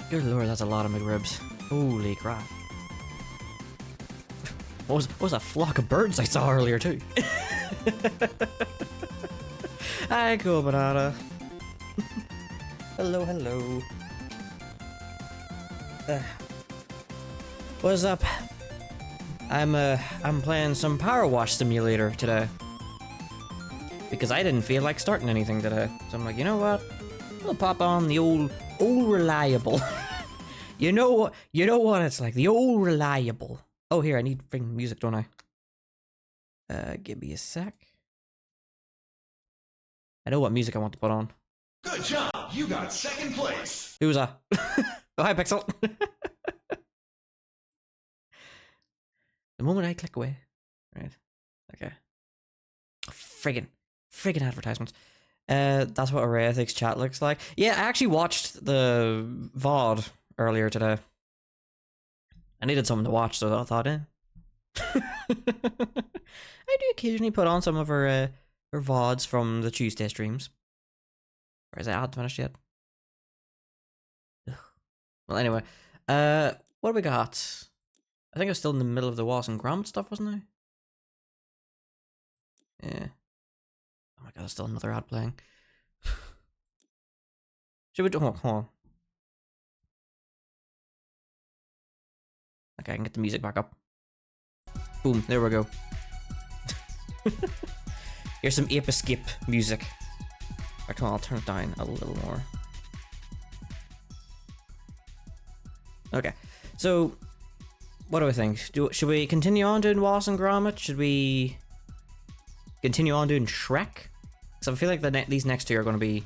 Good lord, that's a lot of McRibs. Holy crap. What was that flock of birds I saw earlier too? Hi, cool banana. Hello, hello. What's up? I'm playing some PowerWash Simulator today. Because I didn't feel like starting anything today. So I'm like, you know what? I'll pop on the old reliable. you know what it's like, the old reliable. Oh, here, I need freaking music, don't I? Give me a sec. I know what music I want to put on. Good job, you got second place. Who's that? Oh, hi, Pixel. The moment I click away. Right. Okay. Friggin' advertisements. That's what Arraythic's chat looks like. Yeah, I actually watched the VOD earlier today. I needed something to watch, so I thought, I do occasionally put on some of her VODs from the Tuesday streams. Or is it ad finished yet? Ugh. Well, anyway, what do we got? I think I was still in the middle of the Wallace and Gromit stuff, wasn't I? Yeah. Oh my god, there's still another ad playing. Should we do? Hold on. Okay, I can get the music back up. Boom, there we go. Here's some Ape Escape music. Actually, I'll turn it down a little more. Okay, so what do I think? Should we continue on doing Wallace and Gromit? Should we continue on doing Shrek? So I feel like these next two are going to be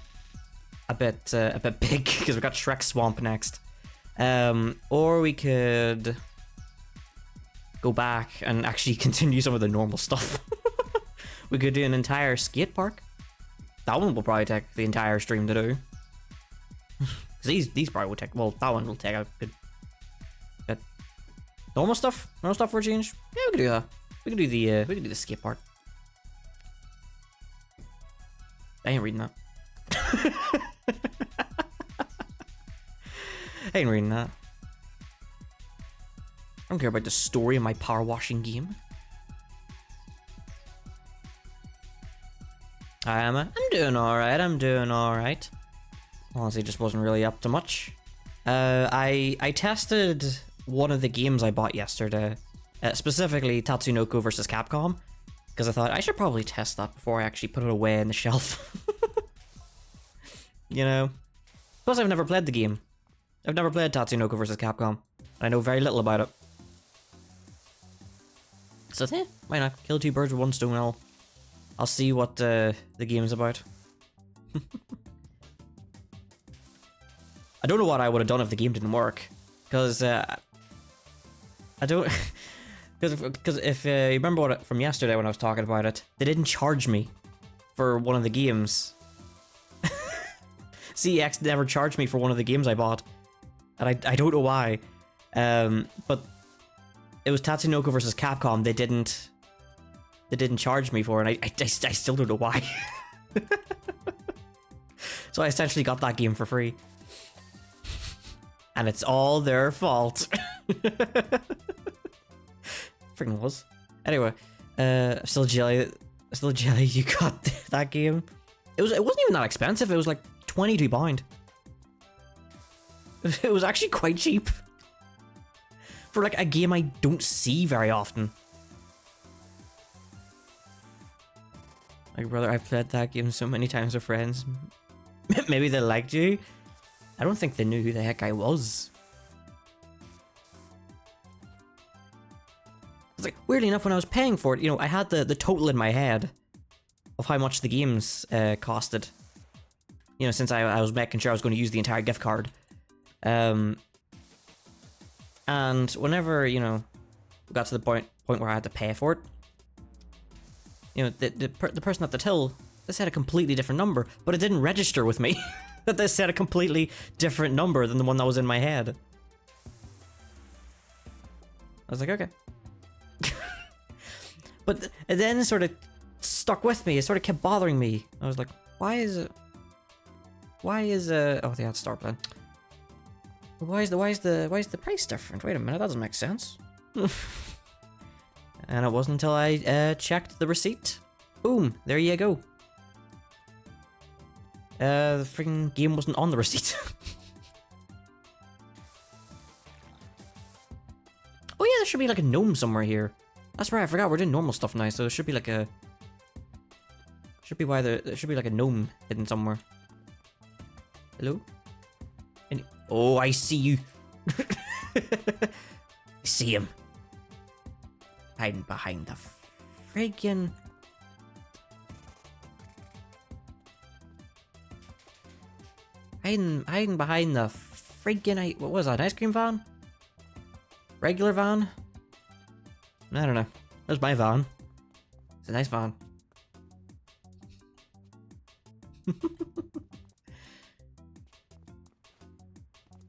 a bit big because we've got Shrek Swamp next. Or we could go back and actually continue some of the normal stuff. We could do an entire skate park. That one will probably take the entire stream to do. These probably will take, well, that one will take a good normal stuff for a change. Yeah, we could do that. We could do the skate park. I ain't reading that. I ain't reading that. I don't care about the story of my power washing game. I'm doing alright. Honestly, just wasn't really up to much. I tested one of the games I bought yesterday, specifically Tatsunoko vs. Capcom, because I thought I should probably test that before I actually put it away in the shelf. You know? Plus, I've never played the game. I've never played Tatsunoko vs. Capcom. I know very little about it. So, yeah, why not? Kill two birds with one stone. I'll see what the game's about. I don't know what I would have done if the game didn't work, because I don't. Because if you remember from yesterday when I was talking about it, they didn't charge me for one of the games. CX never charged me for one of the games I bought, and I don't know why. But it was Tatsunoko vs. Capcom. They didn't charge me for it, and I still don't know why. So I essentially got that game for free. And it's all their fault. Freaking was. Anyway, still jelly you got that game. It wasn't even that expensive. It was like £22. It was actually quite cheap. For like a game I don't see very often. Like, brother, I've played that game so many times with friends. Maybe they liked you. I don't think they knew who the heck I was. It's like, weirdly enough, when I was paying for it, you know, I had the total in my head of how much the games costed. You know, since I was making sure I was going to use the entire gift card. And whenever, you know, we got to the point where I had to pay for it, you know, the person at the till, they said a completely different number, but it didn't register with me. That they said a completely different number than the one that was in my head. I was like, okay. But then it sort of stuck with me. It sort of kept bothering me. I was like, why is oh, they had start playing. Why is the price different? Wait a minute, that doesn't make sense. And it wasn't until I checked the receipt. Boom, there you go. The freaking game wasn't on the receipt. Oh yeah, there should be like a gnome somewhere here. That's right, I forgot we're doing normal stuff now, so there should be like a... there should be like a gnome hidden somewhere. Hello? Oh, I see you. I see him. Hiding behind the friggin... Hiding behind the friggin... What was that, an ice cream van? Regular van? I don't know. There's my van. It's a nice van.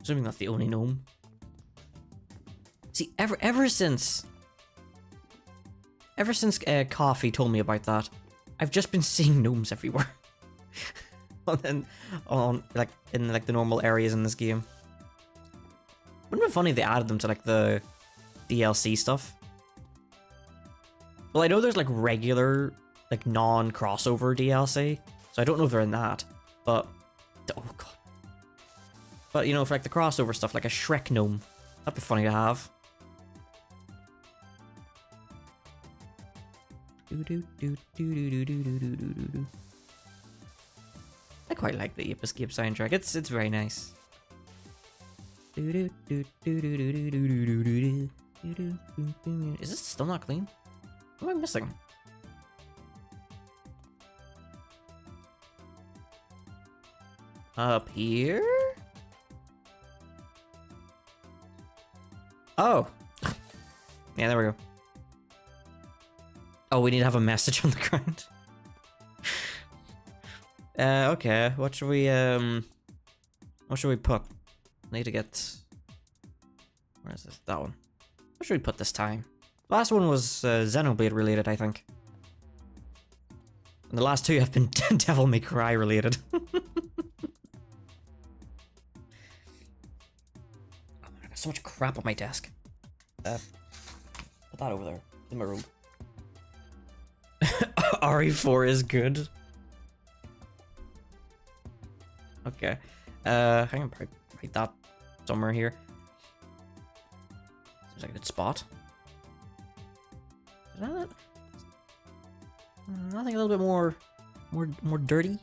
Assuming that's the only gnome. See, ever since Coffee told me about that, I've just been seeing gnomes everywhere. in the normal areas in this game. Wouldn't it be funny if they added them to like the DLC stuff? Well, I know there's like regular, like non-crossover DLC, so I don't know if they're in that. But oh god. But you know, for like the crossover stuff, like a Shrek gnome, that'd be funny to have. I quite like the Ape Escape soundtrack. It's very nice. Is this still not clean? What am I missing? Up here? Oh. Yeah, there we go. Oh, we need to have a message on the ground. Okay. What should we put? Need to get... Where is this? That one. What should we put this time? Last one was Xenoblade related, I think. And the last two have been Devil May Cry related. I got so much crap on my desk. Put that over there. In my room. RE4 is good. Okay. I can probably write that somewhere here. Seems like a good spot. Is that? Nothing a little bit more dirty.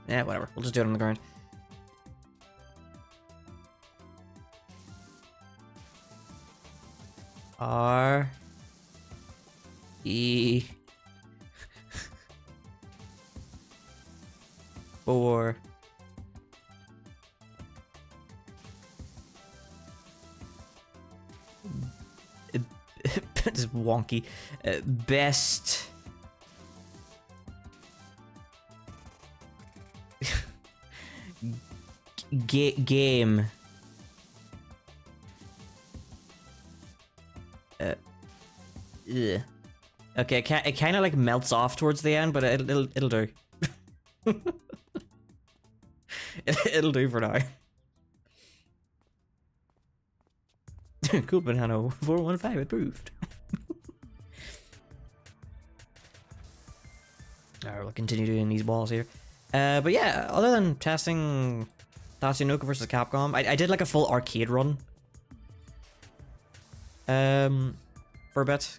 Yeah, whatever. We'll just do it on the ground. R E 4 It's wonky. Best game. Ugh. Okay, it kind of like melts off towards the end, but it'll do. It'll do for now. Copenhagen 415 approved. Alright, we'll continue doing these walls here. But yeah, other than testing Tatsunoko vs. Capcom, I did like a full arcade run. For a bit.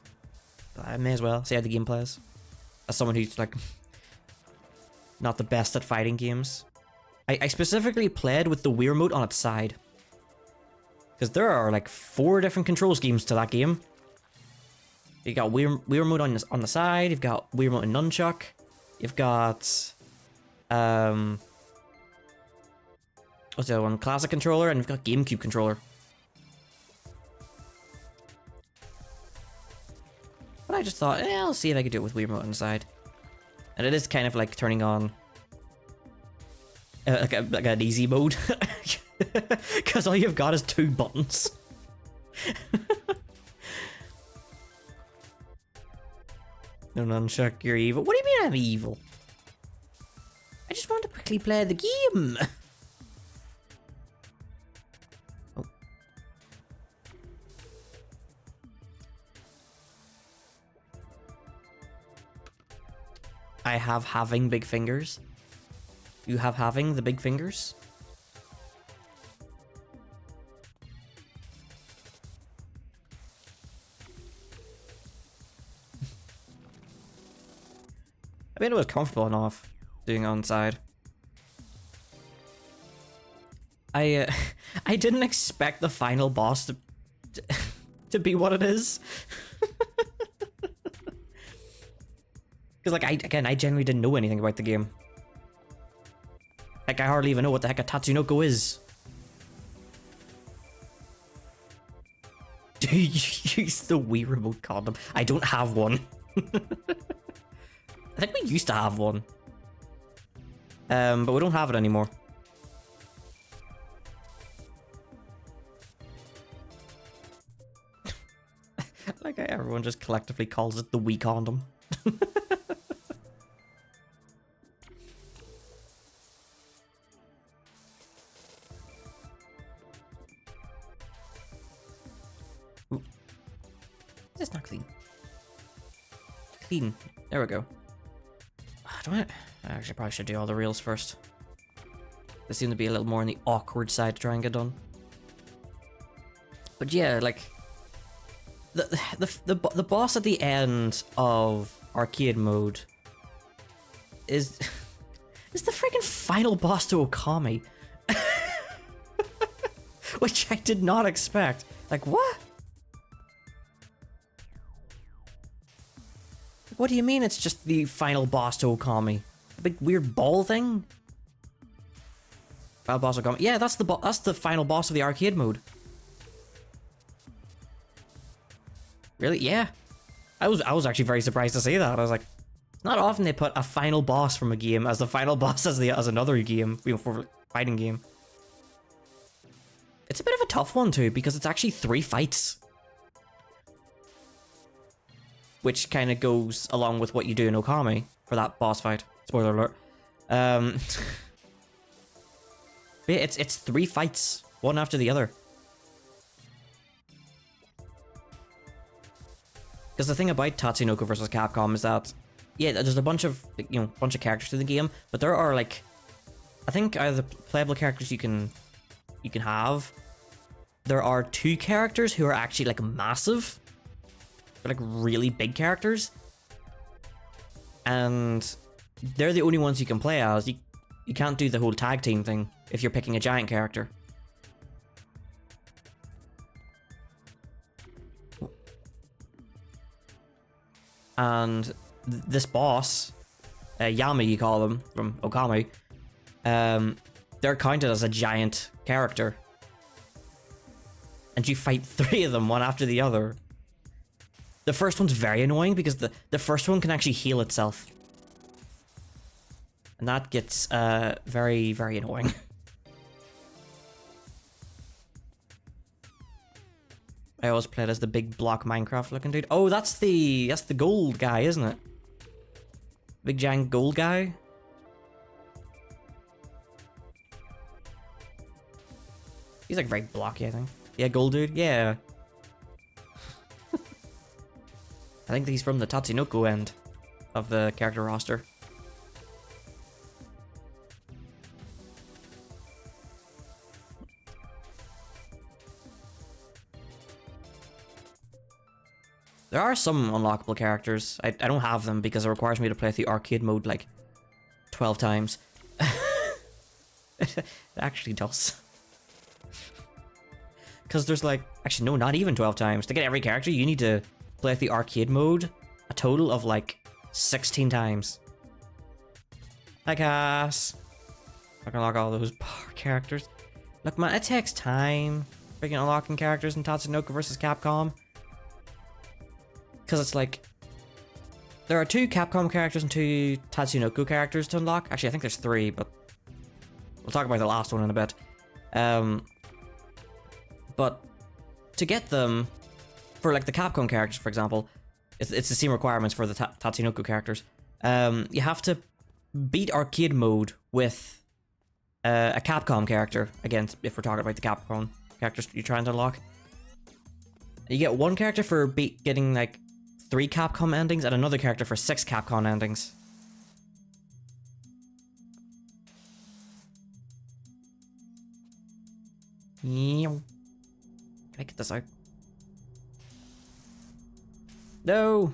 I may as well see how the game plays. As someone who's like not the best at fighting games. I specifically played with the Wii remote on its side. Because there are like 4 different control schemes to that game. You got Wii remote on the side, you've got Wii remote and nunchuck, you've got what's the other one? Classic controller, and you've got GameCube controller. But I just thought, I'll see if I could do it with Wii remote on the side. And it is kind of like turning on like an easy mode. Because all you've got is 2 buttons. No nunchuck, you're evil. What do you mean I'm evil? I just want to quickly play the game. Oh. I have having big fingers. You have having the big fingers. I mean, it was comfortable enough doing on side. I didn't expect the final boss to be what it is. Because like I genuinely didn't know anything about the game. Like I hardly even know what the heck a Tatsunoko is. Do you use the Wii remote condom? I don't have one. I think we used to have one. But we don't have it anymore. Like how everyone just collectively calls it the Wii condom. Ooh. This is not clean. Clean. There we go. Do I actually probably should do all the reels first. They seem to be a little more on the awkward side to try and get done. But yeah, like the boss at the end of arcade mode is the freaking final boss to Okami. Which I did not expect. Like, what? What do you mean it's just the final boss to Okami? A big weird ball thing? Final boss Okami. Yeah, that's the final boss of the arcade mode. Really? Yeah. I was actually very surprised to see that. I was like, not often they put a final boss from a game as the final boss as another game, you know, for a fighting game. It's a bit of a tough one too, because it's actually 3 fights. Which kind of goes along with what you do in Okami for that boss fight. Spoiler alert. Yeah, it's 3 fights, one after the other. Because the thing about Tatsunoko vs. Capcom is that, yeah, there's a bunch of characters in the game, but there are like, I think out of the playable characters you can have, there are 2 characters who are actually like massive. They're like really big characters, and they're the only ones you can play as. You can't do the whole tag team thing if you're picking a giant character. And this boss, Yami you call them, from Okami, they're counted as a giant character. And you fight 3 of them, one after the other. The first one's very annoying because the first one can actually heal itself. And that gets very, very annoying. I always played as the big block Minecraft looking dude. Oh, that's the gold guy, isn't it? Big giant gold guy. He's like very blocky, I think. Yeah, gold dude. Yeah. I think he's from the Tatsunoko end of the character roster. There are some unlockable characters. I don't have them because it requires me to play the arcade mode like 12 times. It actually does. Because there's like, actually no, not even 12 times. To get every character, you need to play the arcade mode a total of like 16 times. Hi, Cass. I can unlock all those power characters. Look, man, it takes time freaking unlocking characters in Tatsunoko vs. Capcom. Because it's like, there are 2 Capcom characters and 2 Tatsunoko characters to unlock. Actually, I think there's 3, but we'll talk about the last one in a bit. But to get them, for like the Capcom characters, for example, it's the same requirements for the Tatsunoko characters. You have to beat arcade mode with a Capcom character. Again, if we're talking about the Capcom characters you're trying to unlock. You get one character for getting like 3 Capcom endings and another character for 6 Capcom endings. Can I get this out? No!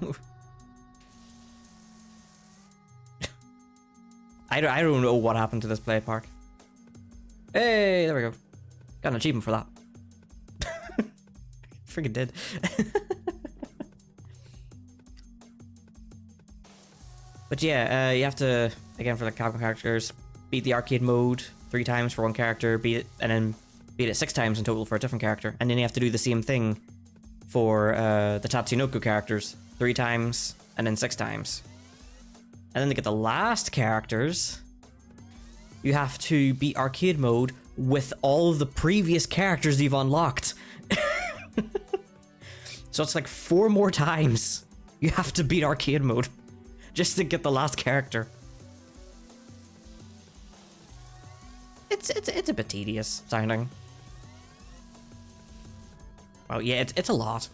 I don't know what happened to this play park. Hey, there we go. Got an achievement for that. Freaking did. But yeah, you have to, again for the Capcom characters, beat the arcade mode 3 times for one character, beat it, and then beat it 6 times in total for a different character. And then you have to do the same thing for the Tatsunoko characters 3 times and then 6 times. And then to get the last characters, you have to beat arcade mode with all of the previous characters you've unlocked. So it's like 4 more times you have to beat arcade mode just to get the last character. It's a bit tedious sounding. Oh yeah, it's a lot.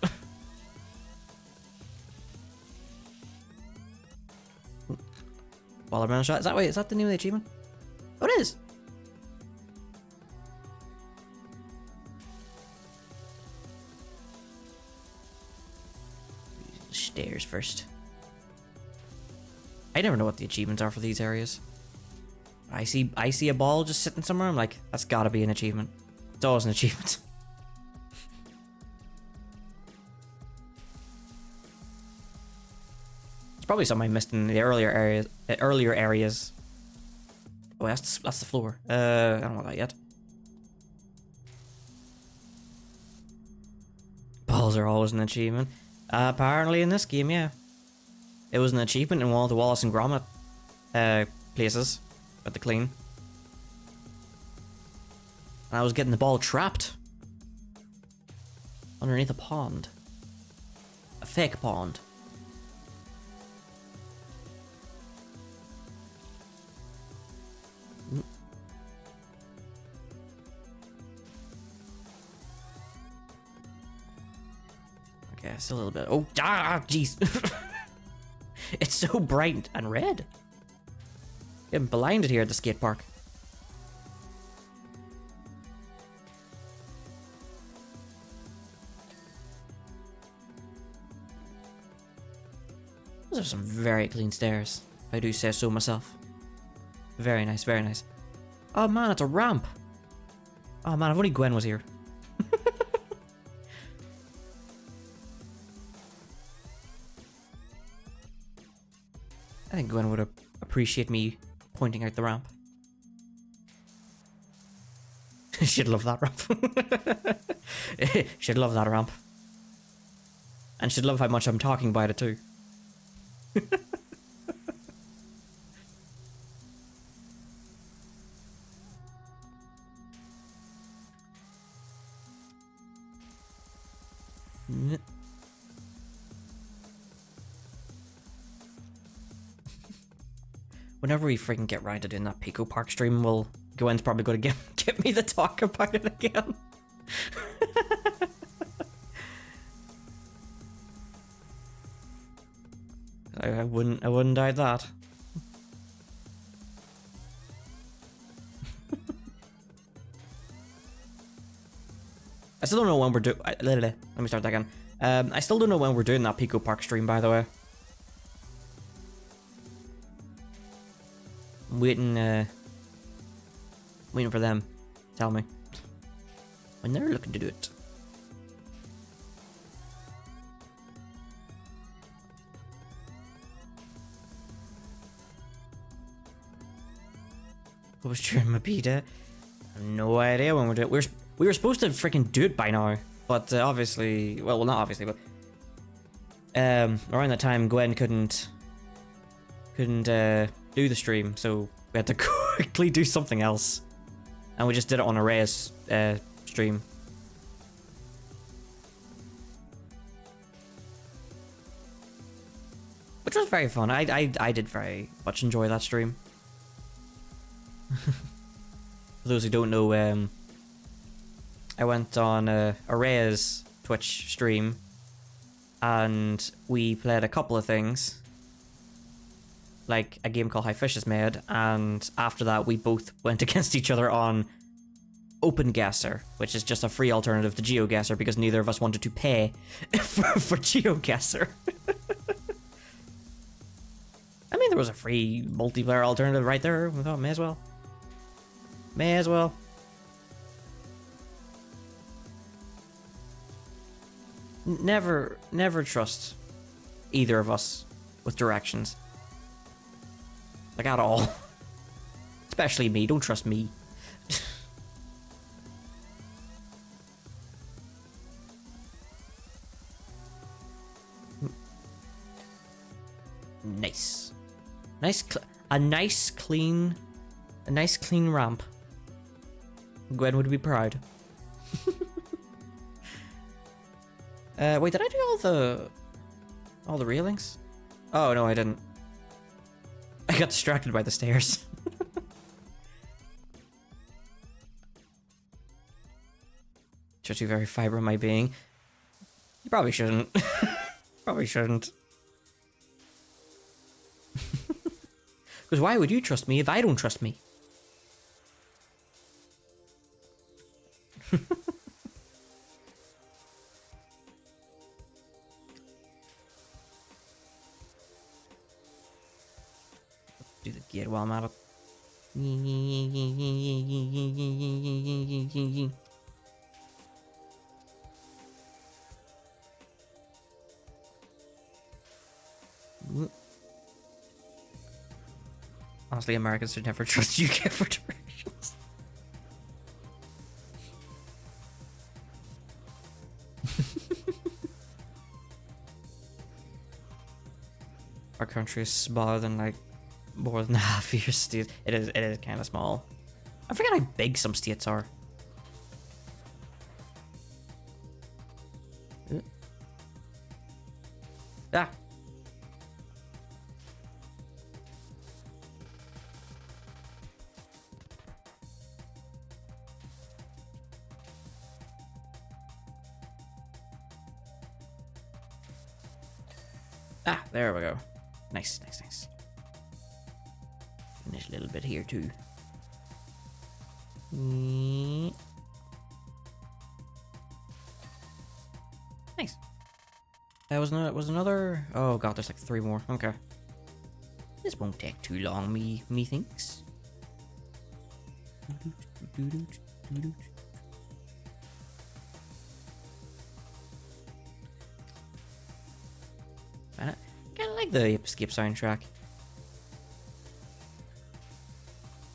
Watermelon shot. Is that the name of the achievement? Oh, it is. Stairs first. I never know what the achievements are for these areas. I see a ball just sitting somewhere. I'm like, that's gotta be an achievement. It's always an achievement. It's probably something I missed in the earlier areas. Oh, that's the floor. I don't know that yet. Balls are always an achievement. Apparently in this game, yeah. It was an achievement in one of the Wallace and Gromit places at the clean. And I was getting the ball trapped underneath a pond. A fake pond. Okay, it's a little bit. Oh, jeez. It's so bright and red. Getting blinded here at the skate park. Those are some very clean stairs, if I do say so myself. Very nice, very nice. Oh man, it's a ramp. Oh man, if only Gwen was here. I think Gwen would appreciate me pointing out the ramp. She'd love that ramp. She'd love that ramp. And she'd love how much I'm talking about it too. Whenever we freaking get round to doing that Pico Park stream, Gwen's probably going to get me to talk about it again. I wouldn't doubt that. I still don't know when we're doing. Let me start that again. I still don't know when we're doing that Pico Park stream, by the way. I'm waiting for them to tell me when they're looking to do it. What was during my beta? No idea when we're doing it. We were supposed to freaking do it by now, but obviously, well, not obviously, but around that time, Gwen couldn't do the stream, so we had to quickly do something else, and we just did it on a Reyes stream. Which was very fun. I did very much enjoy that stream. For those who don't know, I went on Array's Twitch stream, and we played a couple of things, like a game called How Fish is Made, and after that we both went against each other on OpenGuesser, which is just a free alternative to GeoGuessr because neither of us wanted to pay for GeoGuessr. I mean, there was a free multiplayer alternative right there. We thought, may as well. May as well. Never trust either of us with directions. Like, at all. Especially me. Don't trust me. Nice. A nice clean ramp. Gwen would be proud. Wait, did I do all the railings? Oh no, I didn't. I got distracted by the stairs. Just too very fiber in my being. You probably shouldn't. Probably shouldn't. Because why would you trust me if I don't trust me? Do the gate while I'm at it. Honestly, Americans should never trust UK for directions. Our country is smaller than like more than half of your states. It is kind of small. I forget how big some states are. Ah. Ah, there we go. Nice. Finish a little bit here too. Nice. That was another. Oh god, there's like 3 more. Okay. This won't take too long, me thinks. I kinda like the Ape Escape soundtrack.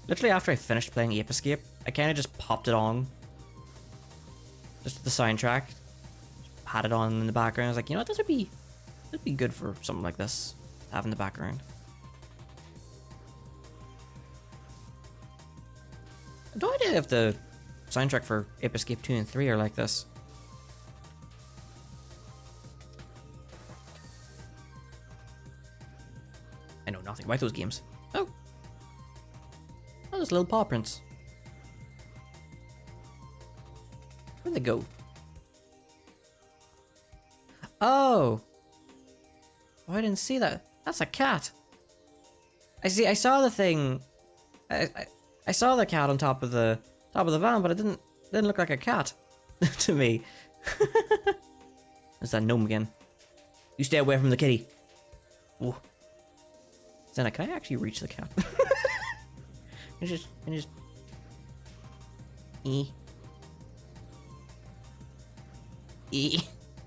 Literally after I finished playing Ape Escape, I kinda just popped it on. Just the soundtrack. Had it on in the background. I was like, you know what, that'd be good for something like this. To have in the background. I have no idea if the soundtrack for Ape Escape 2 and 3 are like this. I know nothing about those games. Oh. Oh, there's little paw prints. Where'd they go? Oh. Oh, I didn't see that. That's a cat. I saw the thing. I saw the cat on top of the van, but it didn't look like a cat to me. There's that gnome again. You stay away from the kitty. Oh. Zena, can I actually reach the cat? Can I just...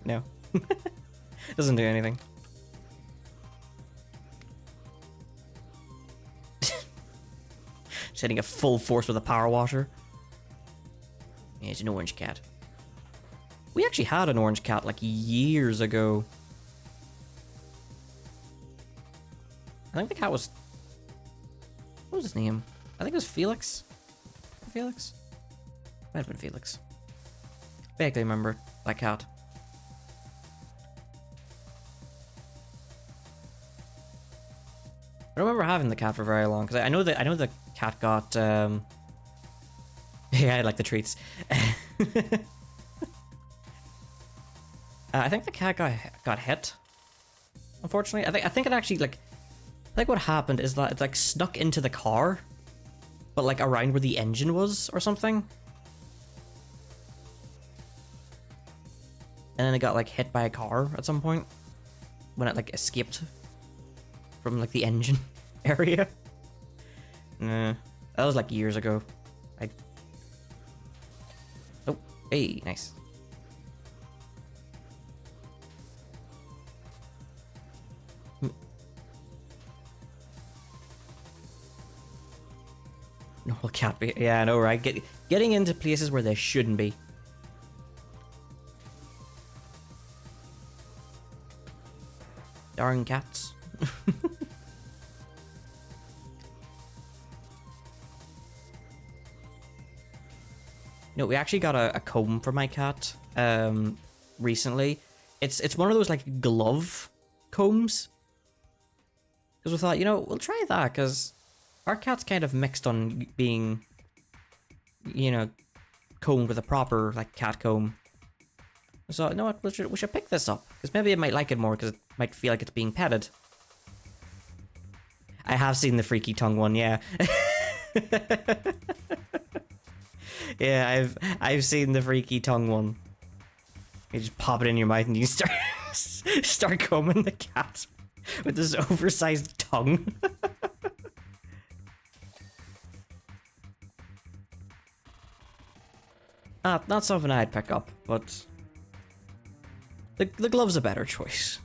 No. Doesn't do anything. Just hitting a full force with a power washer. Yeah, it's an orange cat. We actually had an orange cat like years ago. I think the cat was... What was his name? I think it was Felix. Felix? Might have been Felix. Vaguely remember that cat. I don't remember having the cat for very long because I know the cat got yeah, I like the treats. I think the cat got hit. Unfortunately, I think it actually like. I think what happened is that it like snuck into the car, but like around where the engine was or something. And then it got like hit by a car at some point when it like escaped from like the engine area. Nah, that was like years ago. Oh, hey, nice. Normal cat be. Yeah, I know, right? Getting into places where they shouldn't be. Darn cats. No, we actually got a comb for my cat recently. It's one of those like glove combs. Because we thought, you know, we'll try that because our cat's kind of mixed on being, you know, combed with a proper like cat comb. So you know what, we should pick this up because maybe it might like it more because it might feel like it's being petted. I have seen the freaky tongue one, yeah. Yeah, I've seen the freaky tongue one. You just pop it in your mouth and you start combing the cat with this oversized tongue. Not something I'd pick up, but the glove's a better choice.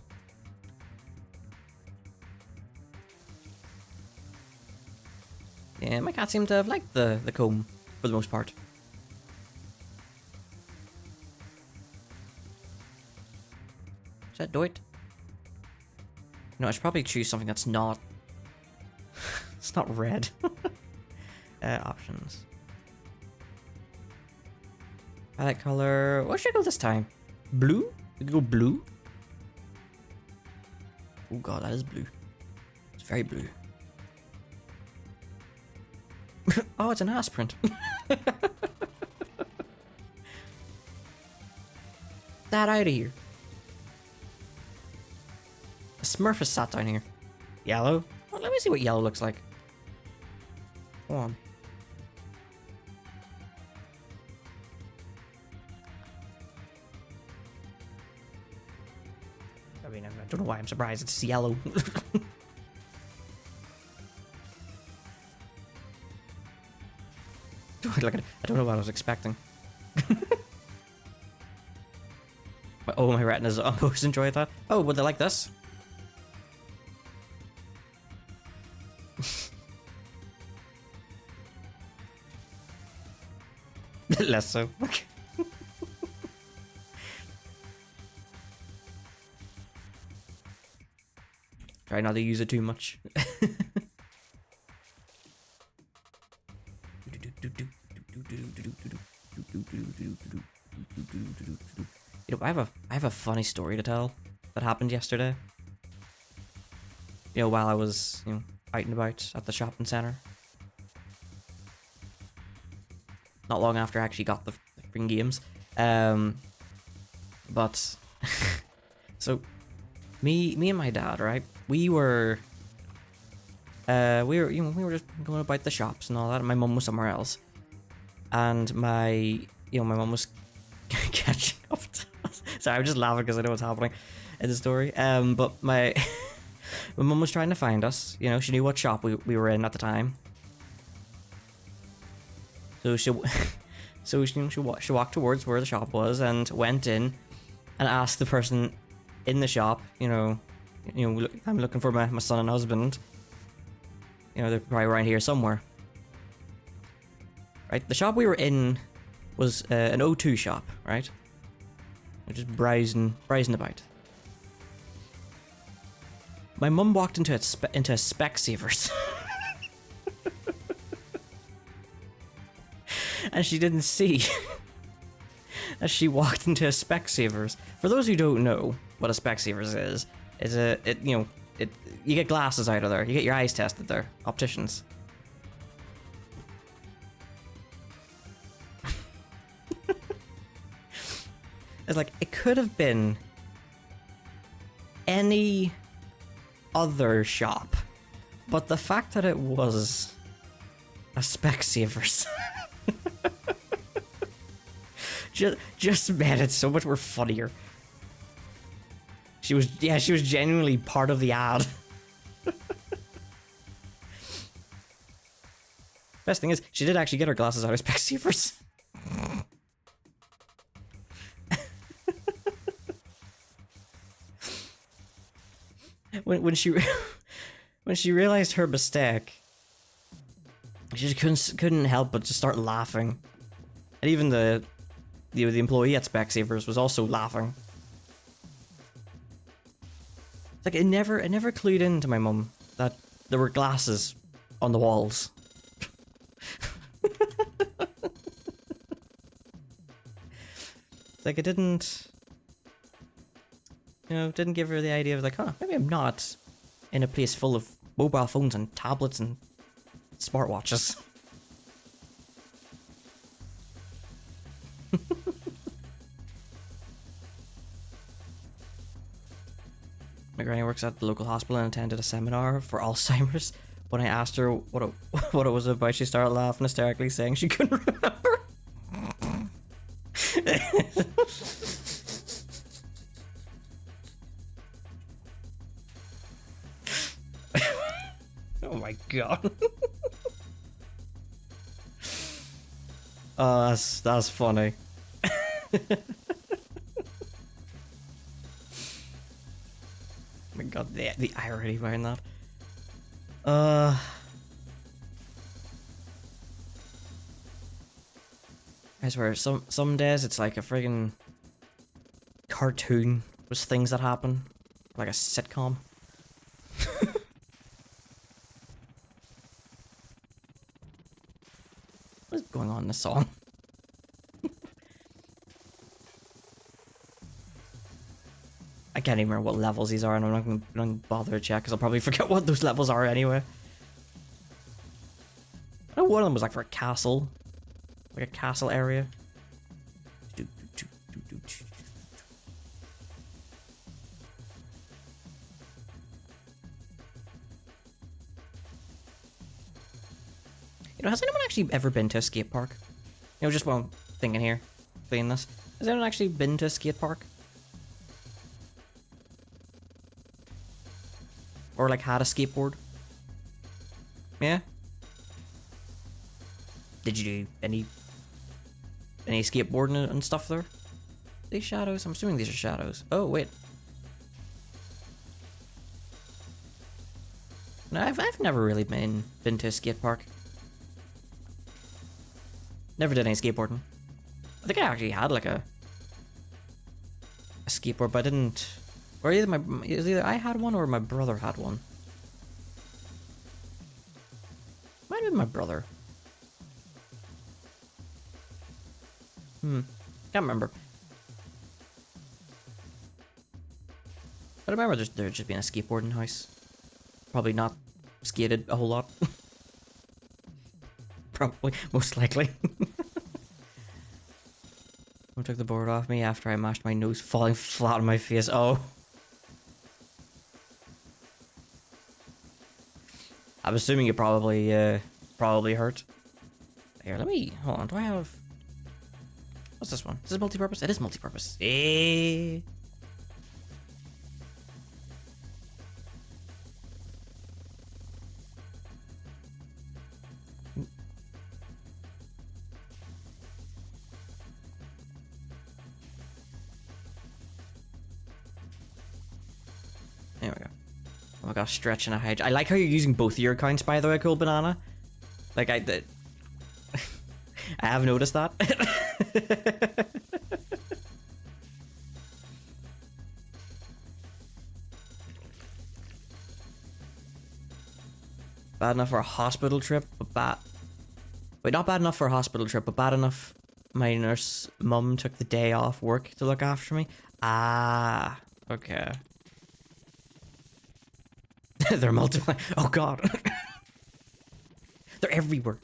Yeah, my cat seemed to have liked the comb for the most part. Does that do it? No, I should probably choose something that's not. It's not red. Options. Palette color. What should I go this time? Blue? We could go blue. Oh god, that is blue. It's very blue. Oh, it's an ass print. That out of here. A Smurf is sat down here. Yellow? Well, let me see what yellow looks like. Go on. I mean, I don't know why I'm surprised it's yellow. Like, I don't know what I was expecting. Oh, my retinas almost enjoyed that. Oh, would they like this? Less so. Okay. Try not to use it too much. You know, I have a funny story to tell that happened yesterday. You know, while I was, you know, out and about at the shopping center. Not long after I actually got the freaking games. But so me and my dad, right? We were just going about the shops and all that, and my mum was somewhere else. And my mum was catching up to us. Sorry, I'm just laughing because I know what's happening in the story. But my mum was trying to find us. You know, she knew what shop we were in at the time. So she walked towards where the shop was and went in and asked the person in the shop, you know, I'm looking for my son and husband. You know, they're probably around here somewhere. Right, the shop we were in was an O2 shop, right? We're just browsing about. My mum walked into a Specsavers. And she didn't see as she walked into a Specsavers. For those who don't know what a Specsavers is you get glasses out of there. You get your eyes tested there, opticians. It's like, it could have been any other shop, but the fact that it was a Specsavers just made it so much more funnier. She was genuinely part of the ad. Best thing is, she did actually get her glasses out of Specsavers. when she when she realized her mistake, she just couldn't help but just start laughing, and even the employee at Specsavers was also laughing. It's like it never clued into my mum that there were glasses on the walls. Like it didn't, didn't give her the idea of like, huh, maybe I'm not in a place full of mobile phones and tablets and smartwatches. My granny works at the local hospital and attended a seminar for Alzheimer's. When I asked her what it was about, she started laughing hysterically, saying she couldn't remember. Oh my god. Oh, that's funny. Oh my god, the irony behind that. I swear, some days it's like a friggin' cartoon with things that happen, like a sitcom. What is going on in this song? I can't even remember what levels these are, and I'm not gonna bother to check because I'll probably forget what those levels are anyway. I know one of them was like for a castle. Like a castle area. Has anyone actually ever been to a skate park? Just while I'm thinking here, playing this. Has anyone actually been to a skate park? Or like had a skateboard? Yeah? Did you do any skateboarding and stuff there? These shadows? I'm assuming these are shadows. Oh, wait. No, I've never really been to a skate park. Never did any skateboarding. I think I actually had like a skateboard, but I didn't. Or either I had one or my brother had one. Might have been my brother. Can't remember. But I remember there just being a skateboarding house. Probably not skated a whole lot. Probably, most likely. Someone took the board off me after I mashed my nose, falling flat on my face. Oh. I'm assuming you probably hurt. Here, hold on, do I have... What's this one? Is this multi-purpose? It is multi-purpose. Eh. There we go. Oh my gosh, stretch and a hedge. I like how you're using both of your accounts, by the way, Cool Banana. Like, I have noticed that. Bad enough for a hospital trip, but bad... Wait, not bad enough for a hospital trip, but bad enough my nurse mum took the day off work to look after me. Ah, okay. They're multiplying. Oh god. They're everywhere.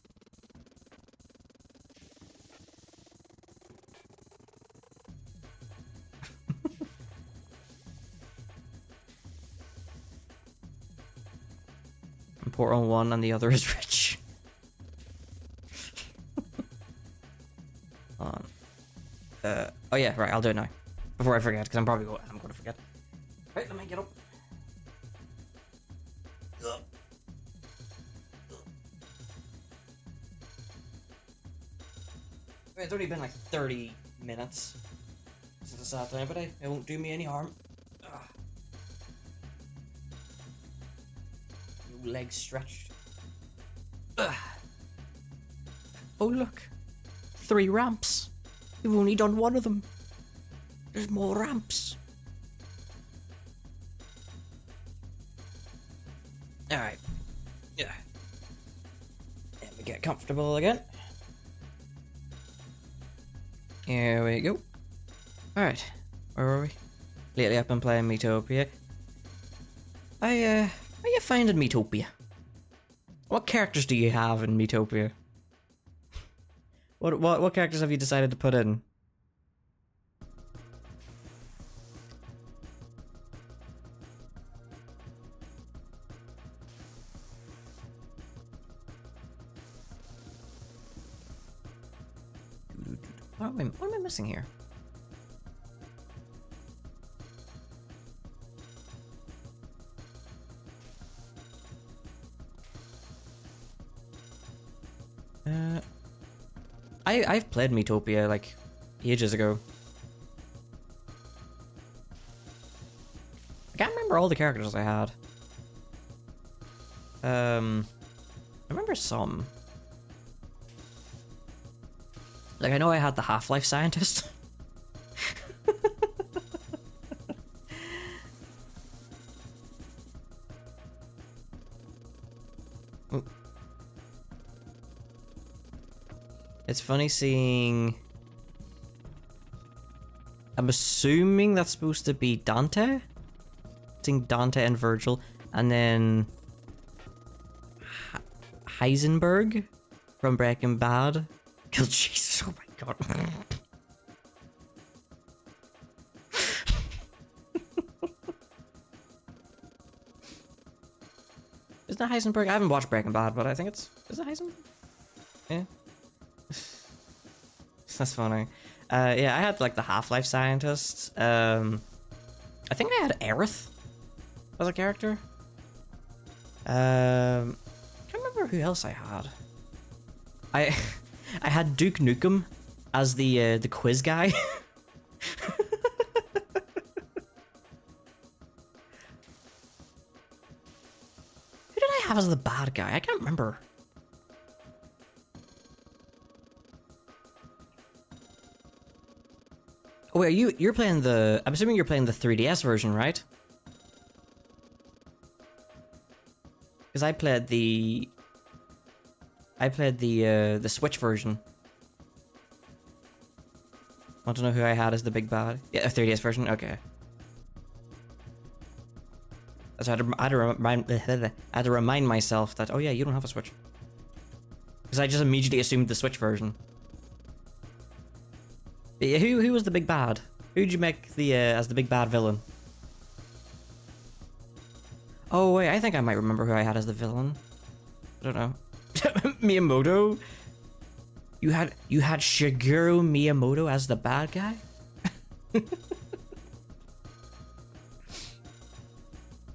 poor on one and the other is rich. Hold on. Oh yeah, right, I'll do it now. Before I forget, because I'm going to forget. Right, let me get up. It's only been like 30 minutes since I sat down, but it won't do me any harm. Your legs stretched. Oh look, 3 ramps. You've only done one of them. There's more ramps. Alright. Yeah. Let me get comfortable again. Here we go. Alright. Where were we? Lately I've been playing Metopia. How you finding Metopia? What characters do you have in Metopia? What characters have you decided to put in? What am I missing here? I've played Metopia like ages ago. I can't remember all the characters I had. I remember some. Like, I know I had the Half-Life scientist. Oh. It's funny seeing... I'm assuming that's supposed to be Dante? Seeing Dante and Virgil, and then... Heisenberg from Breaking Bad. Oh, Jesus, oh my god. Isn't that Heisenberg? I haven't watched Breaking Bad, but I think it's... Is it Heisenberg? Yeah. That's funny. Yeah, I had like the Half-Life scientist. I think I had Aerith as a character. Can't remember who else I had. I had Duke Nukem as the quiz guy. Who did I have as the bad guy? I can't remember. Oh wait, you're playing the... I'm assuming you're playing the 3DS version, right? Because I played the Switch version. Want to know who I had as the big bad? Yeah, a 3DS version? Okay. So I had to remind myself that, oh yeah, you don't have a Switch. Because I just immediately assumed the Switch version. But yeah, who was the big bad? Who'd you make the as the big bad villain? Oh wait, I think I might remember who I had as the villain. I don't know. Miyamoto? You had Shigeru Miyamoto as the bad guy?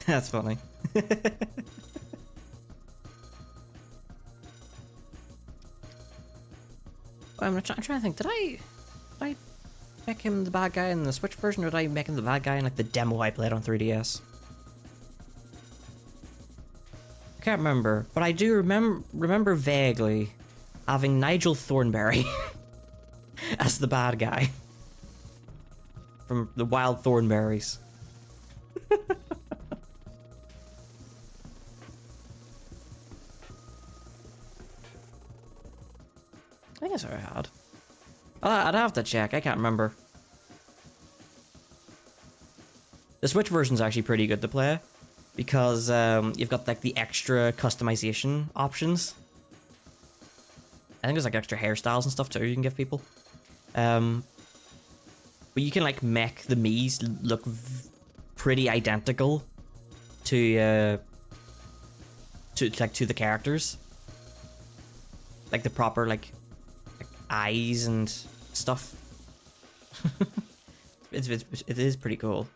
That's funny. I'm trying to think, did I make him the bad guy in the Switch version, or did I make him the bad guy in like the demo I played on 3DS? I can't remember, but I do remember vaguely having Nigel Thornberry as the bad guy from the Wild Thornberries. I think that's what I had. I'd have to check, I can't remember. The Switch version's actually pretty good to play, because you've got like the extra customization options. I think there's like extra hairstyles and stuff too you can give people. But you can like make the Miis look pretty identical to to the characters, like the proper like eyes and stuff. It is pretty cool.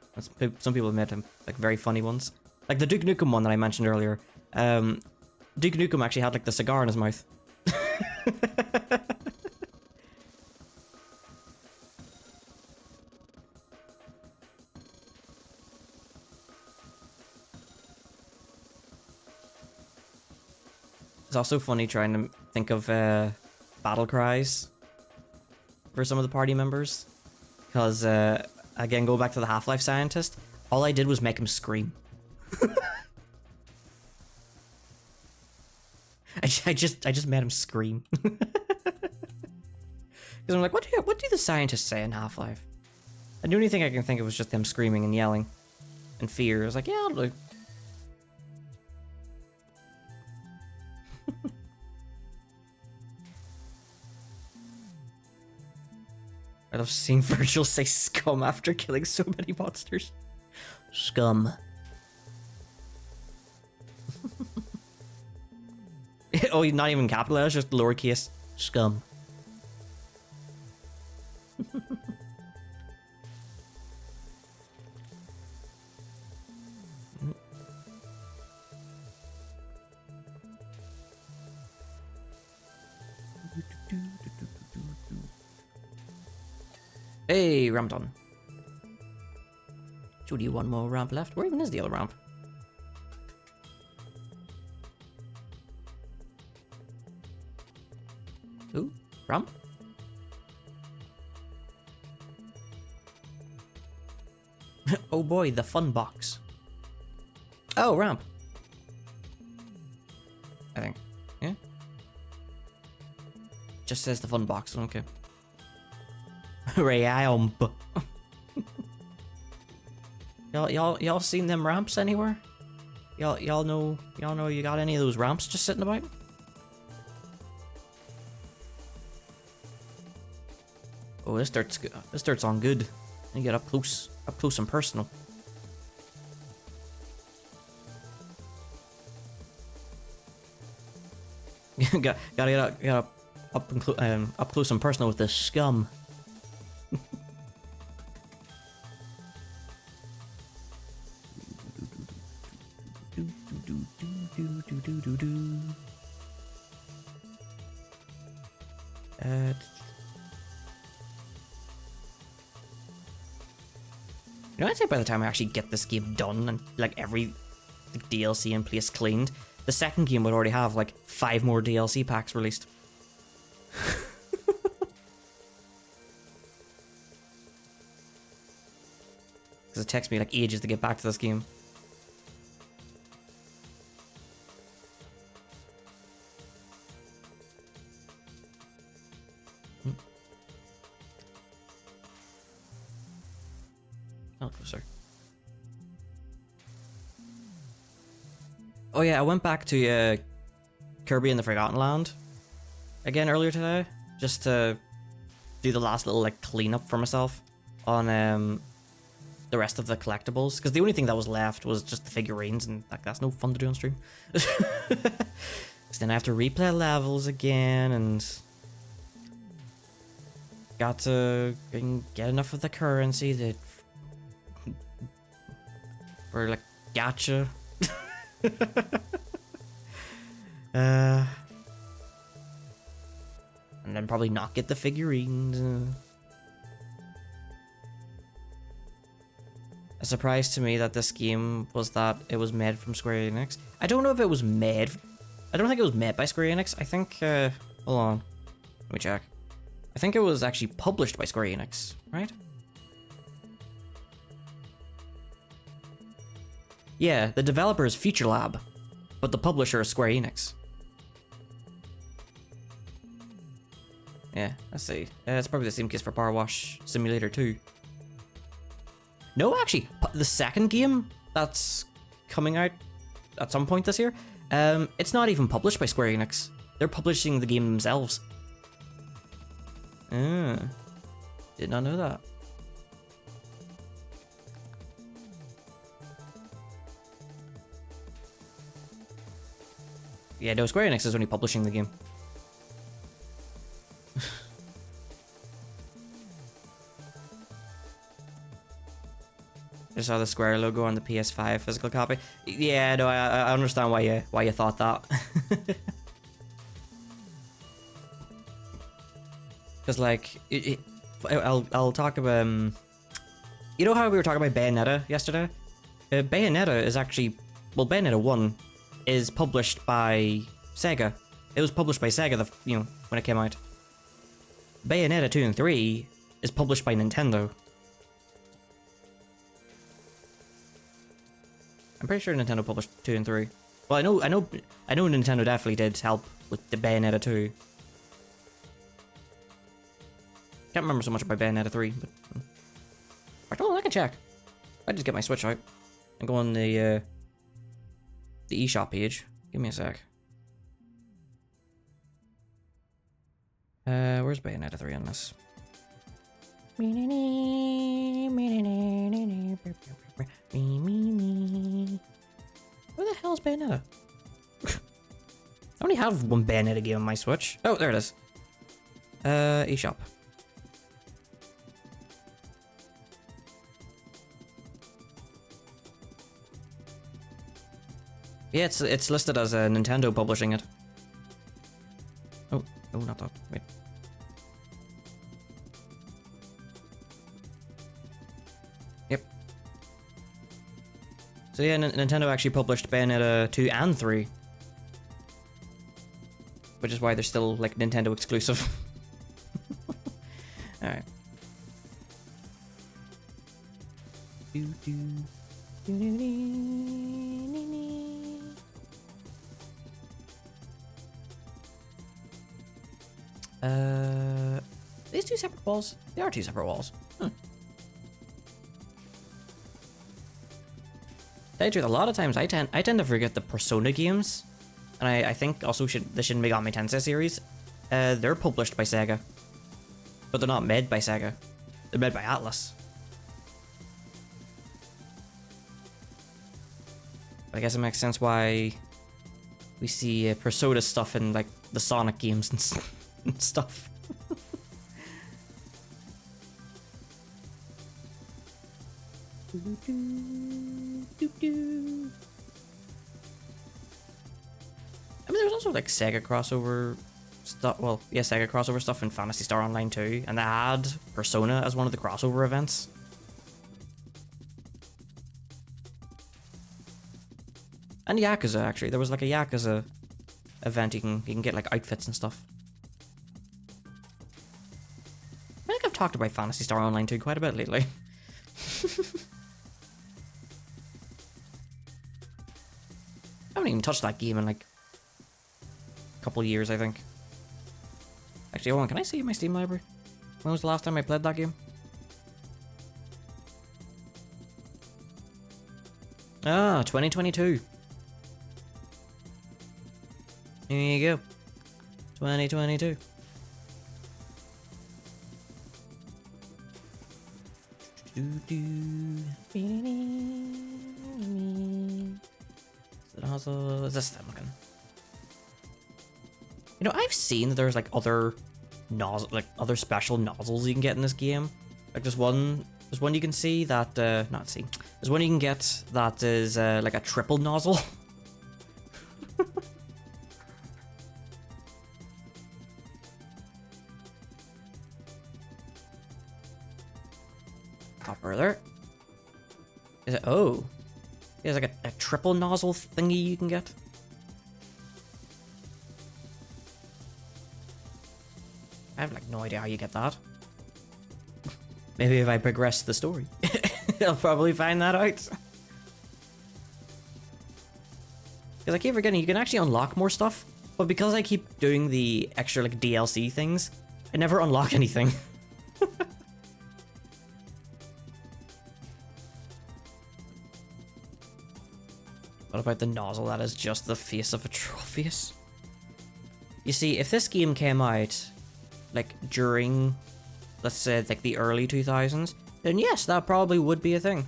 Some people have made them like very funny ones, like the Duke Nukem one that I mentioned earlier. Duke Nukem actually had like the cigar in his mouth. It's also funny trying to think of battle cries for some of the party members, because again, go back to the Half-Life scientist. All I did was make him scream. I just made him scream. Because I'm like, what do the scientists say in Half-Life? And the only thing I can think of was just them screaming and yelling and fear. I was like, yeah, I'll do. I love seeing Virgil say scum after killing so many monsters. Scum. Oh, not even capitalized, just lowercase. Scum. Hey, ramp done. Judy, one more ramp left. Where even is the other ramp? Ooh, ramp? Oh boy, the fun box. Oh, ramp. I think. Yeah? Just says the fun box, okay. Realm. Y'all seen them ramps anywhere? Y'all know you got any of those ramps just sitting about? Oh, this dirt's on good. You get up close and personal. Gotta get up close and personal with this scum. You know, I'd say by the time I actually get this game done and like every DLC in place cleaned, the second game would already have like 5 more DLC packs released. Because it takes me like ages to get back to this game. Oh, sorry. Oh yeah, I went back to Kirby and the Forgotten Land again earlier today, just to do the last little like cleanup for myself on the rest of the collectibles, because the only thing that was left was just the figurines, and like that's no fun to do on stream. Then I have to replay levels again, and got to get enough of the currency that for like gacha. And then probably not get the figurines. A surprise to me that this game was that it was made from Square Enix. I don't know if it was made. I don't think it was made by Square Enix. I think. Hold on. Let me check. I think it was actually published by Square Enix, right? Yeah, the developer is Feature Lab, but the publisher is Square Enix. Yeah, let's see. It's probably the same case for PowerWash Simulator 2. No, actually, the second game that's coming out at some point this year, it's not even published by Square Enix. They're publishing the game themselves. Did not know that. Yeah, no, Square Enix is only publishing the game. I saw the Square logo on the PS5 physical copy. Yeah, no, I understand why you thought that. Because like, I'll talk about you know how we were talking about Bayonetta yesterday? Bayonetta is actually, well, Bayonetta 1 is published by Sega. It was published by Sega, when it came out. Bayonetta 2 and 3 is published by Nintendo. I'm pretty sure Nintendo published 2 and 3. Well, I know Nintendo definitely did help with the Bayonetta 2. Can't remember so much about Bayonetta 3, but... I can check. I just get my Switch out and go on the eShop page. Give me a sec. Where's Bayonetta 3 on this? Where the hell's Bayonetta? I only have one Bayonetta game on my Switch. Oh, there it is. eShop. Yeah, it's listed as Nintendo publishing it. Oh, not that. Wait. Yep. So yeah, Nintendo actually published Bayonetta 2 and 3. Which is why they're still, like, Nintendo exclusive. Alright. These two separate walls? They are two separate walls. Huh. Tell you the truth, a lot of times I tend to forget the Persona games, and I think also the Shin Megami Tensei series. They're published by Sega, but they're not made by Sega. They're made by Atlas. I guess it makes sense why we see Persona stuff in like the Sonic games and stuff. I mean, there's also like Sega crossover stuff. Well, yeah, Sega crossover stuff in Phantasy Star Online 2, and they had Persona as one of the crossover events. And Yakuza, actually. There was like a Yakuza event you can get like outfits and stuff. I think I've talked about Phantasy Star Online 2 quite a bit lately. I haven't even touched that game in like a couple years, I think. Actually, hold on, can I see my Steam library? When was the last time I played that game? Ah, 2022. Here you go. 2022. Is this them looking? You know, I've seen that there's like other other special nozzles you can get in this game. Like there's one you can see that there's one you can get that is like a triple nozzle. Up further. Is it? Oh, there's like a triple nozzle thingy you can get. I have like no idea how you get that. Maybe if I progress the story, I'll probably find that out. Because I keep forgetting you can actually unlock more stuff, but because I keep doing the extra like DLC things, I never unlock anything. What about the nozzle that is just the face of a Trophus? You see, if this game came out like during, let's say, like the early 2000s, then yes, that probably would be a thing.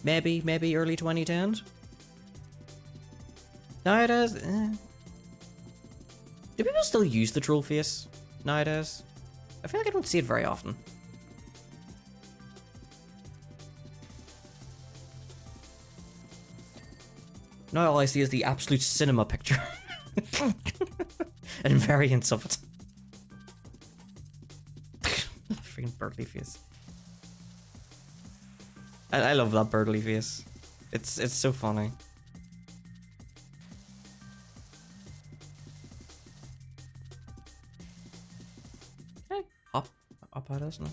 Maybe early 2010s. Nowadays, do people still use the troll face nowadays? I feel like I don't see it very often. Now all I see is the absolute cinema picture. And variants of it. Freaking Berkeley face. I love that Berkeley face. It's so funny. Okay, hop at us now.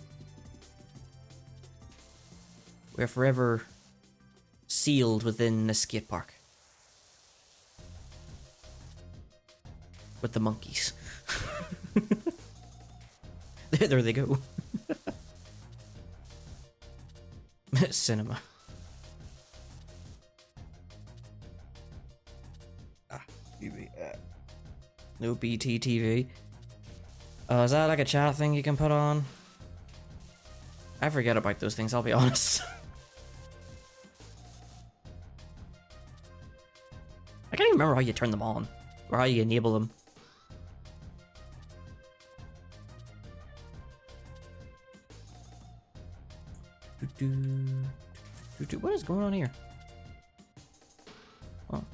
We're forever sealed within the skate park. With the monkeys. There they go. Cinema. TV. No BT TV. Oh, is that like a chat thing you can put on? I forget about those things, I'll be honest. I can't even remember how you turn them on. Or how you enable them. What is going on here? Oh.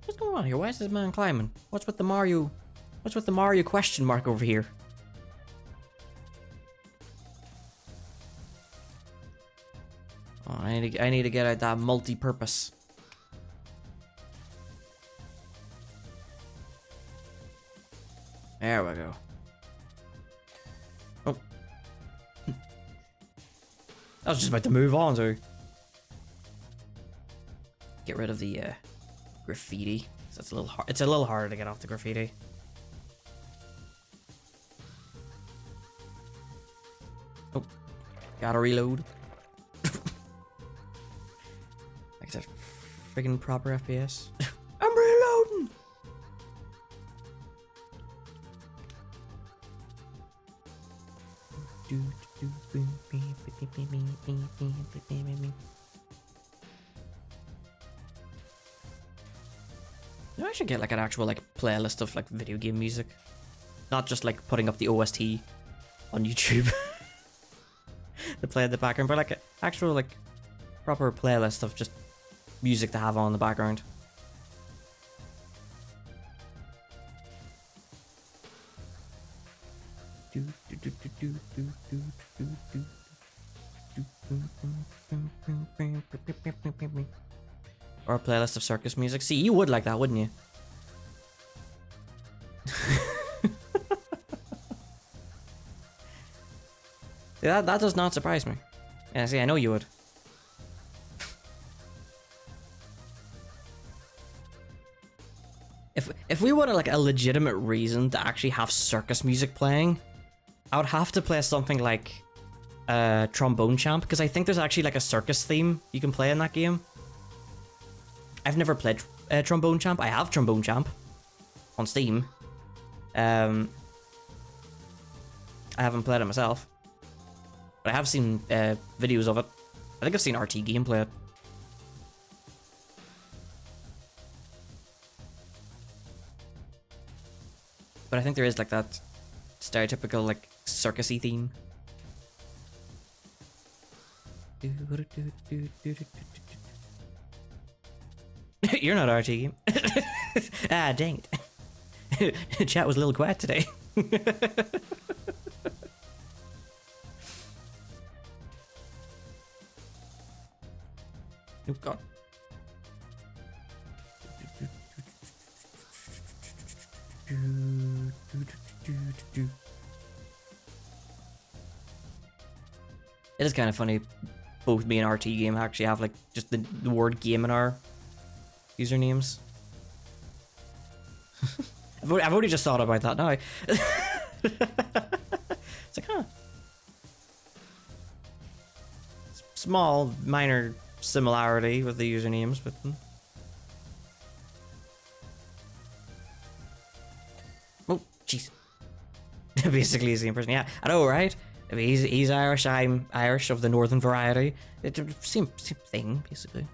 What's going on here? Why is this man climbing? What's with the Mario? What's with the Mario question mark over here? Oh, I need to get out that multi-purpose. There we go. Oh. I was just about to move on to get rid of the graffiti. So it's a little hard. It's a little harder to get off the graffiti. Oh, gotta reload. Like it's a friggin' proper FPS. I'm reloading. I should get like an actual like playlist of like video game music, not just like putting up the OST on YouTube to play in the background, but like an actual like proper playlist of just music to have on in the background. Or a playlist of circus music. See, you would like that, wouldn't you? Yeah, that does not surprise me. Yeah, see, I know you would. If we wanted like a legitimate reason to actually have circus music playing, I would have to play something like Trombone Champ, because I think there's actually like a circus theme you can play in that game. I've never played Trombone Champ. I have Trombone Champ on Steam. I haven't played it myself, but I have seen videos of it. I think I've seen RT Game play it. But I think there is like that stereotypical like circusy theme. You're not RT Game. Ah, dang it. Chat was a little quiet today. Oh god. It is kind of funny. Both me and RT Game actually have like just the word game in our usernames. I've only just thought about that now. It's like, huh. Small, minor similarity with the usernames, but... Oh, jeez. Basically the same person. Yeah, I know, right? I mean, he's Irish, I'm Irish of the northern variety. It's the same thing, basically.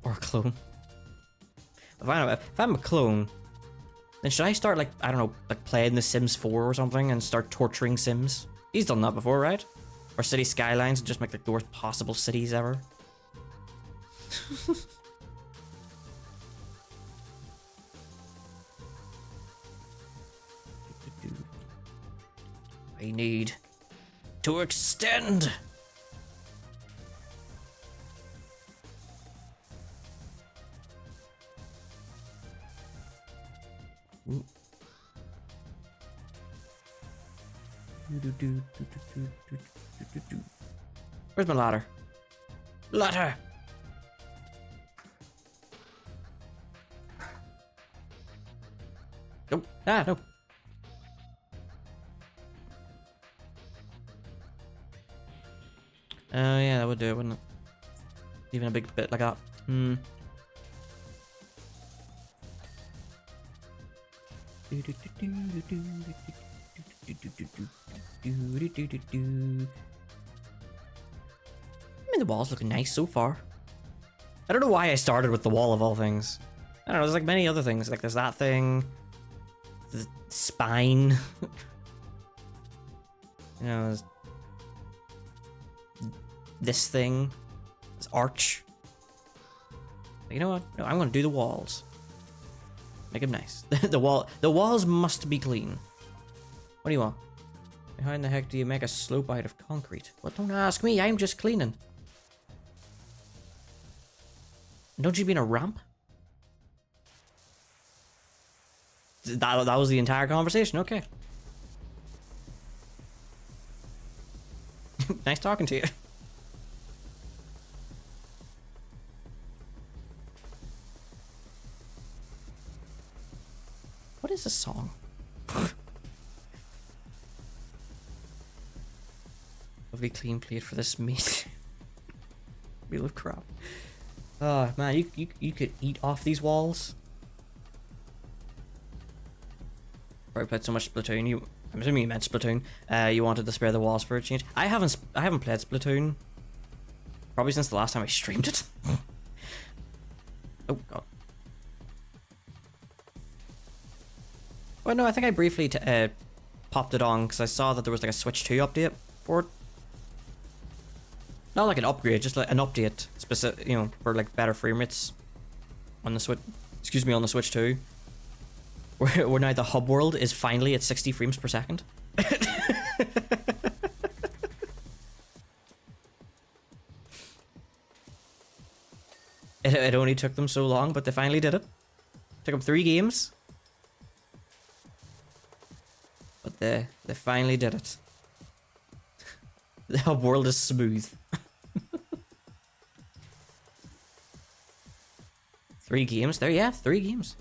Or a clone. If I'm a clone, then should I start, like, I don't know, like playing The Sims 4 or something and start torturing Sims? He's done that before, right? Or City Skylines and just make like the worst possible cities ever. I need to extend. Ooh. Where's my ladder? Ladder! Nope. Ah, no. Oh, yeah, that would do it, wouldn't it? Even a big bit like that. Hmm. I mean, the wall's looking nice so far. I don't know why I started with the wall of all things. I don't know, there's like many other things. Like there's that thing. The spine. You know, there's this thing. This arch. But you know what? No, I'm gonna do the walls. Make them nice. The walls must be clean. What do you want? How in the heck do you make a slope out of concrete? Well, don't ask me, I'm just cleaning. Don't you mean a ramp? That was the entire conversation, okay. Nice talking to you. What is this song? Lovely clean plate for this meat. Meal of crap. Oh man, you could eat off these walls. Probably played so much Splatoon. I'm assuming you meant Splatoon. You wanted to spare the walls for a change. I haven't played Splatoon probably since the last time I streamed it. Oh god. Well, no, I think I briefly popped it on because I saw that there was like a Switch 2 update for it. Not like an upgrade, just like an update, specific, you know, for like better frame rates on the Switch. Excuse me, on the Switch 2, where now the hub world is finally at 60 frames per second. It only took them so long, but they finally did it. Took them 3 games, but they finally did it. The hub world is smooth. 3 games there, yeah, 3 games.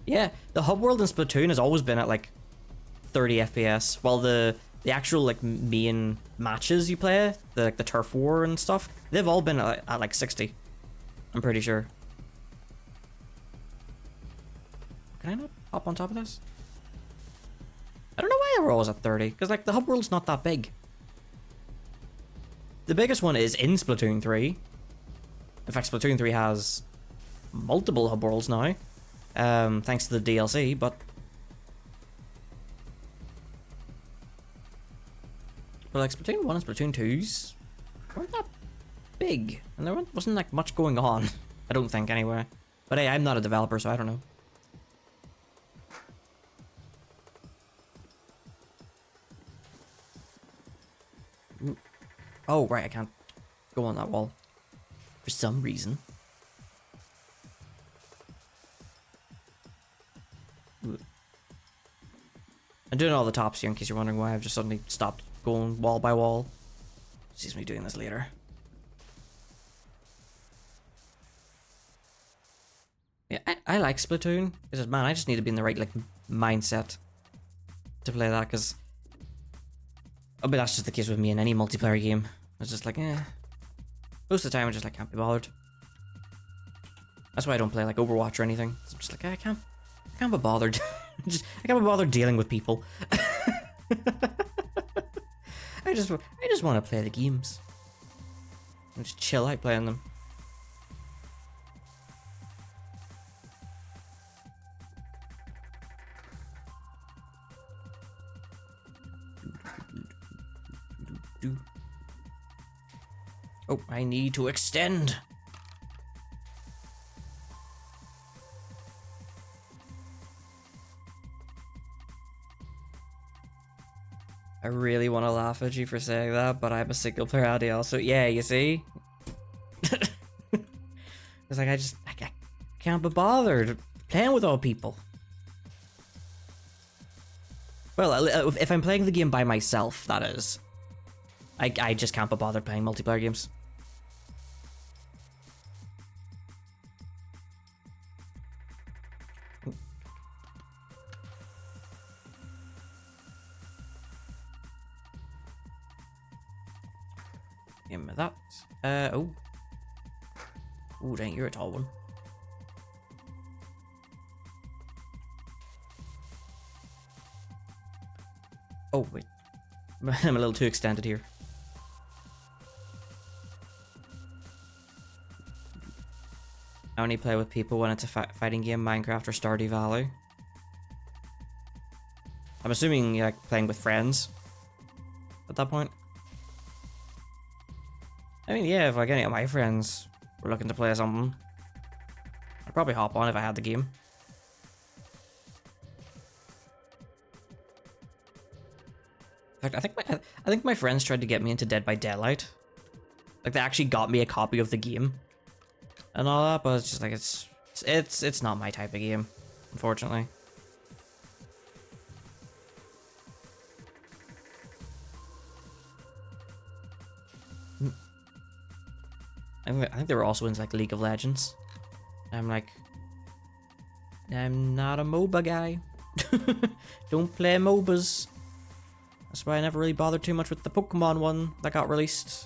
Yeah, the hub world in Splatoon has always been at like 30 FPS, while the actual like main matches you play, the turf war and stuff, they've all been at like 60. I'm pretty sure. Can I not hop on top of this? I don't know why we're always at 30, because like the hub world's not that big. The biggest one is in Splatoon 3. In fact, Splatoon 3 has multiple hub worlds now, thanks to the DLC, but like Splatoon 1 and Splatoon 2s weren't that big, and there wasn't like much going on. I don't think, anyway. But hey, I'm not a developer, so I don't know. Oh, right, I can't go on that wall. For some reason. I'm doing all the tops here in case you're wondering why I've just suddenly stopped going wall by wall. Sees me doing this later. Yeah, I like Splatoon. It's just, man, I just need to be in the right like mindset to play that, because I mean, that's just the case with me in any multiplayer game. It's just like, eh. Most of the time, I just like can't be bothered. That's why I don't play like Overwatch or anything. I'm just like I can't be bothered. I can't be bothered dealing with people. I just want to play the games and just chill out playing them. Oh, I need to extend. I really want to laugh at you for saying that, but I'm a single player ADL, so yeah, you see? It's like I can't be bothered playing with all people. Well, if I'm playing the game by myself, that is. I just can't be bothered playing multiplayer games. Give me that. Oh. Ooh, dang, you're a tall one. Oh, wait. I'm a little too extended here. I only play with people when it's a fighting game, Minecraft or Stardew Valley. I'm assuming you're like playing with friends at that point. I mean, yeah, if like any of my friends were looking to play something, I'd probably hop on if I had the game. In fact, I think my friends tried to get me into Dead by Daylight. Like they actually got me a copy of the game and all that, but it's just like it's not my type of game, unfortunately. I think they were also into like League of Legends. I'm like, I'm not a MOBA guy. Don't play MOBAs. That's why I never really bothered too much with the Pokemon one that got released.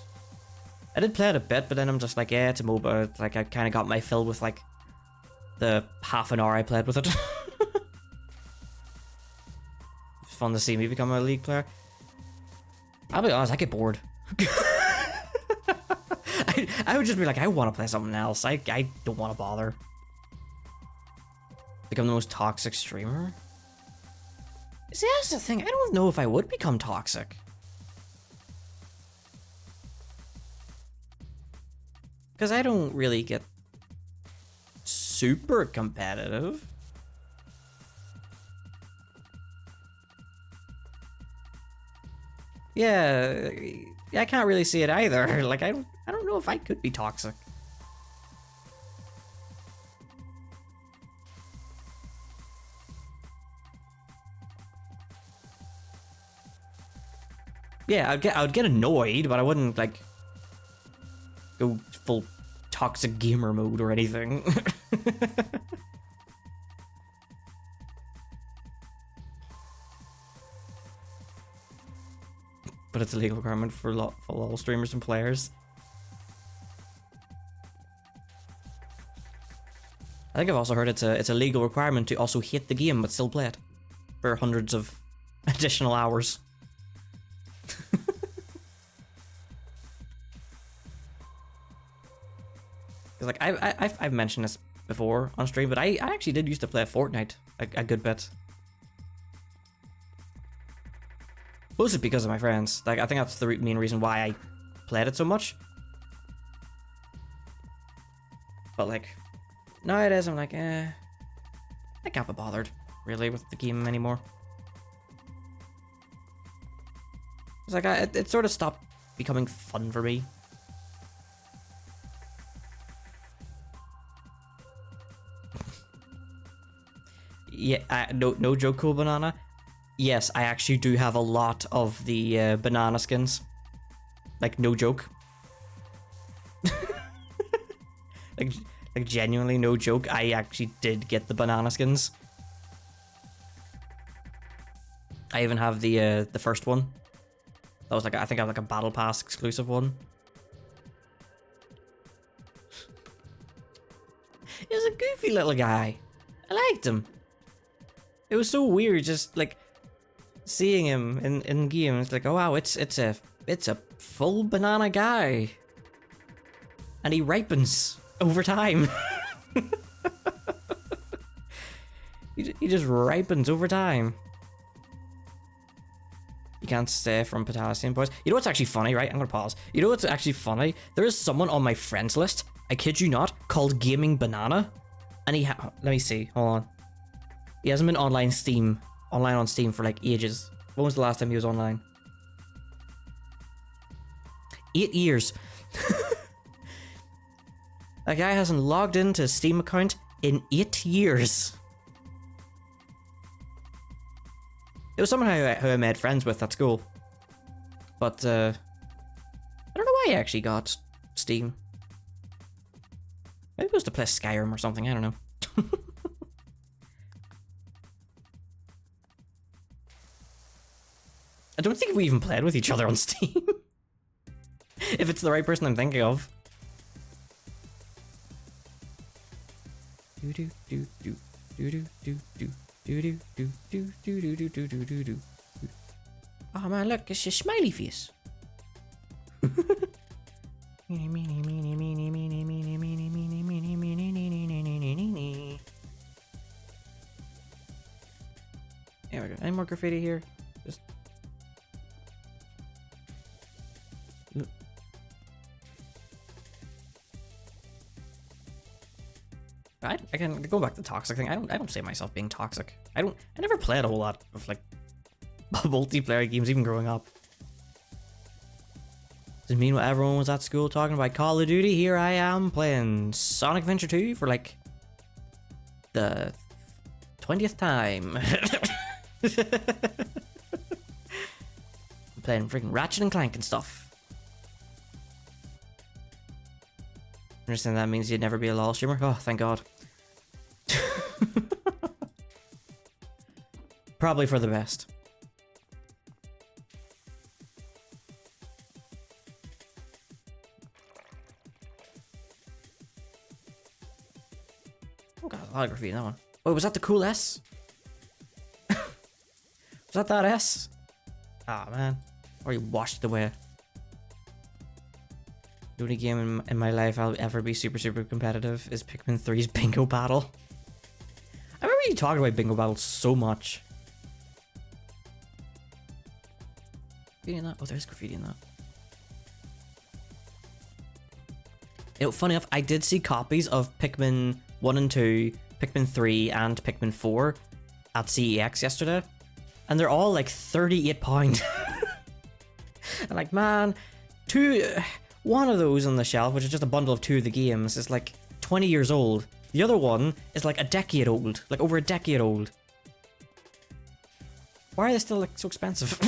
I did play it a bit, but then I'm just like, yeah, it's a MOBA. It's like I kind of got my fill with like the half an hour I played with it. It's fun to see me become a League player. I'll be honest, I get bored. I would just be like, I want to play something else. I don't want to bother. Become the most toxic streamer? See, that's the thing. I don't know if I would become toxic. Because I don't really get super competitive. Yeah, I can't really see it either. Like, I don't know if I could be toxic. Yeah, I would get annoyed, but I wouldn't like go full toxic gamer mode or anything. But it's a legal requirement for all streamers and players. I think I've also heard it's a legal requirement to also hate the game but still play it for hundreds of additional hours. Like I've mentioned this before on stream, but I actually did used to play Fortnite a good bit. Mostly because of my friends. Like I think that's the main reason why I played it so much. But like nowadays I'm like, I can't be bothered really with the game anymore. It's like it sort of stopped becoming fun for me. Yeah, no joke, Cool Banana. Yes, I actually do have a lot of the banana skins. Like, no joke. like genuinely no joke. I actually did get the banana skins. I even have the first one. That was like I think I have like a battle pass exclusive one. goofy little guy. I liked him. It was so weird, just like seeing him in game. It's like, oh wow, it's a full banana guy, and he ripens over time. he just ripens over time. You can't stay from potassium, boys. You know what's actually funny, right? I'm gonna pause. You know what's actually funny? There is someone on my friends list, I kid you not, called Gaming Banana. And let me see, hold on. He hasn't been online on Steam for like ages. When was the last time he was online? 8 years. That guy hasn't logged into his Steam account in 8 years. It was someone who I made friends with at school. But, I don't know why he actually got Steam. Maybe it was to play Skyrim or something, I don't know. I don't think we even played with each other on Steam. If it's the right person I'm thinking of. Do do do do do do do do. Oh man, look, it's a smiley face. There we go. Any more graffiti here? Just. I can go back to the toxic thing. I don't see myself being toxic. I never played a whole lot of like multiplayer games even growing up. Just meanwhile everyone was at school talking about Call of Duty, here I am playing Sonic Adventure 2 for like the 20th time. Playing freaking Ratchet and Clank and stuff. Understand that means you'd never be a LOL streamer? Oh, thank God. Probably for the best. Oh god, a lot of graffiti in that one. Wait, was that the cool S? Was that S? Ah, man. Or you washed it away. The only game in my life I'll ever be super competitive is Pikmin 3's Bingo Battle. I remember you talking about Bingo Battle so much. Graffiti in that? Oh, there's graffiti in that. You know, funny enough, I did see copies of Pikmin 1 and 2, Pikmin 3, and Pikmin 4 at CEX yesterday. And they're all like £38. I'm like, man, one of those on the shelf, which is just a bundle of 2 of the games, is like 20 years old. The other one is like a decade old, like over a decade old. Why are they still like so expensive?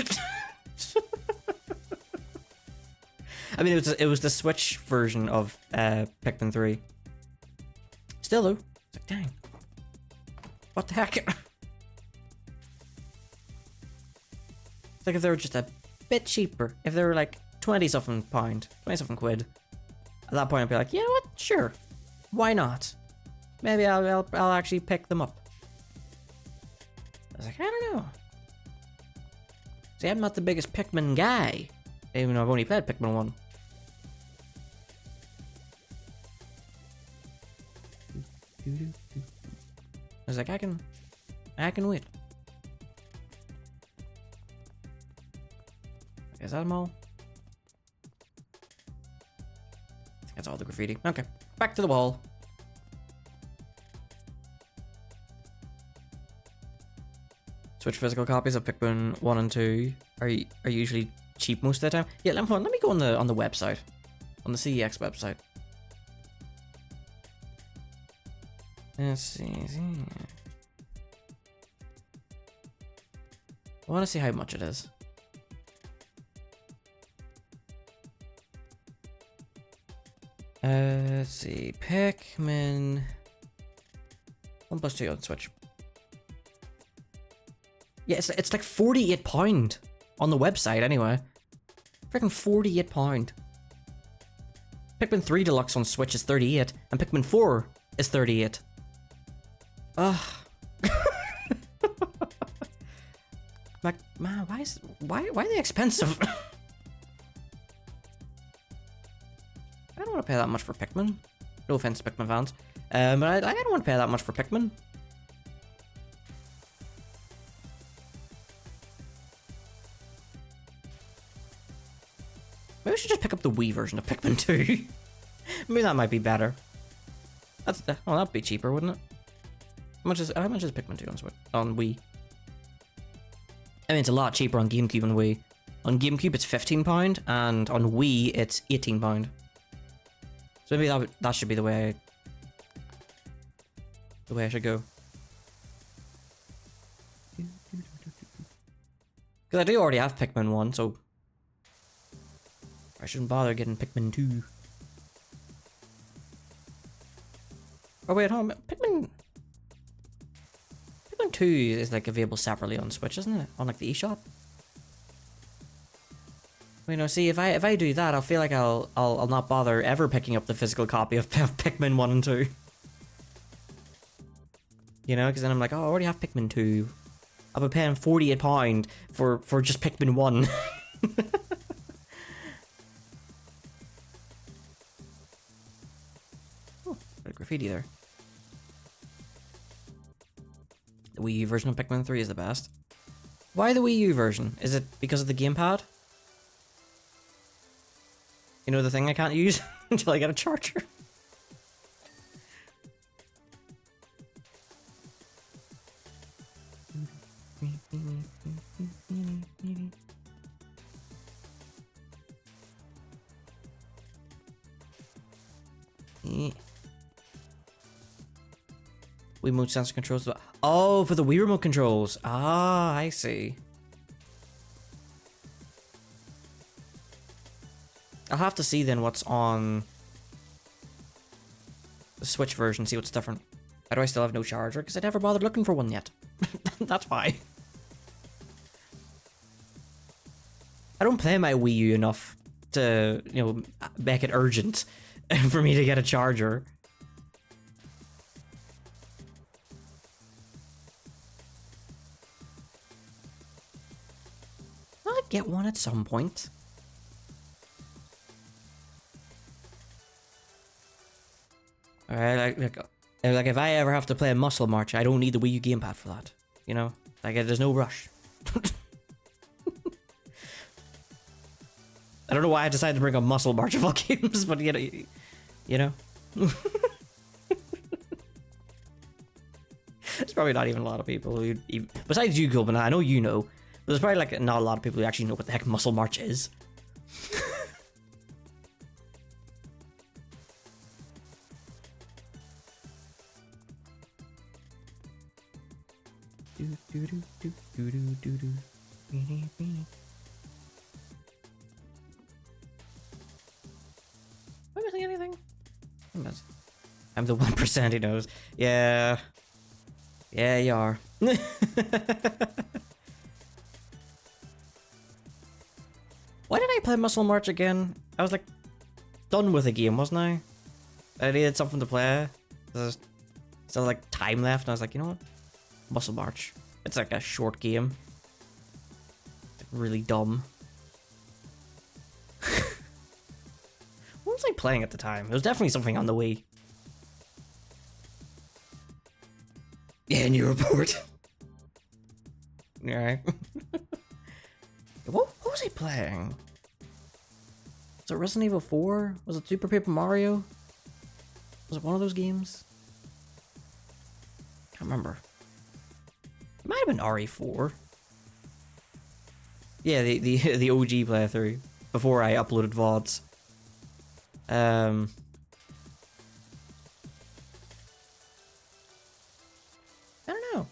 I mean, it was the Switch version of Pikmin 3. Still though, it's like, dang, what the heck? It's like if they were just a bit cheaper, if they were like 20 something quid. At that point I'd be like, you know what, sure, why not? Maybe I'll actually pick them up. I was like, I don't know. See, I'm not the biggest Pikmin guy, even though I've only played Pikmin 1. I was like, I can wait. Is that them all? I think that's all the graffiti. Okay, back to the wall. Switch physical copies of Pikmin 1 and 2 are usually cheap most of the time. Yeah, let me go on the website, on the CEX website. Let's see. I want to see how much it is. Let's see. Pikmin 1 plus 2 on Switch. Yeah, it's like £48 on the website anyway. Freaking £48. Pikmin 3 Deluxe on Switch is 38, and Pikmin 4 is 38. Ugh. Like, man, why are they expensive? I don't want to pay that much for Pikmin. No offense, Pikmin fans. But I don't want to pay that much for Pikmin. Maybe we should just pick up the Wii version of Pikmin 2. Maybe that might be better. Well, that'd be cheaper, wouldn't it? How much is Pikmin 2 on Wii? I mean, it's a lot cheaper on GameCube and Wii. On GameCube, it's £15, and on Wii, it's £18. So maybe that should be the way I should go. Because I do already have Pikmin 1, so I shouldn't bother getting Pikmin 2. Oh wait, hold on. Pikmin 2 is like available separately on Switch, isn't it? On like the eShop. You know, see, if I do that, I'll feel like I'll not bother ever picking up the physical copy of Pikmin 1 and 2. You know, because then I'm like, oh, I already have Pikmin 2. I'll be paying £48 for just Pikmin 1. Oh, bit of graffiti there. The Wii U version of Pikmin 3 is the best. Why the Wii U version? Is it because of the gamepad? You know, the thing I can't use until I get a charger? Wiimote sensor controls. Oh, for the Wii remote controls. Ah, I see. I'll have to see then what's on the Switch version, see what's different. Why do I still have no charger? Because I never bothered looking for one yet. That's why. I don't play my Wii U enough to, you know, make it urgent for me to get a charger. I'll get one at some point. Alright, like if I ever have to play a Muscle March, I don't need the Wii U gamepad for that. You know? Like, there's no rush. I don't know why I decided to bring up Muscle March of all games, but you know? There's probably not even a lot of people who, besides you, Gilbin, I know you know, but there's probably like not a lot of people who actually know what the heck Muscle March is. Am I missing anything? I'm the 1% he knows. Yeah. Yeah, you are. Why did I play Muscle March again? I was like done with the game, wasn't I? I needed something to play. There's still like time left, and I was like, you know what? Muscle March. It's like a short game. It's really dumb. What was I playing at the time? It was definitely something on the Wii. Yeah, new report. Alright. What was I playing? Was it Resident Evil 4? Was it Super Paper Mario? Was it one of those games? Can't remember. It might have been RE4. Yeah, the OG playthrough before I uploaded VODs. I don't know.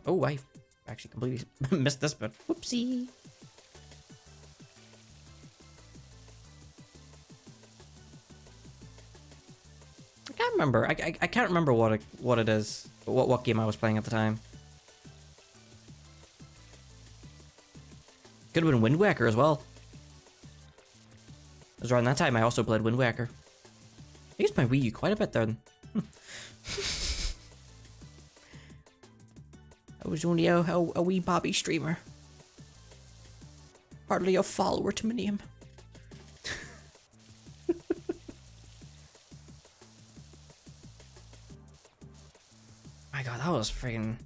Oh, I actually completely missed this bit. Whoopsie. I can't remember. I can't remember what it is. What game I was playing at the time. Could have been Wind Waker as well. It was around that time I also played Wind Waker. I used my Wii U quite a bit then. I was only a wee Bobby streamer. Hardly a follower to my name. My god, that was freaking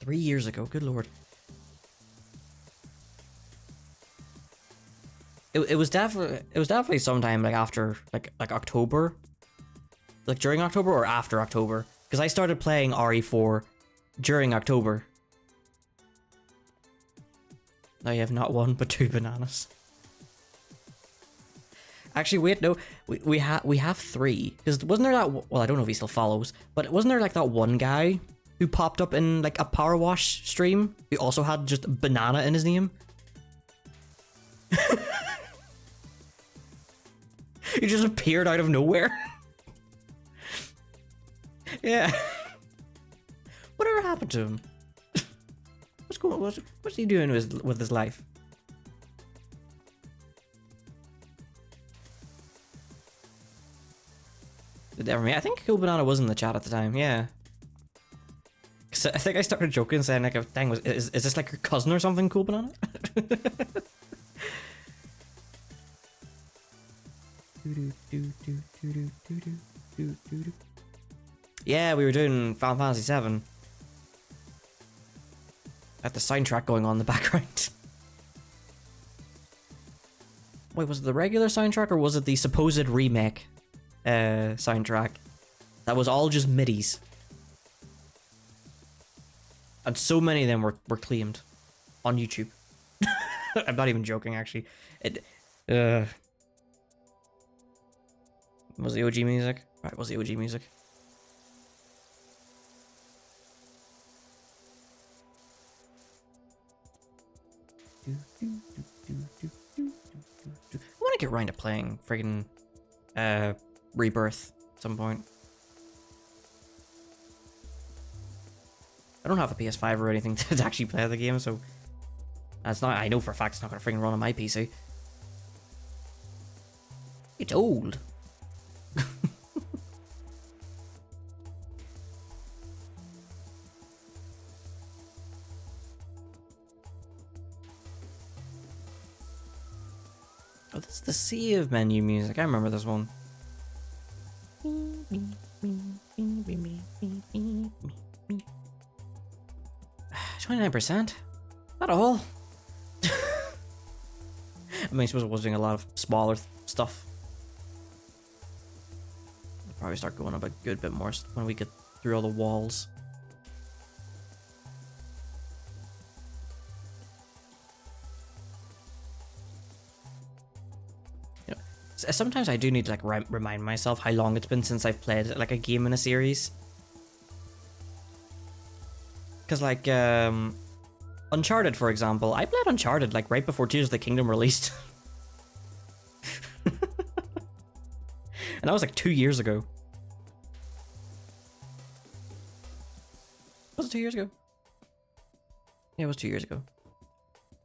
3 years ago, good lord. It was definitely sometime like after like October. Like during October or after October. Because I started playing RE4 during October. Now you have not one but two bananas. Actually, wait, no, we have three. Because wasn't there that? Well, I don't know if he still follows, but wasn't there like that one guy who popped up in like a PowerWash stream who also had just banana in his name? He just appeared out of nowhere. Yeah. Whatever happened to him? What's he doing with his life? Did they ever meet? I think Cool Banana was in the chat at the time, yeah. Cause I think I started joking saying like, dang, is this like your cousin or something, Cool Banana? Yeah, we were doing Final Fantasy VII. Had the soundtrack going on in the background. Wait, was it the regular soundtrack or was it the supposed remake soundtrack? That was all just MIDIs. And so many of them were claimed on YouTube. I'm not even joking, actually. Was the OG music? Right, was the OG music? I want to get around to playing friggin' Rebirth at some point. I don't have a PS5 or anything to actually play the game, so that's not. I know for a fact it's not gonna friggin' run on my PC. It's old. Oh, this is the save menu music. I remember this one. 29%? Not all. I mean, I suppose I was doing a lot of smaller stuff. I'll probably start going up a good bit more when we get through all the walls. Sometimes I do need to like remind myself how long it's been since I've played like a game in a series. Because like Uncharted, for example, I played Uncharted like right before Tears of the Kingdom released. And that was like 2 years ago. Was it 2 years ago? Yeah, it was 2 years ago.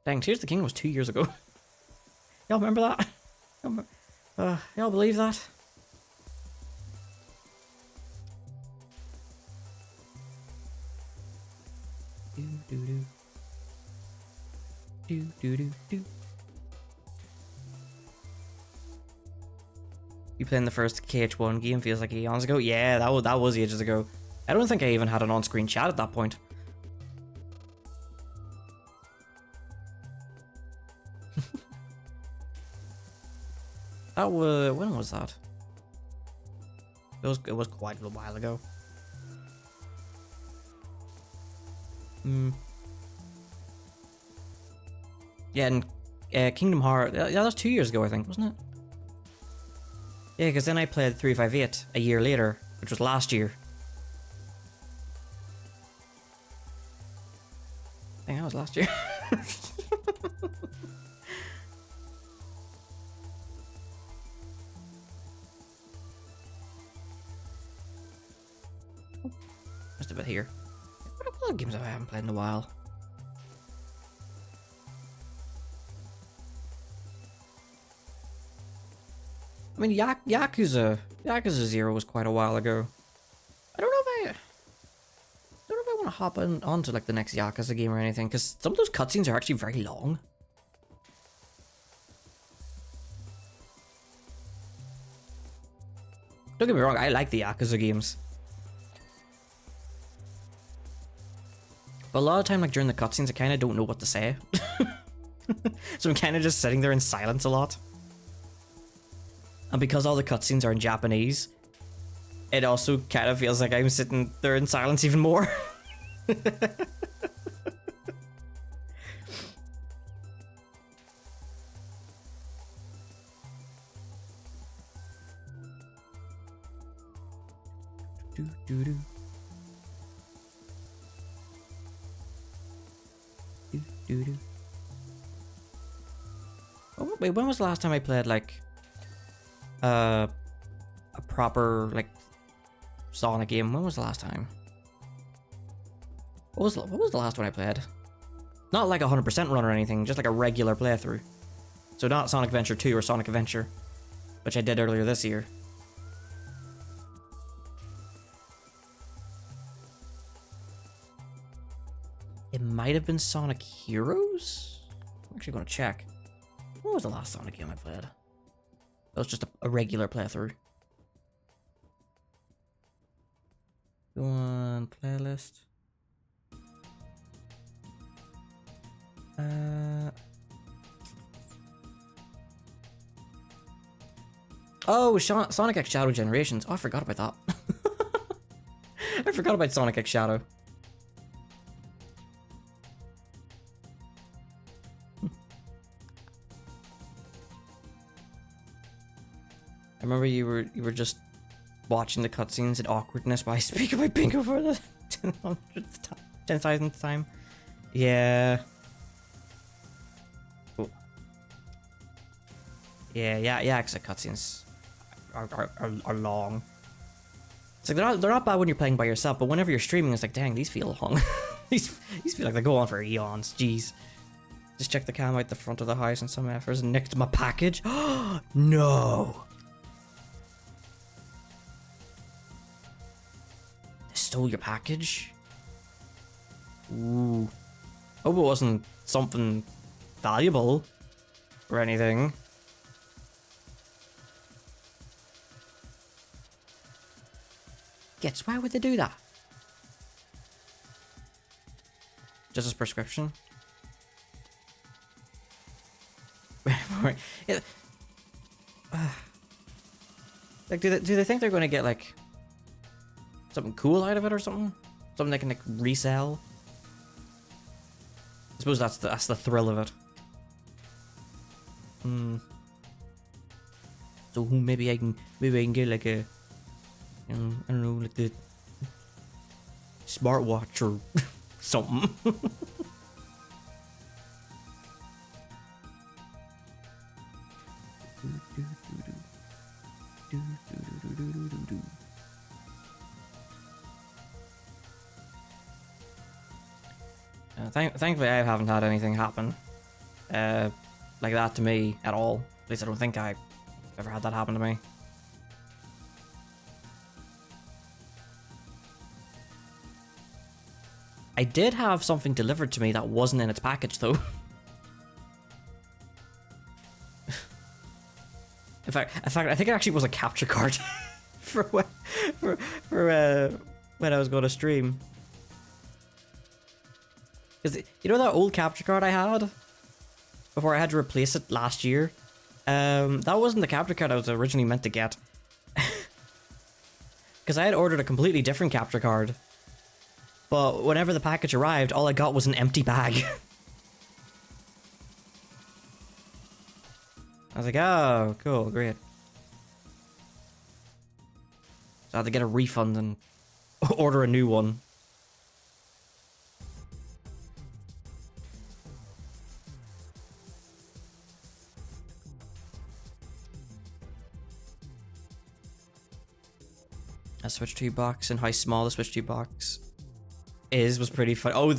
Dang, Tears of the Kingdom was 2 years ago. Y'all remember that? Y'all believe that? You playing the first KH1 game feels like eons ago? Yeah, that was ages ago. I don't think I even had an on-screen chat at that point. That was, when was that? It was quite a little while ago. Yeah, and Kingdom Hearts, yeah, that was 2 years ago, I think, wasn't it? Yeah, because then I played 358 a year later, which was last year. I think that was last year. Just a bit here. What other games have I haven't played in a while? I mean, Yakuza 0 was quite a while ago. I don't know if I want to hop onto like the next Yakuza game or anything, because some of those cutscenes are actually very long. Don't get me wrong, I like the Yakuza games. But a lot of time, like during the cutscenes, I kind of don't know what to say. So I'm kind of just sitting there in silence a lot. And because all the cutscenes are in Japanese, it also kind of feels like I'm sitting there in silence even more. Oh, wait, when was the last time I played like a proper like Sonic game? When was the last time? What was the last one I played? Not like 100% run or anything, just like a regular playthrough. So not Sonic Adventure 2 or Sonic Adventure, which I did earlier this year. It might have been Sonic Heroes? I'm actually going to check. What was the last Sonic game I played? That was just a regular playthrough. Go on, playlist. Oh, Sonic X Shadow Generations. Oh, I forgot about that. I forgot about Sonic X Shadow. I remember you were just watching the cutscenes in awkwardness while I speak about bingo for the 10,000th time. Yeah. Cool. Yeah, because the cutscenes are long. It's like they're not bad when you're playing by yourself, but whenever you're streaming, it's like, dang, these feel long. these feel like they go on for eons. Jeez. Just check the cam out the front of the house and some efforts and nicked my package. No. Stole your package? Ooh. Hope it wasn't something valuable or anything. Gets, why would they do that? Just as prescription? Yeah. Like, do they think they're going to get like something cool out of it or something? Something they can like resell? I suppose that's the thrill of it. So maybe I can get like a, I don't know, like the smartwatch or something. Thankfully, I haven't had anything happen like that to me at all. At least I don't think I've ever had that happen to me. I did have something delivered to me that wasn't in its package, though. In fact, I think it actually was a capture card for when I was going to stream. Because you know that old capture card I had before I had to replace it last year? That wasn't the capture card I was originally meant to get. Because I had ordered a completely different capture card. But whenever the package arrived, all I got was an empty bag. I was like, oh, cool, great. So I had to get a refund and order a new one. A Switch 2 box and how small the Switch 2 box was pretty fun. Oh,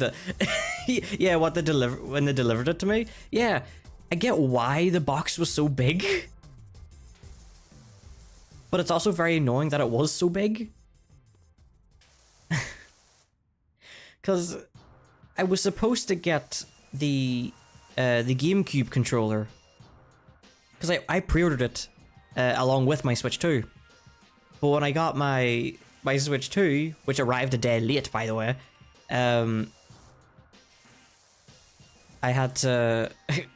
yeah, when they delivered it to me. Yeah, I get why the box was so big. but it's also very annoying that it was so big. Because I was supposed to get the GameCube controller, because I pre-ordered it along with my Switch 2. But when I got my Switch 2, which arrived a day late, by the way, I had to...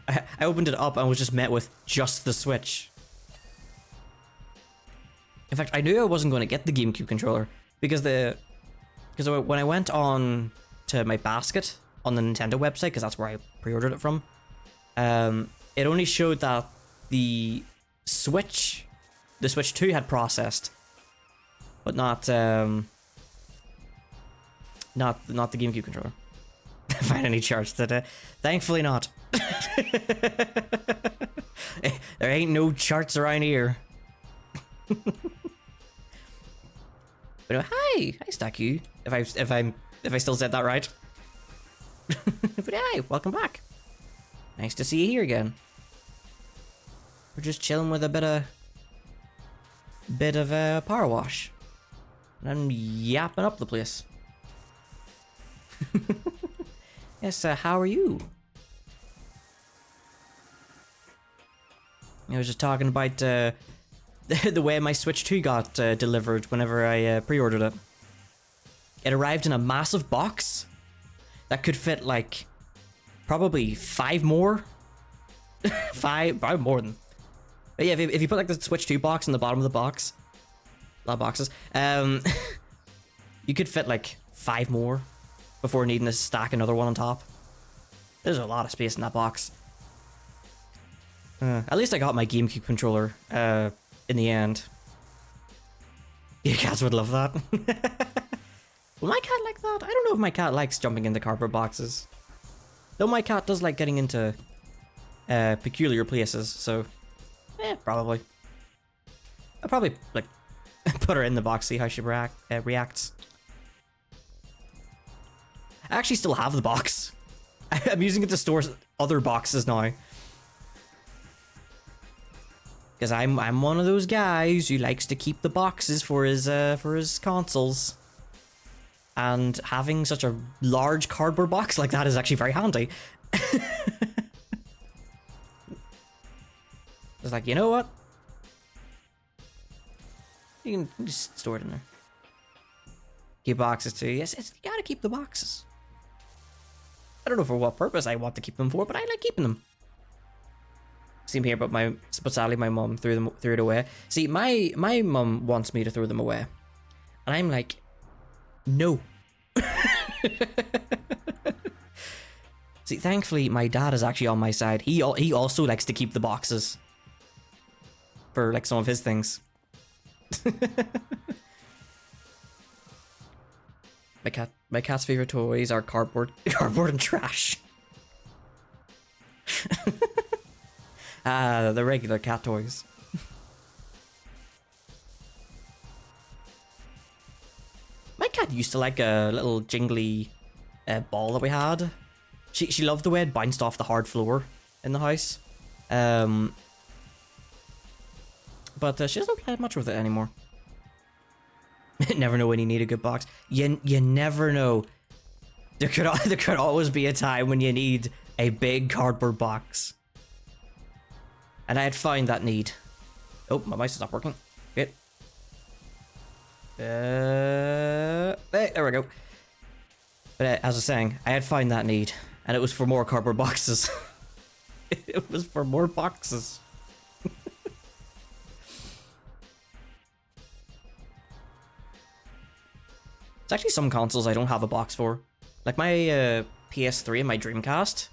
I opened it up and was just met with just the Switch. In fact, I knew I wasn't going to get the GameCube controller because when I went on to my basket on the Nintendo website, because that's where I pre-ordered it from, it only showed that the Switch 2 had processed, but not the GameCube controller. Find any charts today? Thankfully not. There ain't no charts around here. But hi Stack You. If I still said that right. But hi, welcome back. Nice to see you here again. We're just chilling with a bit of a power wash, and I'm yapping up the place. Yes, how are you? I was just talking about the way my Switch 2 got delivered whenever I pre-ordered it. It arrived in a massive box that could fit like probably 5 more. Probably more than. But yeah, if you put like the Switch 2 box in the bottom of the box, a lot of boxes, you could fit like 5 more before needing to stack another one on top. There's a lot of space in that box. At least I got my GameCube controller in the end. Your cats would love that. Will my cat like that? I don't know if my cat likes jumping into cardboard boxes. Though my cat does like getting into peculiar places, so probably. I'll probably like put her in the box, see how she reacts. I actually still have the box. I'm using it to store other boxes now. Because I'm one of those guys who likes to keep the boxes for his consoles. And having such a large cardboard box like that is actually very handy. It's like, you know what? You can just store it in there. Keep boxes too. Yes, you gotta keep the boxes. I don't know for what purpose I want to keep them for, but I like keeping them. Same here, but sadly my mum threw it away. See, my mum wants me to throw them away, and I'm like, no. See, thankfully my dad is actually on my side. He also likes to keep the boxes for like some of his things. My cat's favorite toys are cardboard and trash. The regular cat toys. My cat used to like a little jingly ball that we had. She loved the way it bounced off the hard floor in the house. But she doesn't play much with it anymore. Never know when you need a good box. You never know. There could always be a time when you need a big cardboard box. And I had found that need. Oh, my mouse is not working. Good. There we go. But as I was saying, I had found that need, and it was for more cardboard boxes. It was for more boxes. It's actually some consoles I don't have a box for. Like my PS3 and my Dreamcast,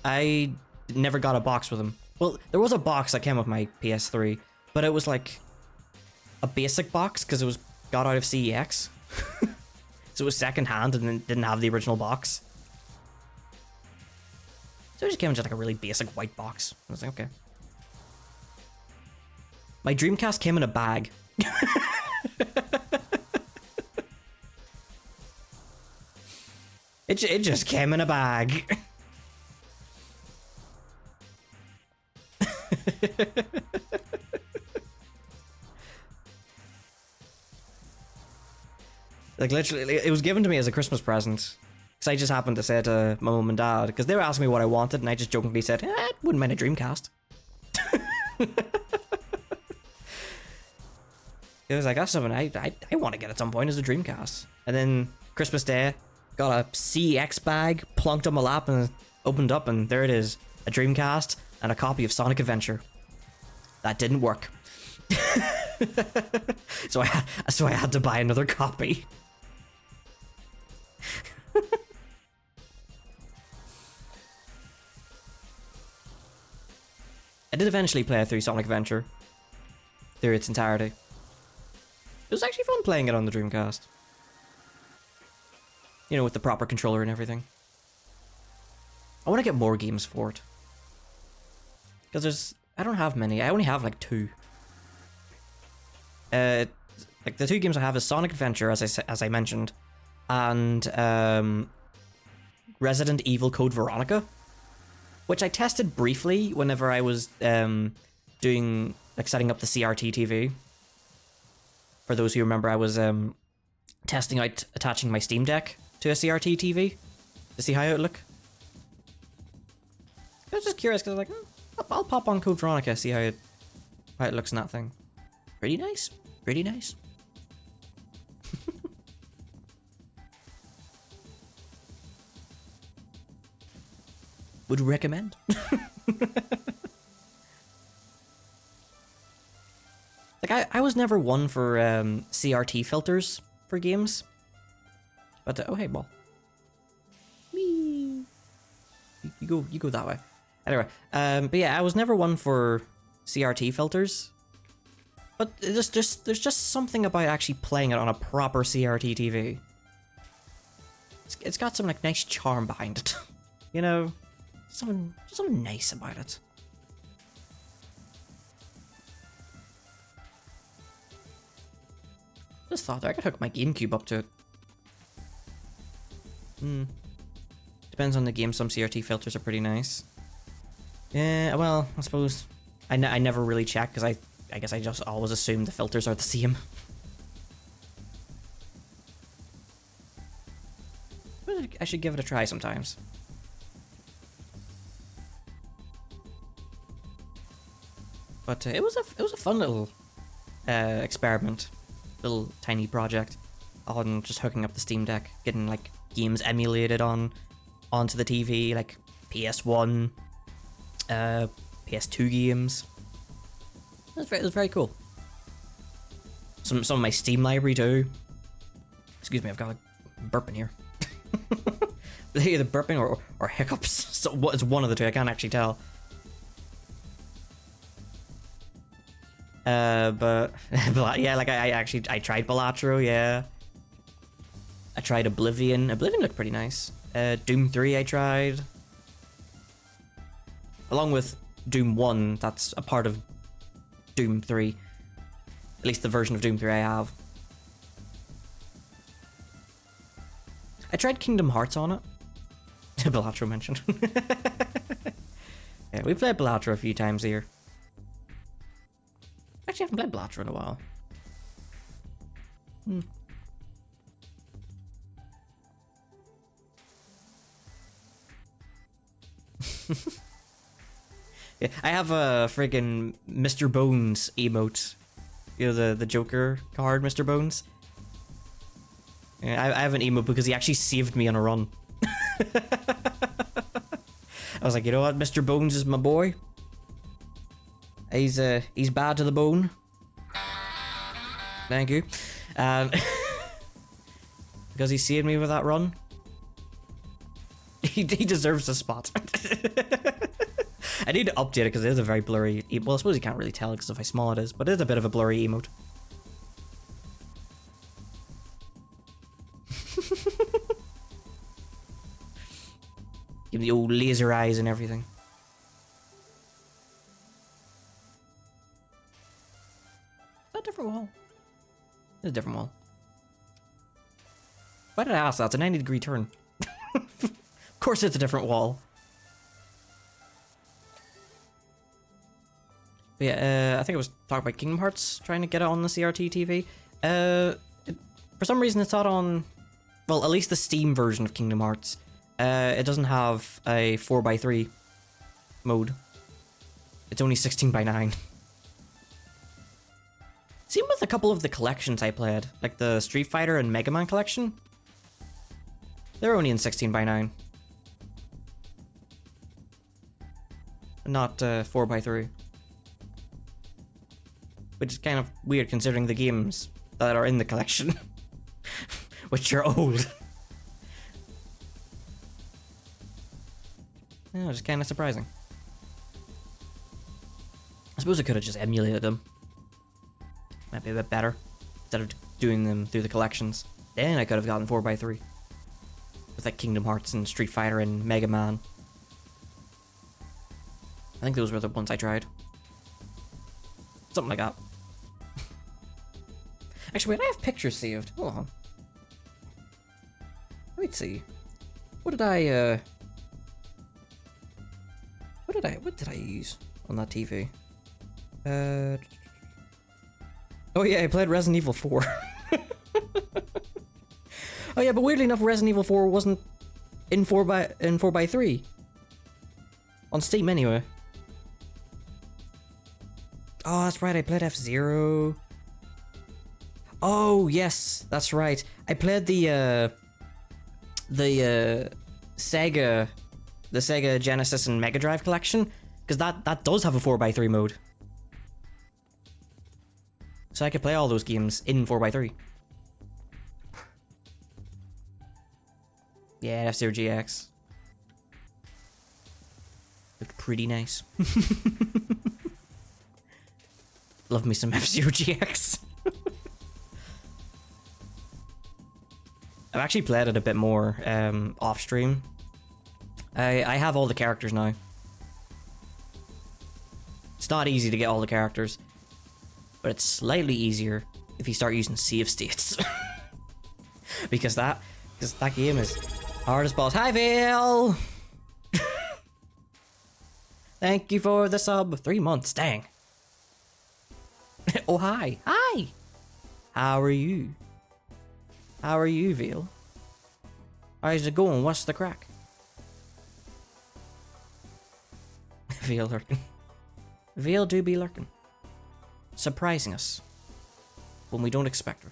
I never got a box with them. Well, there was a box that came with my PS3, but it was like a basic box because it was got out of CEX. So it was secondhand and then didn't have the original box. So it just came in just like a really basic white box. I was like, okay. My Dreamcast came in a bag. It just came in a bag. Like, literally, it was given to me as a Christmas present. Because I just happened to say it to my mum and dad. Because they were asking me what I wanted, and I just jokingly said, I wouldn't mind a Dreamcast. It was like, that's something I want to get at some point, is a Dreamcast. And then, Christmas Day, got a CX bag, plunked on my lap, and opened up, and there it is. A Dreamcast, and a copy of Sonic Adventure. That didn't work. So I had to buy another copy. I did eventually play through Sonic Adventure through its entirety. It was actually fun playing it on the Dreamcast. You know, with the proper controller and everything. I want to get more games for it. Because I don't have many. I only have like 2. Like the 2 games I have is Sonic Adventure, as I mentioned, and Resident Evil Code Veronica, which I tested briefly whenever I was doing like setting up the CRT TV. For those who remember, I was testing out attaching my Steam Deck to a CRT TV to see how it would look. I was just curious because I was like, I'll pop on Code Veronica, see how it looks in that thing. Pretty nice. Pretty nice. Would recommend. Like, I was never one for CRT filters for games. But, oh hey, ball. Whee! You go that way. Anyway, but yeah, I was never one for CRT filters. But there's just something about actually playing it on a proper CRT TV. It's got some like nice charm behind it, you know, something nice about it. Just thought I could hook my GameCube up to it. Depends on the game. Some CRT filters are pretty nice. Yeah, well, I suppose I never really check because I guess I just always assume the filters are the same. But I should give it a try sometimes. But it was a fun little experiment, little tiny project on just hooking up the Steam Deck, getting like games emulated onto the TV, like PS1, PS2 games. It was very cool. Some of my Steam library too. Excuse me, I've got a burp in here. Either burping or hiccups. So it's one of the two. I can't actually tell. But yeah, like I tried Balatro. Yeah, I tried Oblivion. Oblivion looked pretty nice. Doom 3 I tried, along with Doom 1. That's a part of Doom 3. At least the version of Doom 3 I have. I tried Kingdom Hearts on it. Balatro mentioned. Yeah, we played Balatro a few times here. Actually, I haven't played Balatro in a while. Yeah, I have a friggin' Mr. Bones emote. You know, the Joker card, Mr. Bones? Yeah, I have an emote because he actually saved me on a run. I was like, you know what, Mr. Bones is my boy. He's bad to the bone. Thank you. Because he saved me with that run. He deserves a spot. I need to update it because it is a very blurry... Well, I suppose you can't really tell because of how small it is, but it is a bit of a blurry emote. Give him the old laser eyes and everything. Is that a different wall? It's a different wall. Why did I ask that? It's a 90-degree turn. Of course it's a different wall. But yeah, I think I was talking about Kingdom Hearts, trying to get it on the CRT TV. For some reason, it's not on... Well, at least the Steam version of Kingdom Hearts. It doesn't have a 4x3 mode. It's only 16:9. Same with a couple of the collections I played, like the Street Fighter and Mega Man collection. They're only in 16:9. Not 4x3. Which is kind of weird considering the games that are in the collection. Which are old. Yeah, just kind of surprising. I suppose I could have just emulated them. Might be a bit better. Instead of doing them through the collections. Then I could have gotten 4x3. With like Kingdom Hearts and Street Fighter and Mega Man. I think those were the ones I tried. Something like that. Actually, wait, I have pictures saved. Hold on. Let me see. What did I use on that TV? Oh yeah, I played Resident Evil 4. Oh yeah, but weirdly enough, Resident Evil 4 wasn't in 4x3. On Steam anyway. Oh, that's right, I played F-Zero. Oh, yes, that's right. I played the Sega Genesis and Mega Drive collection, because that does have a 4x3 mode. So I could play all those games in 4x3. Yeah, F-Zero GX. Looked pretty nice. Love me some F-Zero GX. I've actually played it a bit more off stream. I have all the characters now. It's not easy to get all the characters, but it's slightly easier if you start using save states. because that game is hard as balls. Hi, Vale! Thank you for the sub. 3 months, dang. Oh, hi. Hi! How are you? How are you, Vale? How's it going? What's the crack? Vale lurking. Vale do be lurking. Surprising us. When we don't expect her.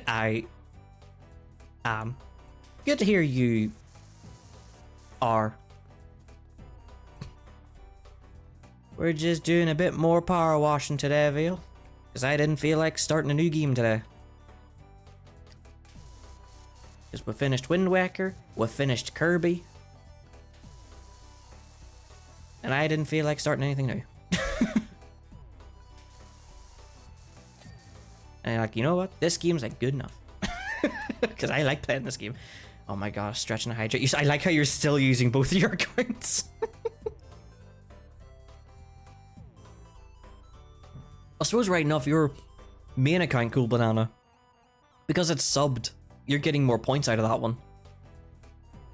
I am. Good to hear you are. We're just doing a bit more power washing today, Vale. Because I didn't feel like starting a new game today. Because we finished Wind Waker, we finished Kirby. And I didn't feel like starting anything new. And I'm like, you know what? This game's like good enough. Because I like playing this game. Oh my gosh, stretch and hydrate. I like how you're still using both of your accounts. I suppose right enough, your main account, Cool Banana, because it's subbed, you're getting more points out of that one.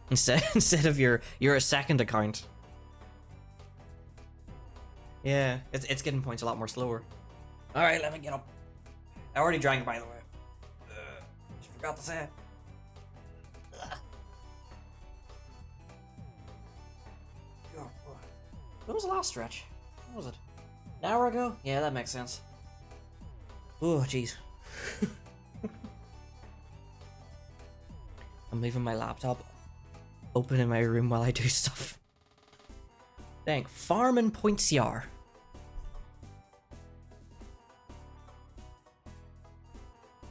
Instead of your second account. Yeah, it's getting points a lot more slower. Alright, let me get up. I already drank, by the way. Just forgot to say it. When was the last stretch? What was it? An hour ago? Yeah, that makes sense. Oh, jeez. I'm leaving my laptop open in my room while I do stuff. Dang, Farmin' Pointsiar.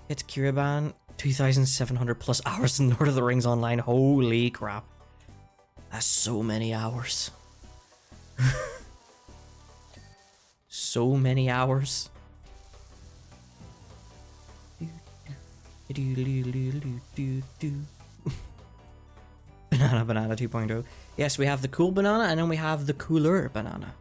It's Kiraban, 2,700 plus hours in Lord of the Rings Online. Holy crap. That's so many hours. So many hours. Banana 2.0. Yes, we have the cool banana and then we have the cooler banana.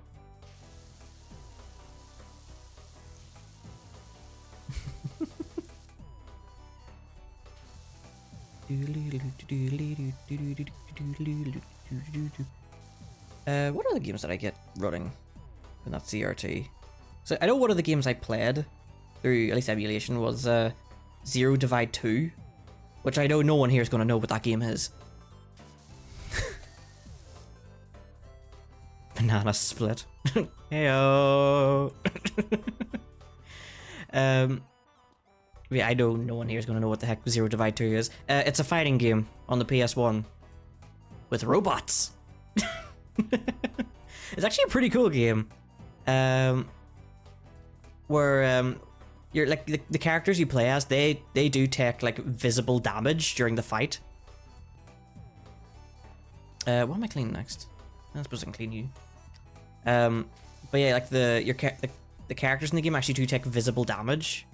What are the games that I get running in that CRT? So I know what are the games I played through at least emulation was Zero Divide 2, which I know no one here is going to know what that game is. Banana Split. Heyo. Yeah, I know no one here is going to know what the heck Zero Divide 2 is. It's a fighting game on the PS1 with robots. It's actually a pretty cool game. Where you're like the characters you play as, they do take like visible damage during the fight. What am I cleaning next? I suppose I can clean you. But yeah, like the characters in the game actually do take visible damage.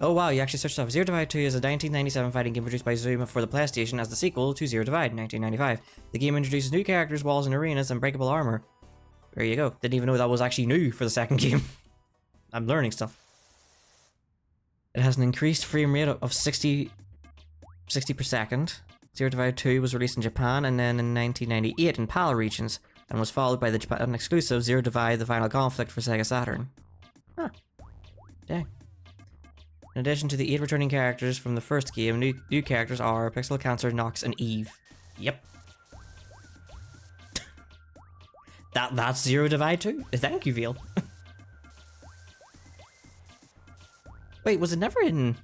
Oh wow, you actually searched off. Zero Divide 2 is a 1997 fighting game produced by Zuma for the PlayStation as the sequel to Zero Divide in 1995. The game introduces new characters, walls and arenas, and breakable armor. There you go. Didn't even know that was actually new for the second game. I'm learning stuff. It has an increased frame rate of 60 per second. Zero Divide 2 was released in Japan and then in 1998 in PAL regions, and was followed by the Japan exclusive Zero Divide: The Final Conflict for Sega Saturn. Huh. Dang. In addition to the 8 returning characters from the first game, new characters are Pixel, Cancer, Nox, and Eve. Yep. That's Zero Divide 2? Thank you, Veal. Wait, was it never in...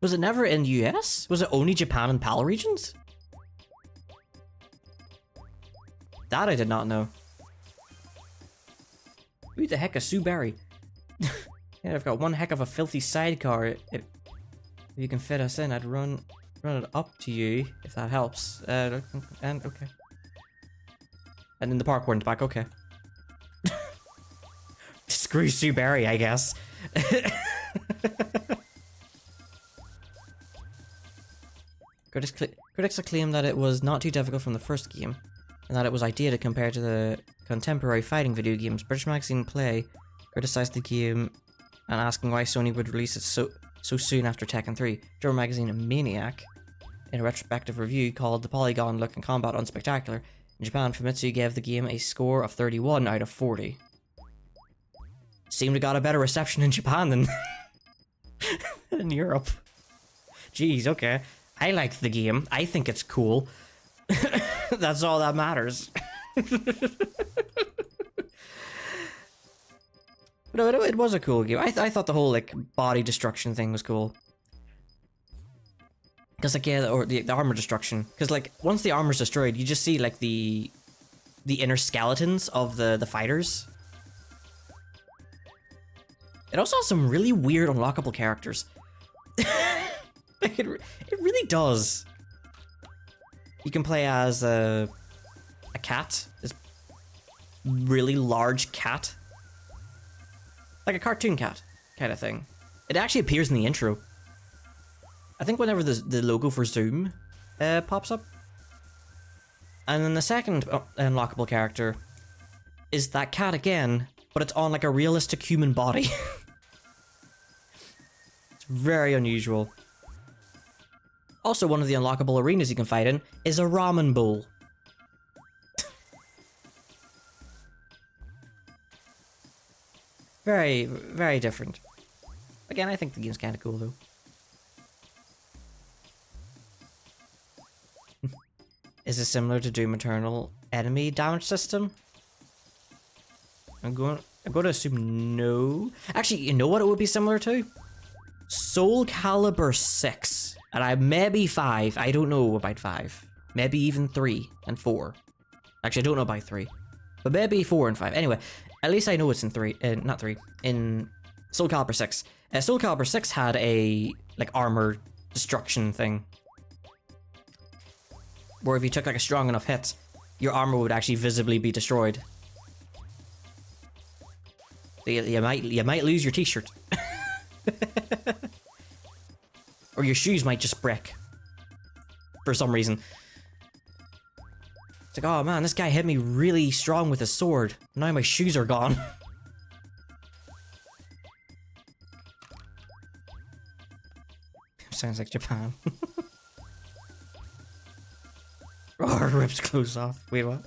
Was it never in US? Was it only Japan and PAL regions? That I did not know. Who the heck is Sue Berry? Yeah, I've got one heck of a filthy sidecar. If you can fit us in, I'd run it up to you, if that helps. And okay. And then the parkour in the back, okay. Screw Sue Berry, I guess. Critics acclaim that it was not too difficult from the first game, and that it was outdated compared to the contemporary fighting video games. British magazine Play criticized the game and asking why Sony would release it so soon after Tekken 3. German magazine Maniac, in a retrospective review, called the polygon look and combat unspectacular. In Japan, Famitsu gave the game a score of 31 out of 40. Seemed to got a better reception in Japan than in Europe. Jeez, okay. I like the game. I think it's cool. That's all that matters. No, it was a cool game. I thought the whole like body destruction thing was cool. Because like yeah, or the armor destruction. Because like once the armor's destroyed, you just see like the inner skeletons of the fighters. It also has some really weird unlockable characters. It really does. You can play as a cat, this really large cat. Like a cartoon cat kind of thing. It actually appears in the intro. I think whenever the logo for Zoom pops up. And then the second unlockable character is that cat again, but it's on like a realistic human body. It's very unusual. Also, one of the unlockable arenas you can fight in is a ramen bowl. Very, very different. Again, I think the game's kind of cool though. Is it similar to Doom Eternal enemy damage system? I'm going to assume no. Actually, you know what it would be similar to? Soul Calibur 6. And I maybe 5. I don't know about 5. Maybe even 3 and 4. Actually, I don't know about 3. But maybe 4 and 5. Anyway, at least I know it's in 3. Not 3. In Soul Calibur 6. Soul Calibur 6 had a like armor destruction thing. Where if you took like a strong enough hit, your armor would actually visibly be destroyed. So you might lose your t-shirt. Or your shoes might just break. For some reason. It's like, oh man, this guy hit me really strong with his sword. Now my shoes are gone. Sounds like Japan. Oh, rips clothes off. Wait, what?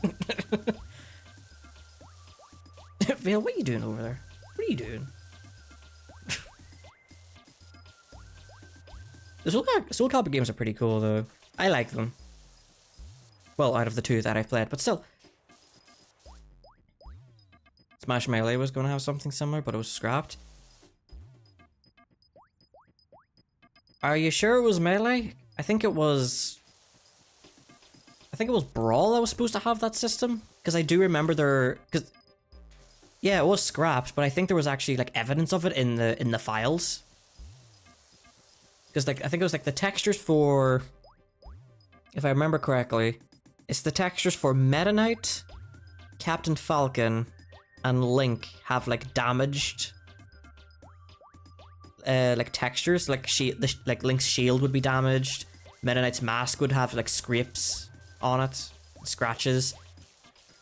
Vale, what are you doing over there? What are you doing? The Soul Calibur games are pretty cool though. I like them. Well, out of the two that I've played, but still. Smash Melee was going to have something similar, but it was scrapped. Are you sure it was Melee? I think it was Brawl that was supposed to have that system, because I do remember yeah, it was scrapped, but I think there was actually like evidence of it in the files. Because like I think it was like the textures for, if I remember correctly, it's the textures for Meta Knight, Captain Falcon, and Link have like damaged like textures. Like like Link's shield would be damaged. Meta Knight's mask would have like scrapes on it, scratches.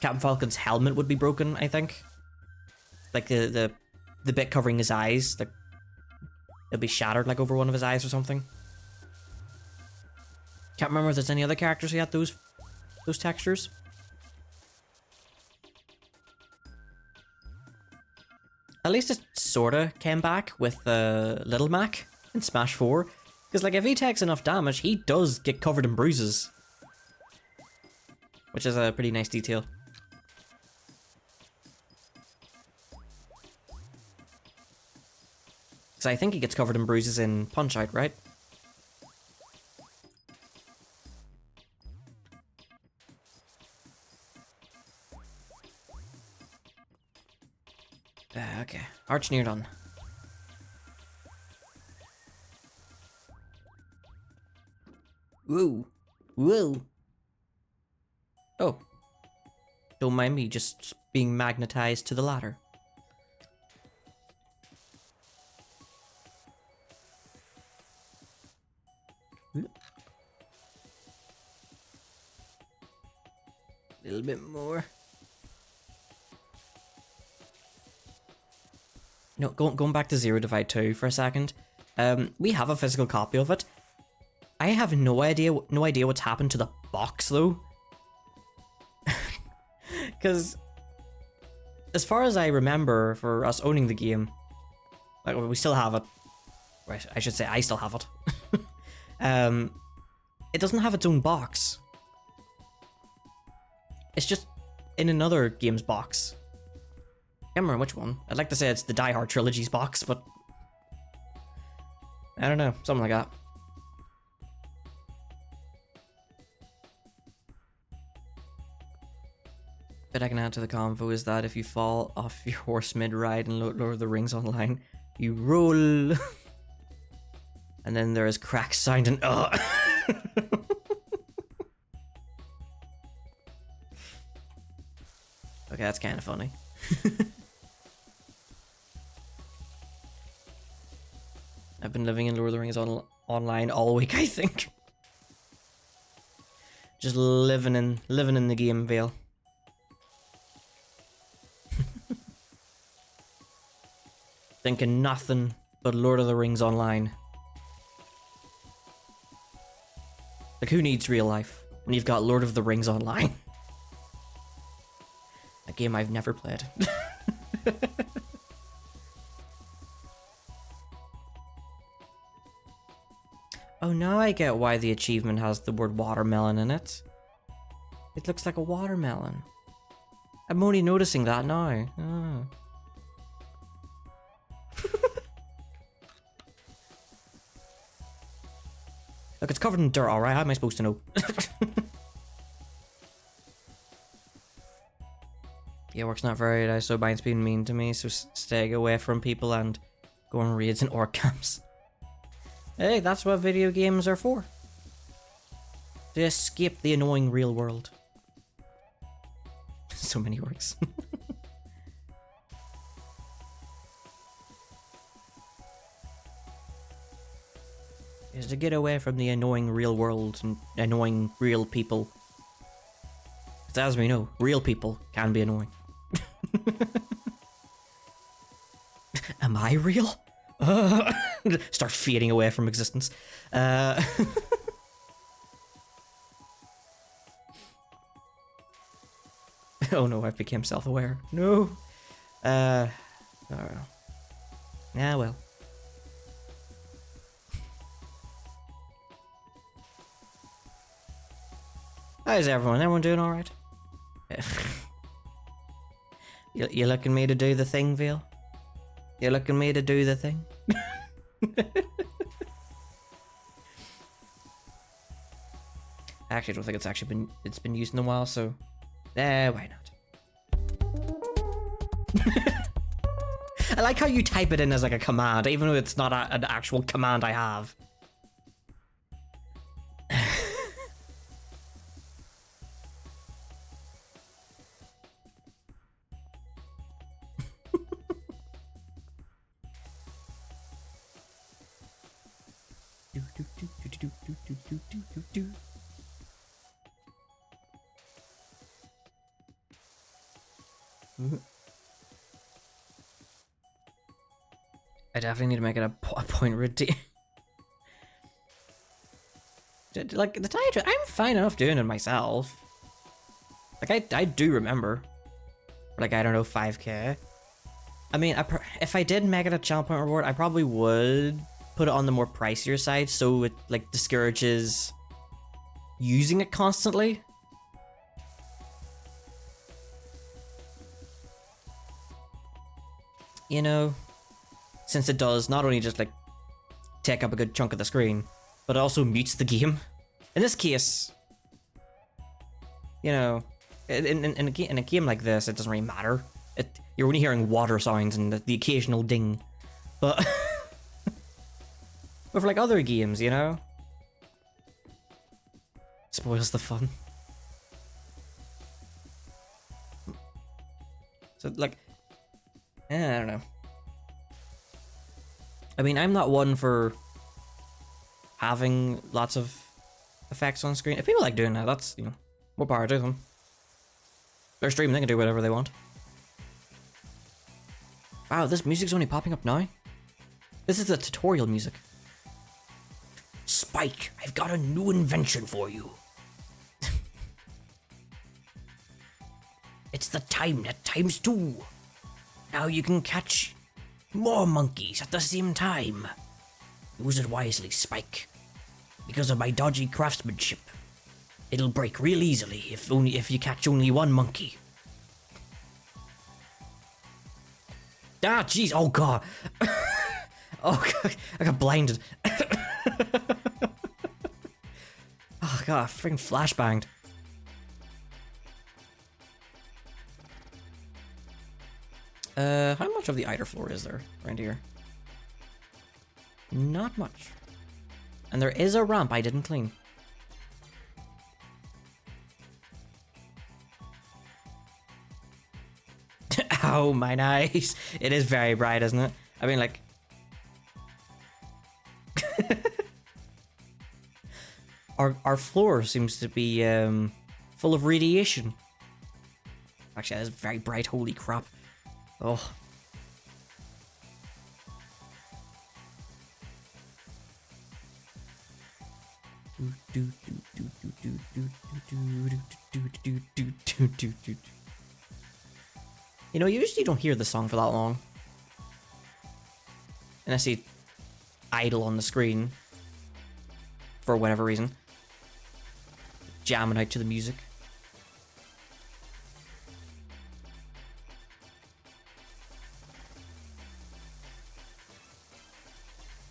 Captain Falcon's helmet would be broken, I think. Like the bit covering his eyes, like it'll be shattered like over one of his eyes or something. Can't remember if there's any other characters who had those textures. At least it sorta came back with Little Mac in Smash 4. Because like if he takes enough damage, he does get covered in bruises. Which is a pretty nice detail. Because I think he gets covered in bruises in Punch-Out, right? Okay, arch near done. Whoa, whoa. Oh, don't mind me just being magnetized to the ladder. A little bit more. No, going back to Zero Divide 2 for a second. We have a physical copy of it. I have no idea what's happened to the box though. Because as far as I remember, for us owning the game, like we still have it. Right, I should say I still have it. It doesn't have its own box. It's just in another game's box. I can't remember which one. I'd like to say it's the Die Hard Trilogy's box, but I don't know, something like that. Bit I can add to the convo is that if you fall off your horse mid-ride in Lord of the Rings Online, you roll. And then there is cracks sound and Okay, that's kind of funny. I've been living in Lord of the Rings Online all week, I think. Just living in the game, Vale. Thinking nothing but Lord of the Rings Online. Like, who needs real life when you've got Lord of the Rings Online? A game I've never played. Oh, now I get why the achievement has the word watermelon in it. It looks like a watermelon. I'm only noticing that now. Oh. Look, it's covered in dirt, alright? How am I supposed to know? Yeah, work's not very nice, so Bine's being mean to me, so stay away from people and go on raids and orc camps. Hey, that's what video games are for. To escape the annoying real world. So many orcs. Is to get away from the annoying real world and annoying real people. Because as we know, real people can be annoying. Am I real? Start fading away from existence. Oh no, I've become self-aware. No. Oh. Yeah, well. How's everyone? Everyone doing all right? You looking me to do the thing, Veil? You looking me to do the thing? I actually don't think it's been used in a while, so why not? I like how you type it in as like a command, even though it's not an actual command I have. I definitely need to make it a point routine. Like, the title, I'm fine enough doing it myself. Like, I do remember. Like, I don't know, 5k. I mean, if I did make it a channel point reward, I probably would put it on the more pricier side, so it, like, discourages using it constantly. You know? Since it does not only just, like, take up a good chunk of the screen, but it also mutes the game. In this case, you know, in a game like this, it doesn't really matter. You're only hearing water sounds and the occasional ding. But, but for, like, other games, you know? Spoils the fun. So, like, I don't know. I mean, I'm not one for having lots of effects on screen. If people like doing that, that's, you know, more power to them. They're streaming, they can do whatever they want. Wow, this music's only popping up now? This is the tutorial music. Spike, I've got a new invention for you. It's the time net times 2. Now you can catch more monkeys at the same time. Use it wisely, Spike. Because of my dodgy craftsmanship, it'll break real easily if you catch only one monkey. Ah, jeez! Oh god! Oh god! I got blinded. Oh god! Freaking flashbanged. How much of the Eider floor is there around here? Not much. And there is a ramp I didn't clean. Oh, my eyes. It is very bright, isn't it? I mean, like... our floor seems to be full of radiation. Actually, that is very bright. Holy crap. Oh. You know, you usually don't hear the song for that long. Unless you idle on the screen. For whatever reason. Jamming out to the music.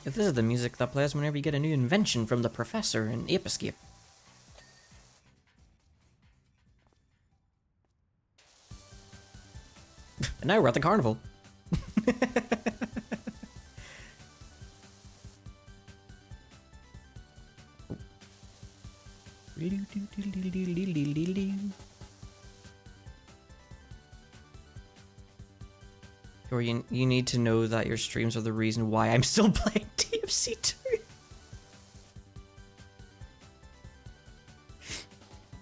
If this is the music that plays whenever you get a new invention from the professor in Ape Escape. And now we're at the carnival. Or you need to know that your streams are the reason why I'm still playing TFC2.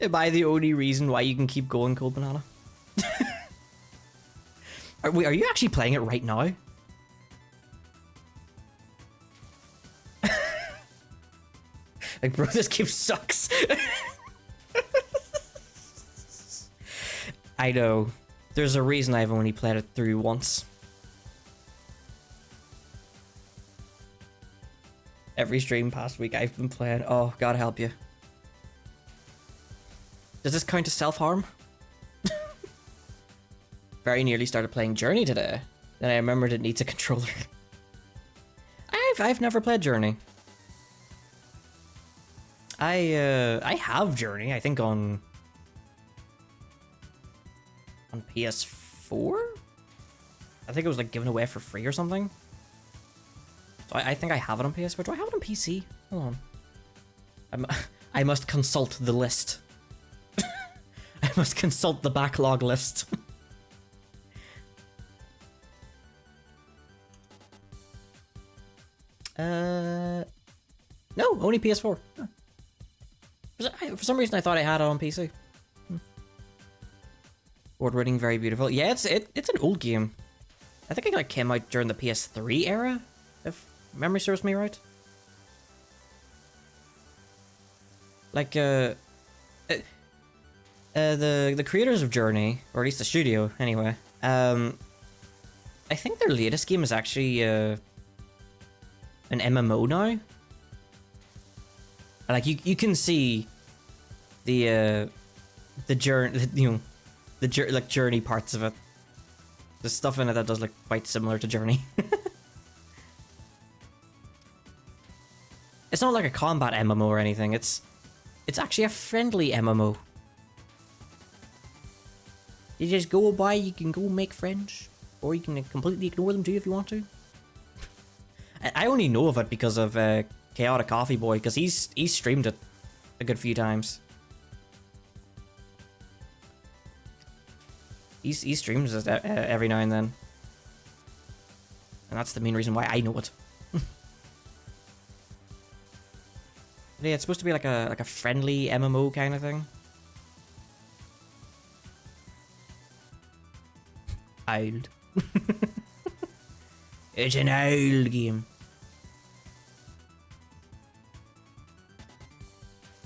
Am I the only reason why you can keep going, Cold Banana? Are you actually playing it right now? Like, bro, this game sucks. I know. There's a reason I've only played it through once. Every stream past week I've been playing. Oh, God help you. Does this count as self-harm? Very nearly started playing Journey today. Then I remembered it needs a controller. I've never played Journey. I have Journey, I think on PS4? I think it was like given away for free or something. So I think I have it on PS4. Do I have it on PC? Hold on. I must consult the list. I must consult the backlog list. No, only PS4. Huh. For some reason I thought I had it on PC. Board rating very beautiful. Yeah, it's an old game. I think it like came out during the PS3 era, if memory serves me right. Like the creators of Journey, or at least the studio anyway. I think their latest game is actually an MMO now. Like you can see the journey, you know, like Journey parts of it. There's stuff in it that does look quite similar to Journey. It's not like a combat MMO or anything. It's actually a friendly MMO. You just go by, you can go make friends, or you can completely ignore them too if you want to. I only know of it because of Chaotic Coffee Boy, because he's streamed it a good few times. He streams it every now and then, and that's the main reason why I know it. Yeah, it's supposed to be like a friendly MMO kind of thing. Old. It's an old game.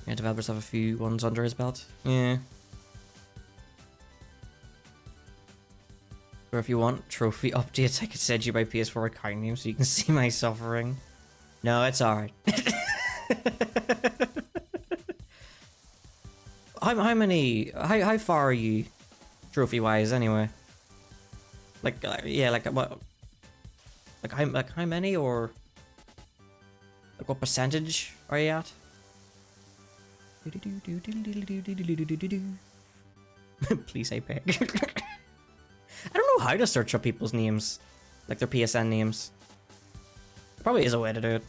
Yeah, developers have a few ones under his belt. Yeah. Or if you want trophy updates, I could send you my PS4 account name so you can see my suffering. No, it's alright. How far are you trophy wise anyway? Like yeah, like what? Like how many, or like what percentage are you at? Please say peg. I don't know how to search up people's names, like their PSN names. There probably is a way to do it.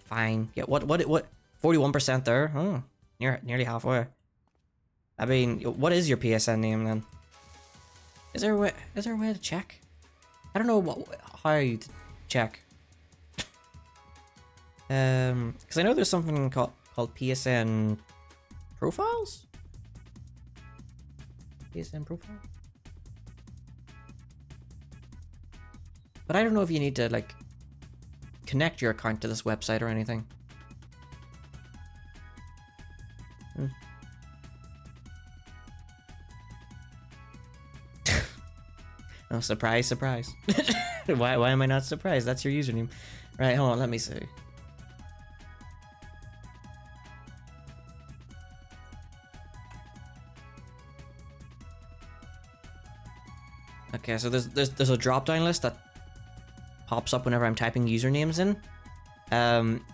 Fine. Yeah. What? 41% there. Oh, nearly halfway. I mean, what is your PSN name then? Is there a way to check? I don't know how to check. Because I know there's something called PSN profiles. PSN profile. But I don't know if you need to like connect your account to this website or anything. Oh, surprise, surprise. Why am I not surprised? That's your username. Right, hold on, let me see. Okay, so there's a drop-down list that pops up whenever I'm typing usernames in.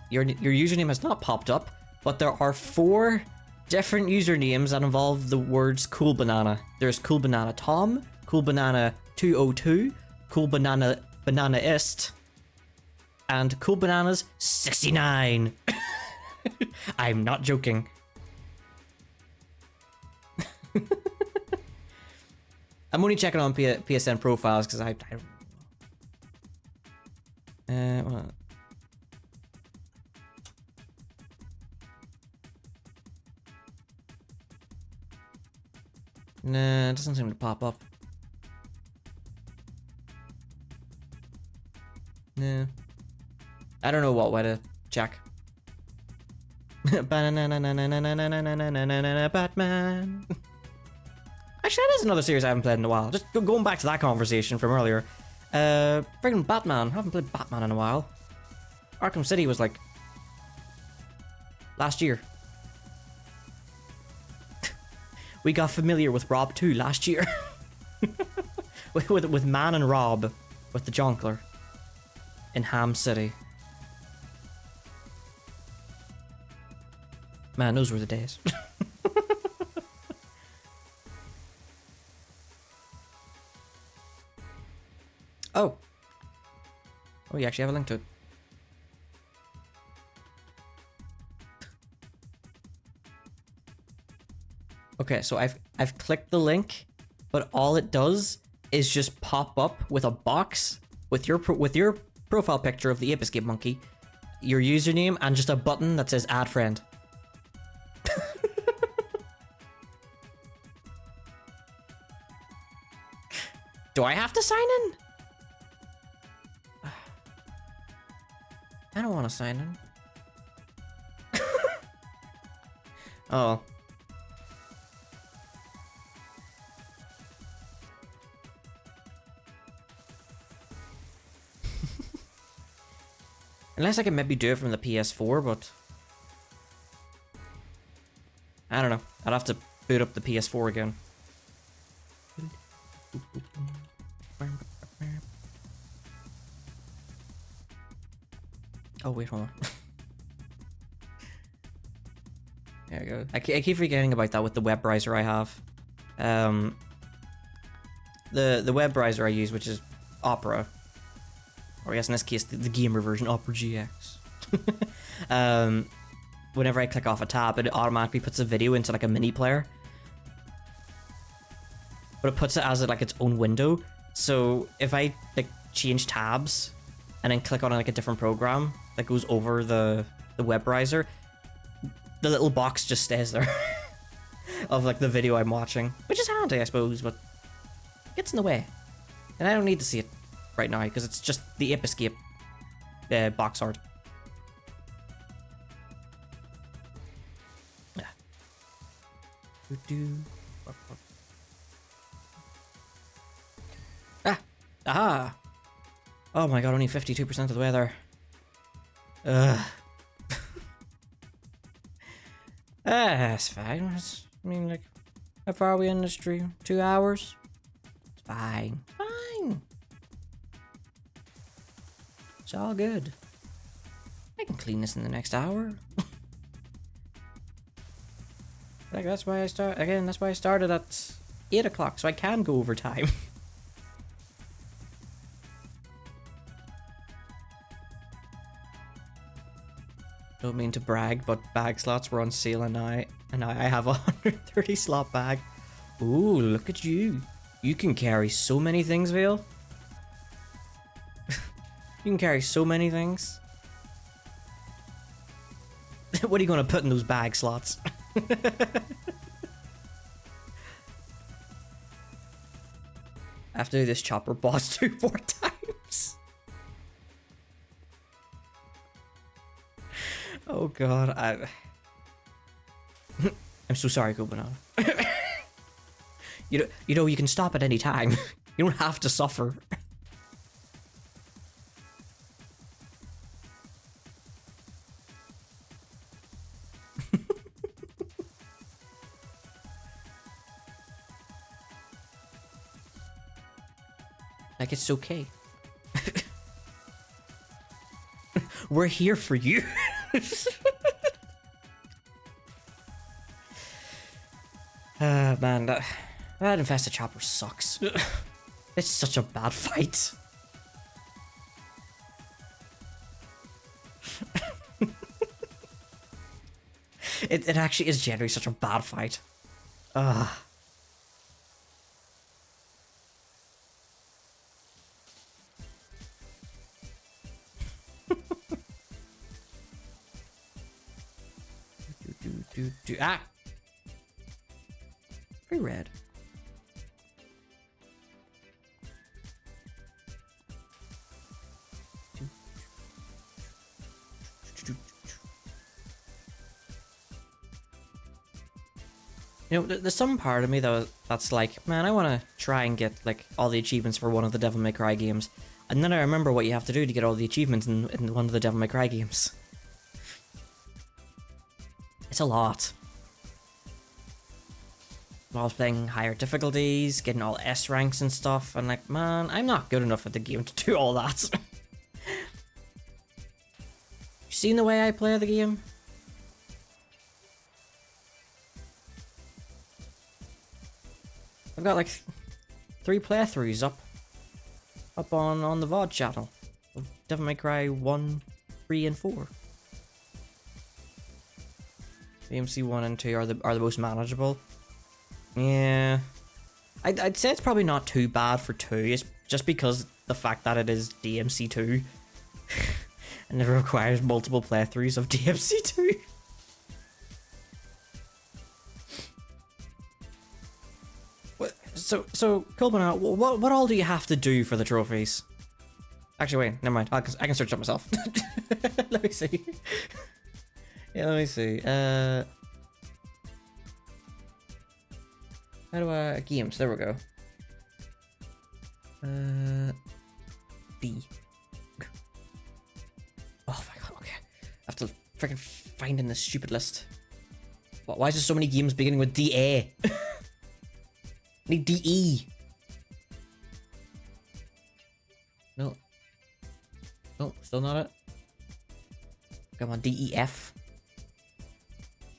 Your username has not popped up, but there are 4 different usernames that involve the words Cool Banana. There's Cool Banana Tom, Cool Banana 202, Cool Banana Bananaist, and Cool Bananas 69. I'm not joking. I'm only checking on PSN profiles because I what? Nah, it doesn't seem to pop up. Nah. I don't know what way to check. Batman. Actually, that is another series I haven't played in a while. Just going back to that conversation from earlier. Friggin' Batman. I haven't played Batman in a while. Arkham City was like last year. We got familiar with Rob 2 last year. with Man and Rob, with the Jonkler in Ham City. Man, those were the days. Oh. Oh, you actually have a link to it. Okay, so I've clicked the link, but all it does is just pop up with a box with your profile picture of the Ape Escape monkey, your username, and just a button that says add friend. Do I have to sign in? I don't want to sign in. Oh. Unless I can maybe do it from the PS4, but I don't know. I'd have to boot up the PS4 again. Oh wait, hold on. There we go. I keep forgetting about that with the web browser I have. The web browser I use, which is Opera, or I guess in this case the gamer version, Opera GX. Whenever I click off a tab, it automatically puts a video into like a mini player, but it puts it as like its own window. So if I like change tabs and then click on like a different program that goes over the web browser, the little box just stays there of like the video I'm watching, which is handy, I suppose, but it gets in the way, and I don't need to see it right now because it's just the Ape Escape box art. Ah! Aha! Oh my god, only 52% of the way there. Ugh. That's fine. I mean, like, how far are we in the stream? 2 hours? It's fine. Fine. It's all good. I can clean this in the next hour. Like, that's why I that's why I started at 8 o'clock, so I can go over time. Don't mean to brag, but bag slots were on sale and I have a 130 slot bag. Ooh, look at you. You can carry so many things, Vale. You can carry so many things. What are you gonna put in those bag slots? I have to do this chopper boss 2 more times. Oh god, I'm so sorry, Go Banana. You know, you can stop at any time. You don't have to suffer. Like, it's okay. We're here for you. Man, that infested chopper sucks. It's such a bad fight. It actually is generally such a bad fight. Ugh. Ah! Free red. You know, there's some part of me that's like, man, I want to try and get like all the achievements for one of the Devil May Cry games, and then I remember what you have to do to get all the achievements in one of the Devil May Cry games. It's a lot. while I was playing higher difficulties, getting all S ranks and stuff, and like, man, I'm not good enough at the game to do all that. You seen the way I play the game? I've got like 3 playthroughs up on the VOD channel of Devil May Cry 1, 3, and 4. DMC 1 and 2 are the most manageable. Yeah, I'd say it's probably not too bad for 2. It's just because the fact that it is DMC 2 and it requires multiple playthroughs of DMC 2. So Kulbana, what all do you have to do for the trophies? Actually, wait, never mind. I can search up myself. Let me see. Yeah, let me see. How do I games? There we go. D. Oh my god. Okay, I have to freaking find in this stupid list. Why is there so many games beginning with DA? I need DE. No. No, still not it. Come on, DEF.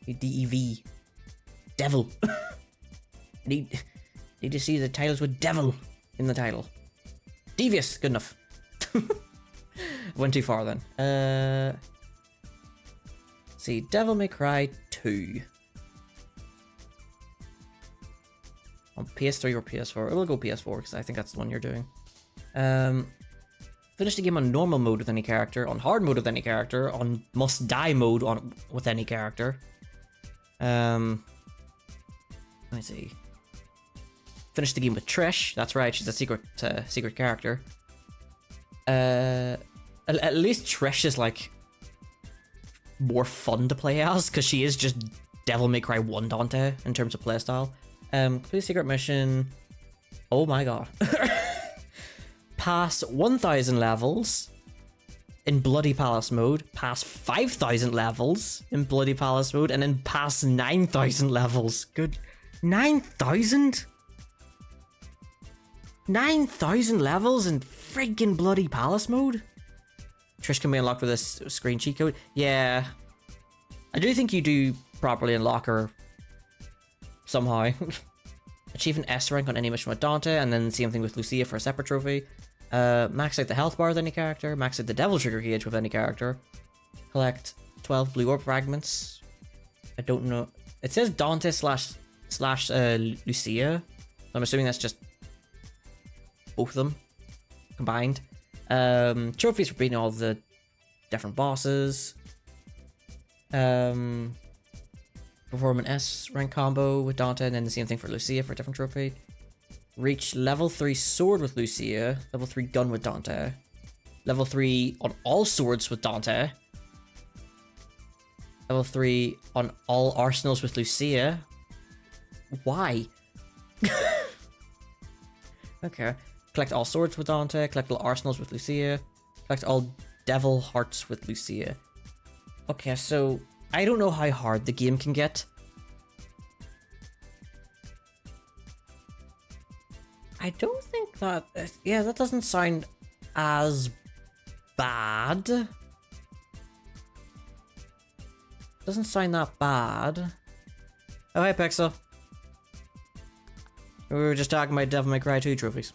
Need DEV. Devil. need to see the titles with devil in the title. Devious, good enough. Went too far then. Let's see, Devil May Cry 2. On PS3 or PS4. We'll go PS4 because I think that's the one you're doing. Finish the game on normal mode with any character, on hard mode with any character, on must die mode with any character. Let me see. Finish the game with Trish. That's right, she's a secret character. At least Trish is like more fun to play as because she is just Devil May Cry 1 Dante in terms of playstyle. Complete secret mission. Oh my god. Pass 1,000 levels in Bloody Palace mode, pass 5,000 levels in Bloody Palace mode, and then pass 9,000 levels. Good. 9,000? 9,000 levels in freaking Bloody Palace mode? Trish can be unlocked with a screen cheat code. Yeah. I do think you do properly unlock her somehow. Achieve an S rank on any mission with Dante, and then same thing with Lucia for a separate trophy. Max out the health bar with any character, max out the devil trigger gauge with any character. Collect 12 blue orb fragments. I don't know. It says Dante slash Lucia. So I'm assuming that's just both of them combined. Trophies for beating all the different bosses. Perform an S rank combo with Dante, and then the same thing for Lucia for a different trophy. Reach level 3 sword with Lucia, level 3 gun with Dante, level 3 on all swords with Dante, level 3 on all arsenals with Lucia. Why? Okay. Collect all swords with Dante, collect all arsenals with Lucia, collect all devil hearts with Lucia. Okay, so I don't know how hard the game can get. I don't think that... yeah, that doesn't sound as bad. Doesn't sound that bad. Oh, hey, Pixel. We were just talking about Devil May Cry 2 trophies.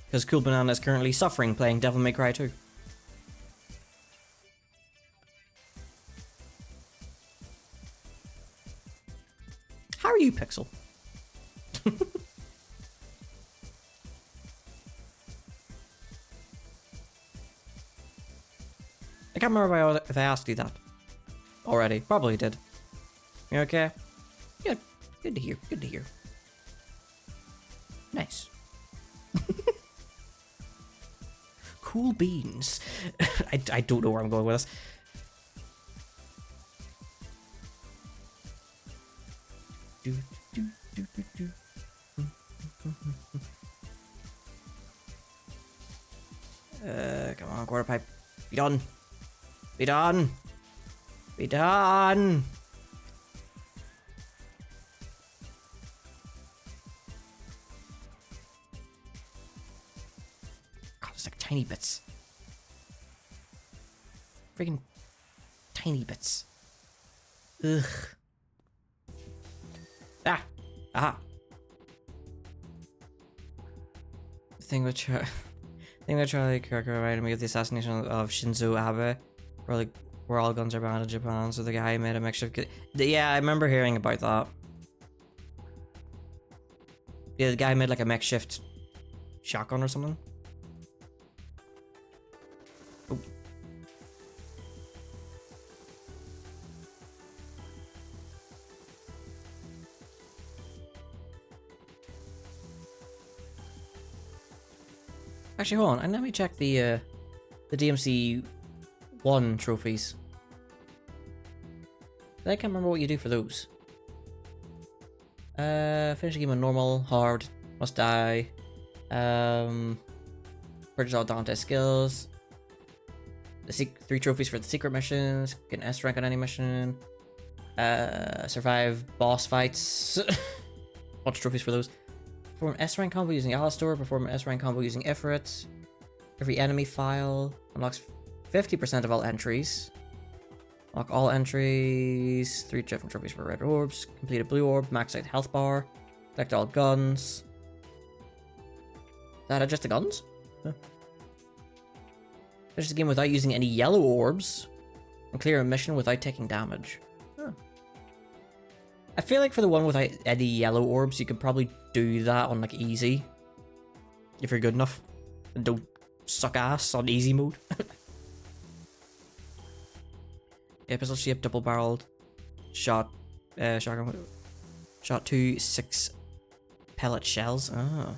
Because Cool Banana is currently suffering playing Devil May Cry 2. How are you, Pixel? I can't remember if I asked you that already. Probably did. You okay? Yeah, good to hear. Good to hear. Nice. Cool beans. I don't know where I'm going with this. Come on, quarter pipe. Be done. Be done. Be done. God, it's like tiny bits. Freaking tiny bits. Ugh. Ah! Aha! Thing with Charlie Kirk reminded me of the assassination of Shinzo Abe, where all guns are banned in Japan, so the guy made a makeshift. Yeah, I remember hearing about that. Yeah, the guy made like a makeshift shotgun or something. Oh. Actually, hold on, and let me check the DMC 1 trophies. I can't remember what you do for those. Finish the game on normal, hard, must die. Purchase all Dante skills. The 3 trophies for the secret missions. Get an S rank on any mission. Survive boss fights. Bunch of trophies for those. Perform S rank combo using Alistor. Perform an S rank combo using Ifrit. Every enemy file unlocks 50% of all entries. Lock all entries. 3 different trophies for red orbs. Complete a blue orb. Max out health bar. Collect all guns. Is that just the guns? Huh. Finish the game without using any yellow orbs. And clear a mission without taking damage. Huh. I feel like for the one without any yellow orbs, you could probably do that on like easy. If you're good enough. And don't suck ass on easy mode. Yeah, pistol shaped, double barreled, shotgun, shot 2 6 pellet shells. Ah,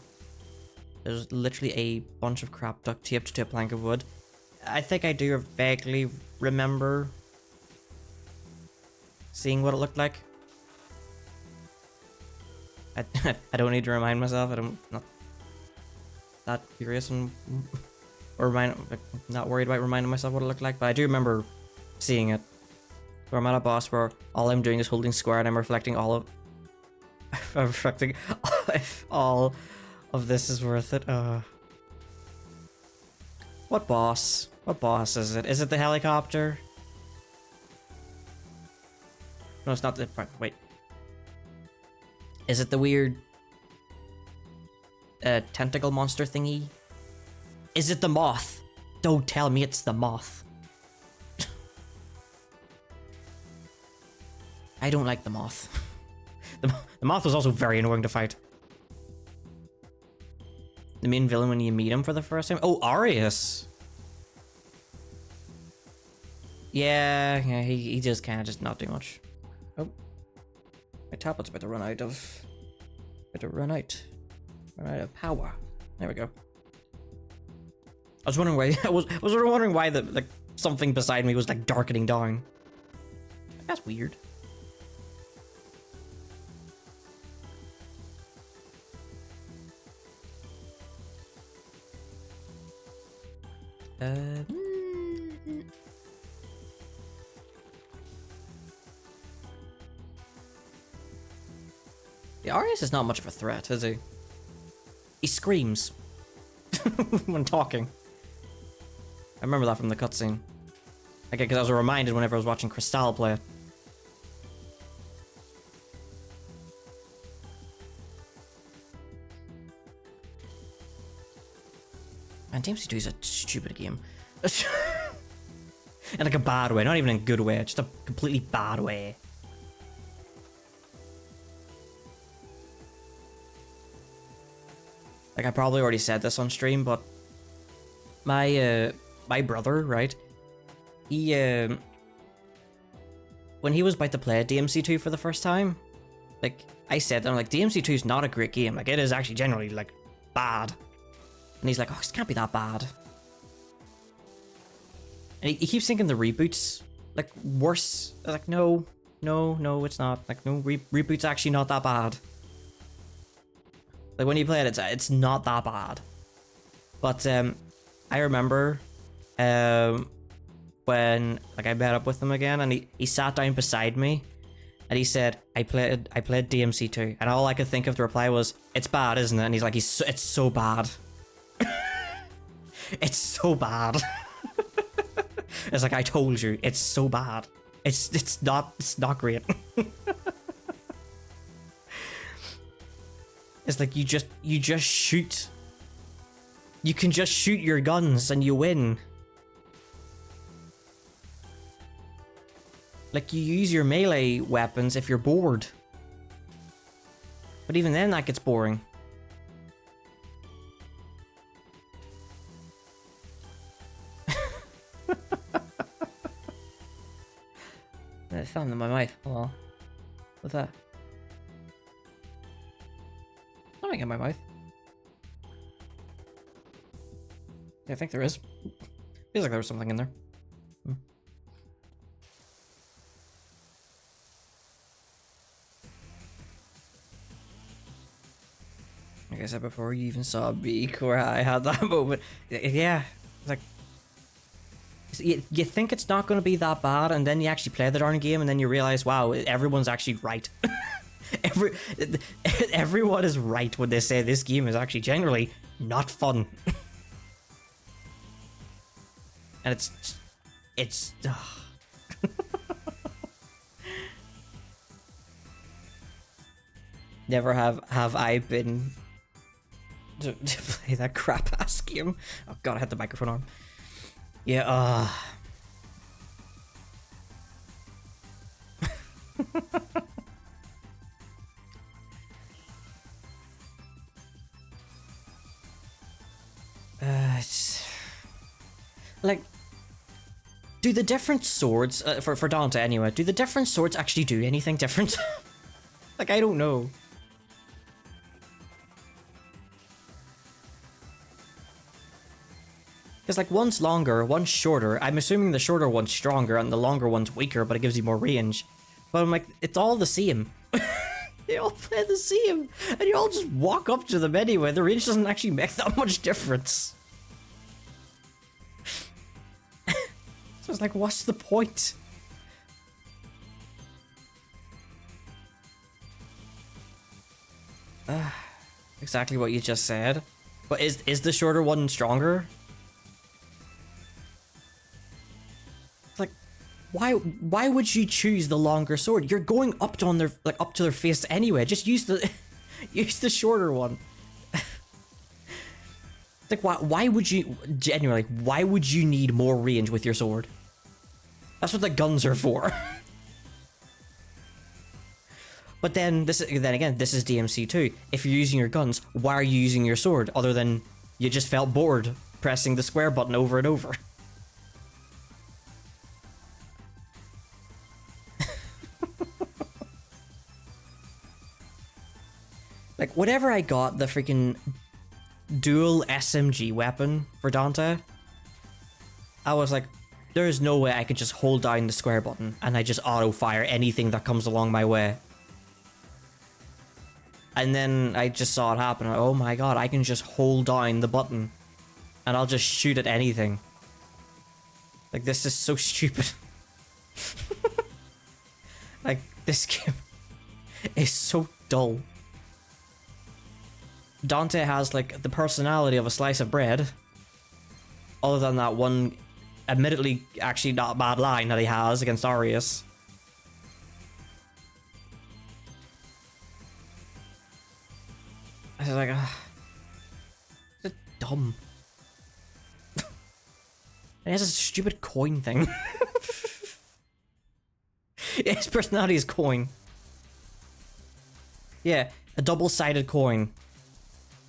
there's literally a bunch of crap duct taped to a plank of wood. I think I do vaguely remember seeing what it looked like. I don't need to remind myself. Not that curious and or not worried about reminding myself what it looked like, but I do remember seeing it. So I'm at a boss where all I'm doing is holding square and I'm reflecting all of I'm reflecting if all of this is worth it. What boss? What boss is it? Is it the helicopter? No, it's not the wait. Is it the weird tentacle monster thingy? Is it the moth? Don't tell me it's the moth. I don't like the moth. The moth was also very annoying to fight. The main villain when you meet him for the first time? Oh, Arius! Yeah, he just kind of just not do much. Oh. My tablet's about to run out of... Run out of power. There we go. I was wondering why... I was wondering why the something beside me was like darkening down. That's weird. The Arius is not much of a threat, is he? He screams when talking. I remember that from the cutscene. Okay, because I was reminded whenever I was watching Crystal play it. Man, DMC2 is a stupid game. In like a bad way, not even in a good way, just a completely bad way. Like I probably already said this on stream, but my brother, right? He when he was about to play DMC2 for the first time, like I said, I'm like DMC2 is not a great game. Like it is actually generally like bad. And he's like, oh, it can't be that bad. And he keeps thinking the reboots like worse. I was like, no, it's not. Like no, reboot's actually not that bad. Like when you play it, it's not that bad. But I remember when like I met up with him again, and he sat down beside me, and he said, I played DMC2, and all I could think of the reply was, it's bad, isn't it? And he's like, it's so bad. It's so bad. It's like, I told you, it's so bad. It's not great. It's like you just shoot. You can just shoot your guns and you win. Like, you use your melee weapons if you're bored. But even then that gets boring. I found in my mouth. Well, what's that? Something in my mouth. Yeah, I think there is. Feels like there was something in there. Like I said before, you even saw Beak where I had that moment. Yeah, like, you think it's not going to be that bad, and then you actually play the darn game, and then you realize, wow, everyone's actually right. Everyone is right when they say this game is actually generally not fun. And it's never have I been to play that crap ass game. Oh god, I had the microphone on. Yeah, it's like, do the different swords for Dante anyway? Do the different swords actually do anything different? Like, I don't know. Because, like, one's longer, one's shorter. I'm assuming the shorter one's stronger and the longer one's weaker, but it gives you more range. But I'm like, it's all the same. They all play the same. And you all just walk up to them anyway. The range doesn't actually make that much difference. So it's like, what's the point? Exactly what you just said. But is the shorter one stronger? Like, why would you choose the longer sword? You're going up to their face anyway. Just use the use the shorter one. Like, why would you genuinely? Why would you need more range with your sword? That's what the guns are for. But then again, this is DMC2. If you're using your guns, why are you using your sword? Other than you just felt bored pressing the square button over and over. Like, whenever I got the freaking dual SMG weapon for Dante, I was like, there's no way I could just hold down the square button and I just auto-fire anything that comes along my way. And then I just saw it happen. Oh my god, I can just hold down the button and I'll just shoot at anything. Like, this is so stupid. Like, this game is so dull. Dante has, like, the personality of a slice of bread. Other than that one, admittedly, actually not bad line that he has against Arius. I was like, it's dumb. And he has a stupid coin thing. Yeah, his personality is coin. Yeah, a double-sided coin.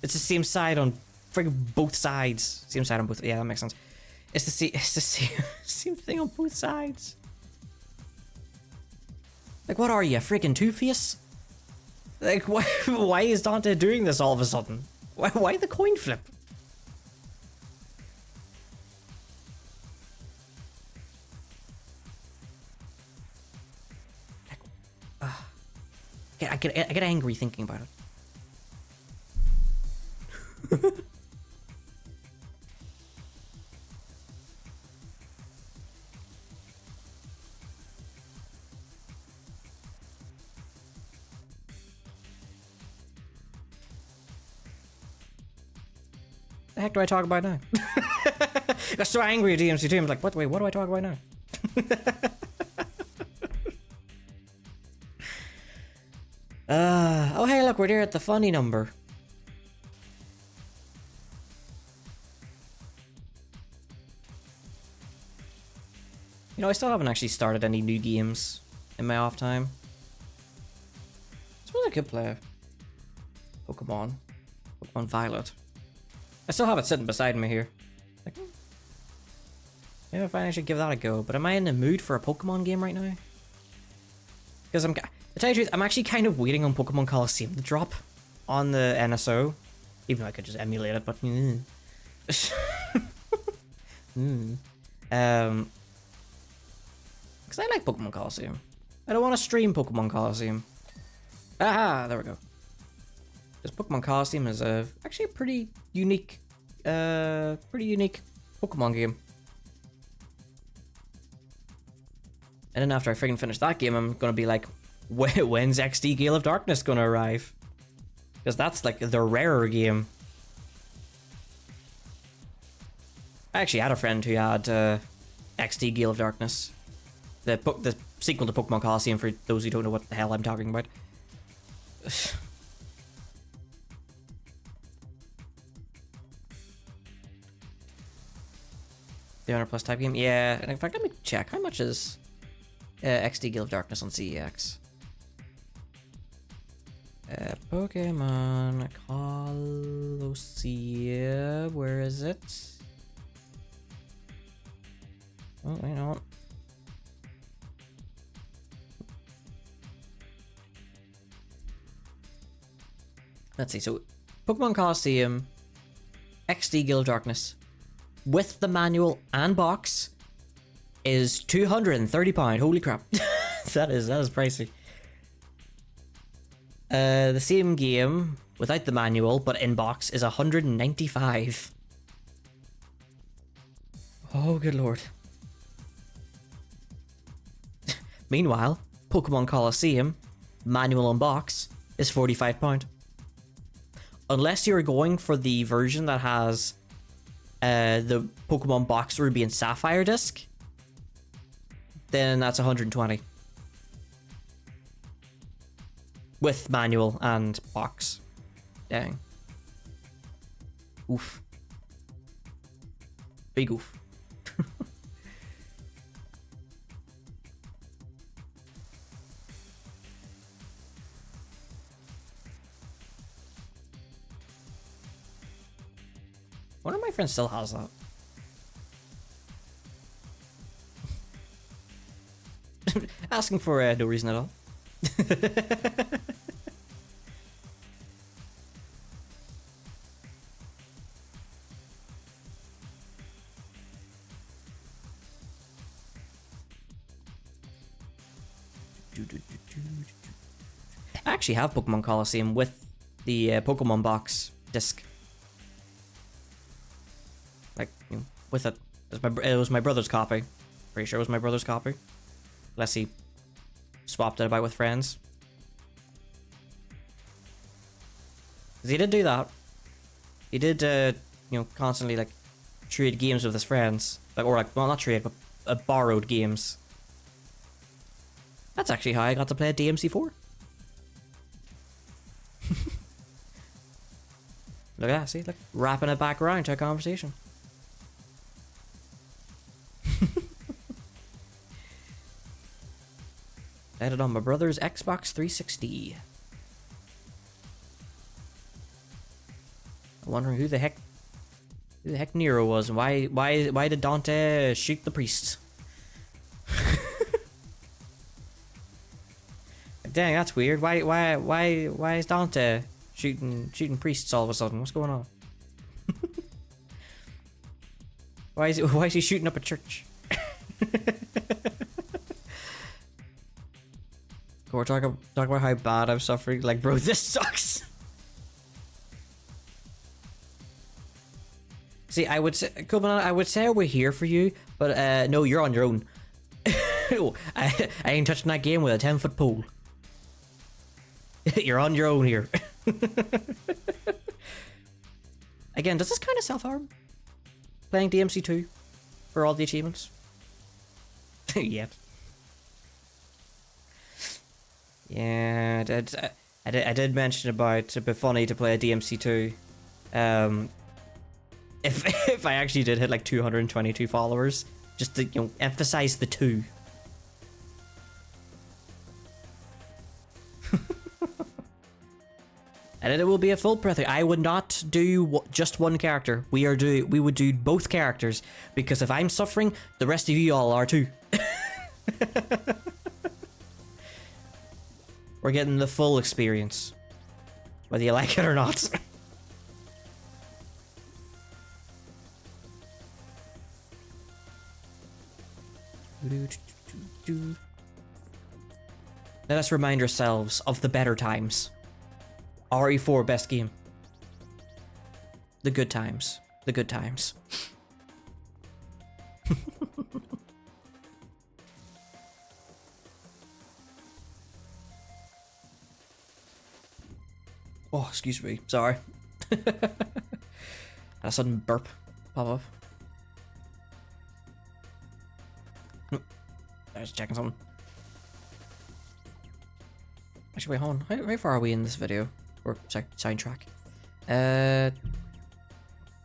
It's the same side on friggin' both sides. Same side on both. Yeah, that makes sense. It's the same thing on both sides. Like, what are you, a friggin' Two-Face? Like, why is Dante doing this all of a sudden? Why the coin flip? Like, I get angry thinking about it. The heck do I talk about now? I got so angry at DMC2. I'm like, what? Wait, what do I talk about now? Oh hey, look, we're there at the funny number. You know, I still haven't actually started any new games in my off time. I suppose I could play Pokemon Violet. I still have it sitting beside me here. Like, maybe I finally should give that a go. But am I in the mood for a Pokemon game right now? Because to tell you the truth, I'm actually kind of waiting on Pokemon Coliseum to drop on the NSO. Even though I could just emulate it, but... Because I like Pokemon Coliseum. I don't want to stream Pokemon Coliseum. Aha! There we go. Because Pokemon Coliseum is actually a pretty unique Pokemon game. And then after I freaking finish that game, I'm gonna be like, when's XD Gale of Darkness gonna arrive? Because that's like the rarer game. I actually had a friend who had XD Gale of Darkness. The sequel to Pokemon Coliseum, for those who don't know what the hell I'm talking about. The 100+ type game? Yeah, and in fact, let me check. How much is XD Gale of Darkness on CEX? Pokemon Coliseum, where is it? Oh, you know what? Let's see, so Pokemon Coliseum, XD Gale of Darkness, with the manual and box, is £230. Holy crap. that is pricey. The same game, without the manual, but in box, is £195. Oh, good lord. Meanwhile, Pokemon Coliseum, manual and box, is £45. Unless you're going for the version that has the Pokemon Box Ruby and Sapphire disc, then that's 120. With manual and box. Dang. Oof. Big oof. One of my friends still has that. Asking for no reason at all. I actually have Pokemon Coliseum with the Pokemon Box disc. Like, you know, with it. It was my brother's copy. Pretty sure it was my brother's copy. Unless he swapped it about with friends. Because he did do that. He did, you know, constantly, like, trade games with his friends. Like, or, like, well, not trade, but borrowed games. That's actually how I got to play DMC4. Look at that, see? Look, wrapping it back around to a conversation. Added on my brother's Xbox 360. I'm wondering who the heck Nero was, and why did Dante shoot the priest? Dang, that's weird. Why is Dante shooting priests all of a sudden? What's going on? why is he shooting up a church? We're talking about how bad I'm suffering. Like, bro, this sucks. See, I would say, Coleman, I would say we're here for you, but no, you're on your own. I ain't touching that game with a 10-foot pole. You're on your own here. Again, does this kind of self-harm? Playing DMC2 for all the achievements? Yep. Yeah, I did mention about it'd be funny to play a DMC2. If I actually did hit like 222 followers, just to, you know, emphasize the 2. And then it will be a full playthrough. I would not do just one character. We would do both characters, because if I'm suffering, the rest of you all are too. We're getting the full experience, whether you like it or not. Let us remind ourselves of the better times. RE4 best game. The good times. The good times. Oh, excuse me. Sorry. A sudden burp pop up. I was checking something. Actually, wait, hold on. How far are we in this video? Or, sorry, soundtrack.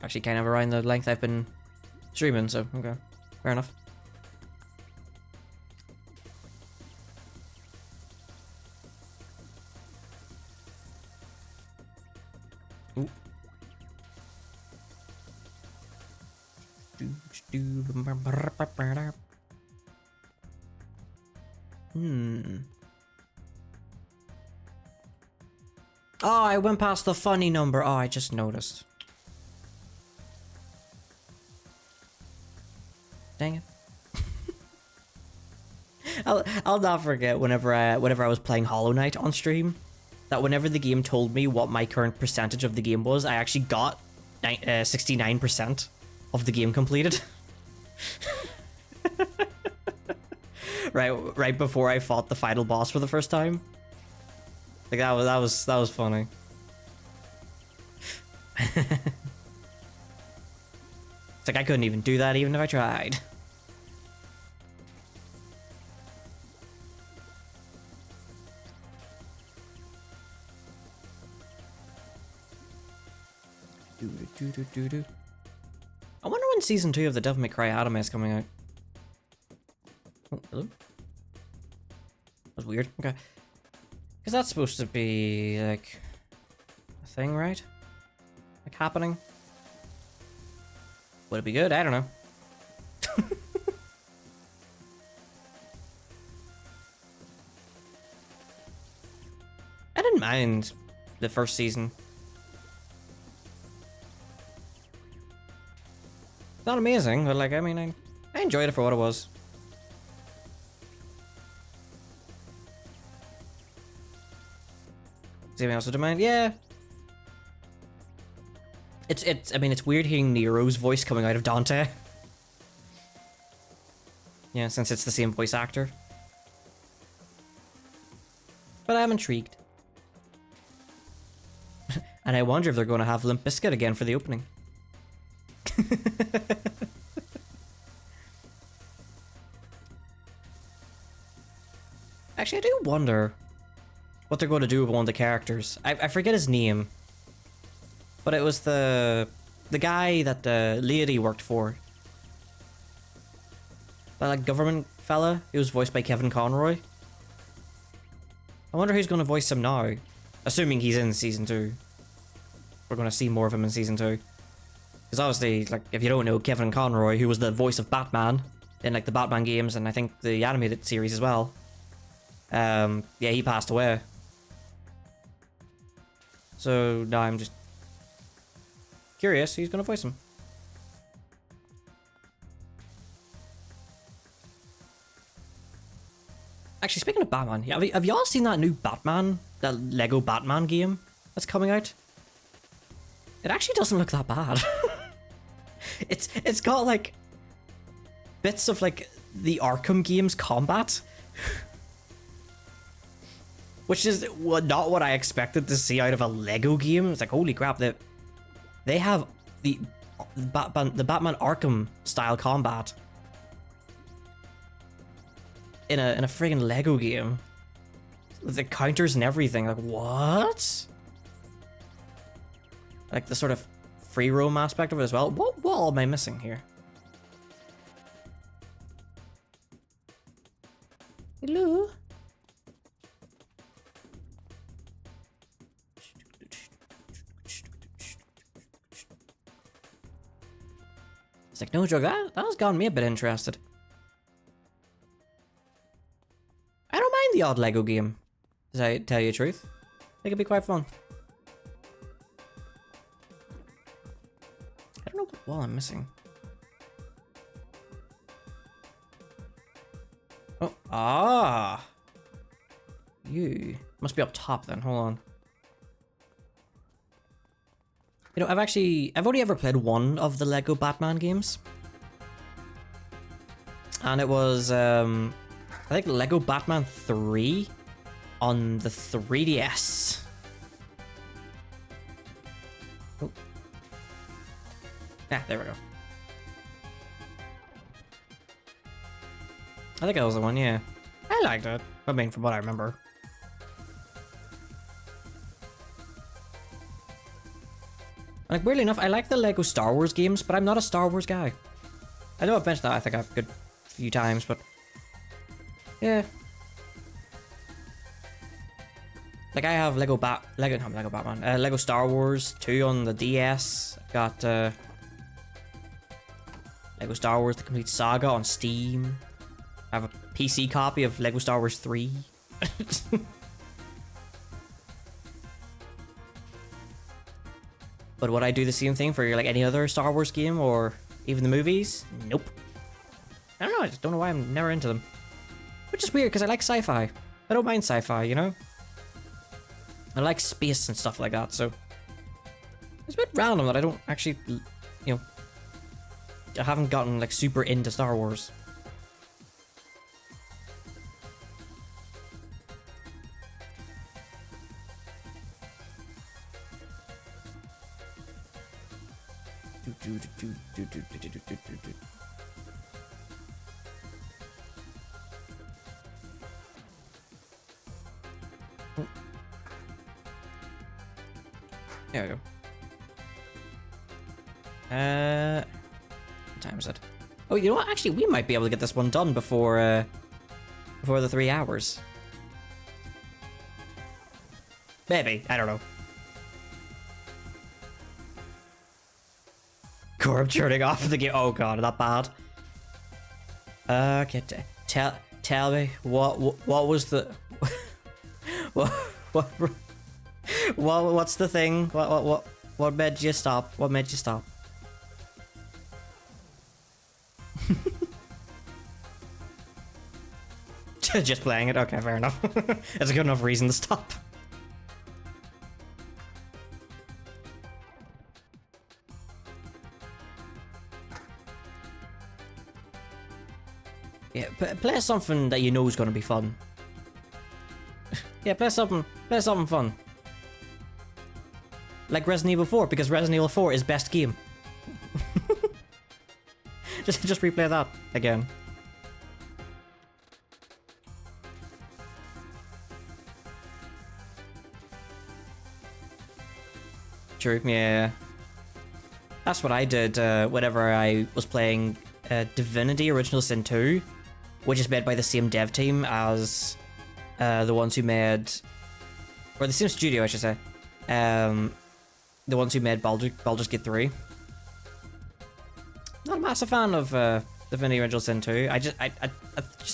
Actually, kind of around the length I've been streaming, so, okay. Fair enough. Ooh. Oh, I went past the funny number. Oh, I just noticed. Dang it. I'll not forget whenever I was playing Hollow Knight on stream, that whenever the game told me what my current percentage of the game was, I actually got 69% of the game completed. right before I fought the final boss for the first time. Like that was funny. It's like I couldn't even do that even if I tried. I wonder when season 2 of the Devil May Cry anime is coming out. Oh, hello? That was weird. Okay. Because that's supposed to be, like, a thing, right? Like, happening? Would it be good? I don't know. I didn't mind the first season. Not amazing, but, like, I mean, I enjoyed it for what it was. Anything else to demand? Yeah. I mean, it's weird hearing Nero's voice coming out of Dante. Yeah, since it's the same voice actor. But I'm intrigued. And I wonder if they're going to have Limp Bizkit again for the opening. Actually, I do wonder what they're going to do with one of the characters. I forget his name, but it was the guy that the lady worked for. That like government fella. He was voiced by Kevin Conroy. I wonder who's going to voice him now, assuming he's in season 2. We're going to see more of him in season 2. Because obviously, like, if you don't know Kevin Conroy, who was the voice of Batman in like the Batman games and I think the animated series as well. Yeah, he passed away. So now I'm just curious who's gonna voice him. Actually, speaking of Batman, have y'all seen that new Batman, that Lego Batman game that's coming out? It actually doesn't look that bad. It's got like bits of like the Arkham games combat. Which is not what I expected to see out of a Lego game. It's like, holy crap, they have the Batman Arkham style combat in a friggin' Lego game with the counters and everything. Like, what? Like the sort of free roam aspect of it as well. What all am I missing here? Hello? It's like, no joke, that has gotten me a bit interested. I don't mind the odd Lego game, to I tell you the truth. I think it'd be quite fun. I don't know what wall I'm missing. Oh, ah! You must be up top then, hold on. You know, I've only ever played one of the Lego Batman games. And it was, I think Lego Batman 3 on the 3DS. Oh. Ah, there we go. I think that was the one, yeah. I liked it. I mean, from what I remember. Like, weirdly enough, I like the Lego Star Wars games, but I'm not a Star Wars guy. I know I've mentioned that, I think, a good few times, but... yeah. Like, I have Lego Batman. Lego Star Wars 2 on the DS. I've got, Lego Star Wars The Complete Saga on Steam. I have a PC copy of Lego Star Wars 3. But would I do the same thing for like any other Star Wars game or even the movies? Nope. I don't know, I just don't know why I'm never into them. Which is weird because I like sci-fi. I don't mind sci-fi, you know? I like space and stuff like that, so... it's a bit random that I don't actually, you know... I haven't gotten like super into Star Wars. There we go. What time is it? Oh, you know what? Actually, we might be able to get this one done before the 3 hours. Maybe. I don't know. Corb turning off the game. Oh god, is that bad? Okay, tell me what was the what's the thing? What made you stop? What made you stop? Just playing it. Okay, fair enough. That's a good enough reason to stop. Yeah, play something that you know is going to be fun. Yeah, play something fun. Like Resident Evil 4, because Resident Evil 4 is best game. just replay that again. True, yeah. That's what I did whenever I was playing Divinity Original Sin 2, which is made by the same dev team as the ones who made... or the same studio, I should say. The ones who made Baldur's Gate 3. Not a massive fan of Divinity Original Sin 2. I just